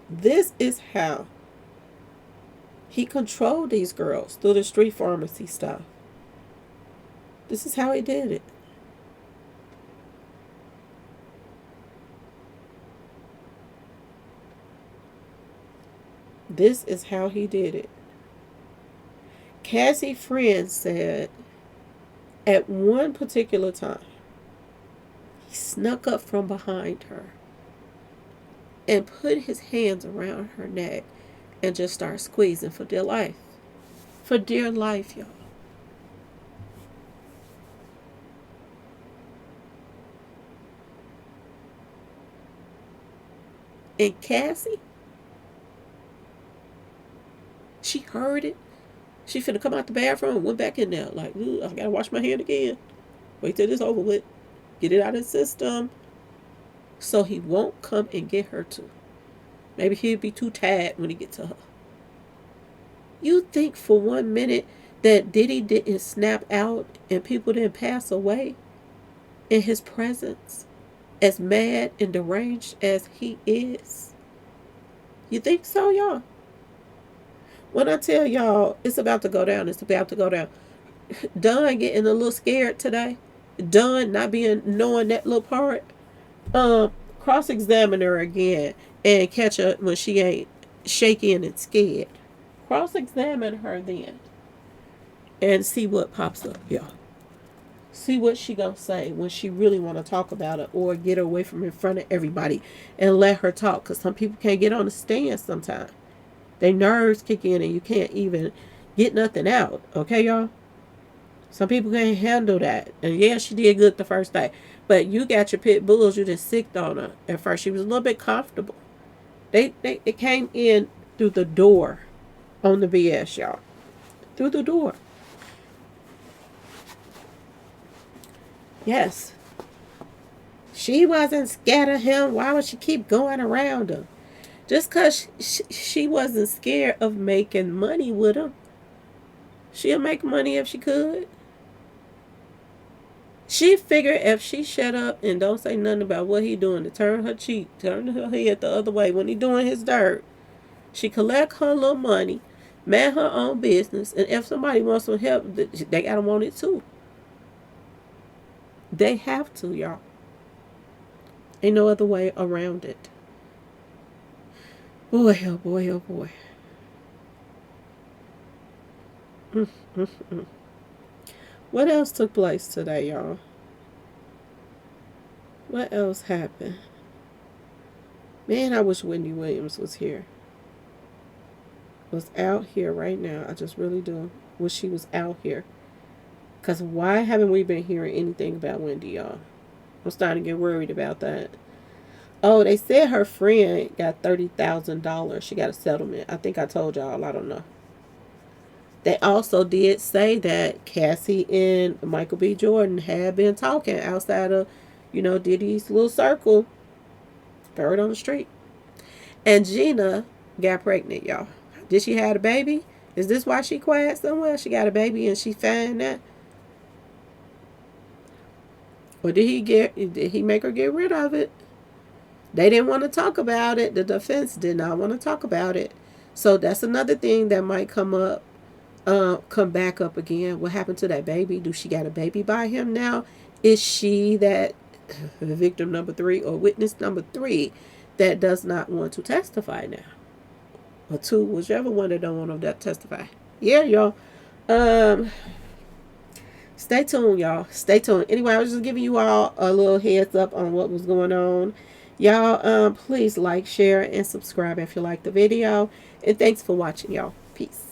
This is how he controlled these girls through the street pharmacy stuff. This is how he did it. This is how he did it. Cassie's friend said at one particular time, he snuck up from behind her and put his hands around her neck and just started squeezing for dear life. For dear life, y'all. And Cassie, she heard it. She finna come out the bathroom and went back in there like, ooh, I gotta wash my hand again. Wait till it's over with. Get it out of the system. So he won't come and get her too. Maybe he'll be too tired when he gets to her. You think for 1 minute that Diddy didn't snap out and people didn't pass away in his presence, as mad and deranged as he is? You think so, y'all? When I tell y'all it's about to go down, it's about to go down. Dunn getting a little scared today. Dunn not being knowing that little part. Cross-examine her again and catch her when she ain't shaking and scared. Cross-examine her then and see what pops up, y'all. See what she gonna say when she really want to talk about it, or get her away from in front of everybody and let her talk. Because some people can't get on the stand sometimes. Their nerves kick in and you can't even get nothing out. Okay, y'all? Some people can't handle that. And yeah, she did good the first day. But you got your pit bulls, you just sicked on her at first. She was a little bit comfortable. They came in through the door on the BS, y'all. Through the door. Yes. She wasn't scared of him. Why would she keep going around him? Just because she wasn't scared of making money with him. She'll make money if she could. She figured if she shut up and don't say nothing about what he doing to turn her cheek, turn her head the other way when he doing his dirt, she collect her little money, man her own business, and if somebody wants some help, they gotta want it too. They have to, y'all. Ain't no other way around it. Boy, oh boy, oh boy. What else took place today, y'all? What else happened? Man, I wish Wendy Williams was here. Was out here right now. I just really do. Wish she was out here. Because why haven't we been hearing anything about Wendy, y'all? I'm starting to get worried about that. Oh, they said her friend got $30,000. She got a settlement. I think I told y'all. I don't know. They also did say that Cassie and Michael B. Jordan had been talking outside of, Diddy's little circle. Third on the street. And Gina got pregnant, y'all. Did she have a baby? Is this why she quiet somewhere? She got a baby and she found that? Or did he make her get rid of it? They didn't want to talk about it. The defense did not want to talk about it. So that's another thing that might come back up again. What happened to that baby? Do she got a baby by him now? Is she that victim number 3 or witness number 3 that does not want to testify now? Or 2, whichever one that don't want to testify. Yeah, y'all. Stay tuned, y'all. Stay tuned. Anyway, I was just giving you all a little heads up on what was going on. Y'all, please like, share, and subscribe if you like the video. And thanks for watching, y'all. Peace.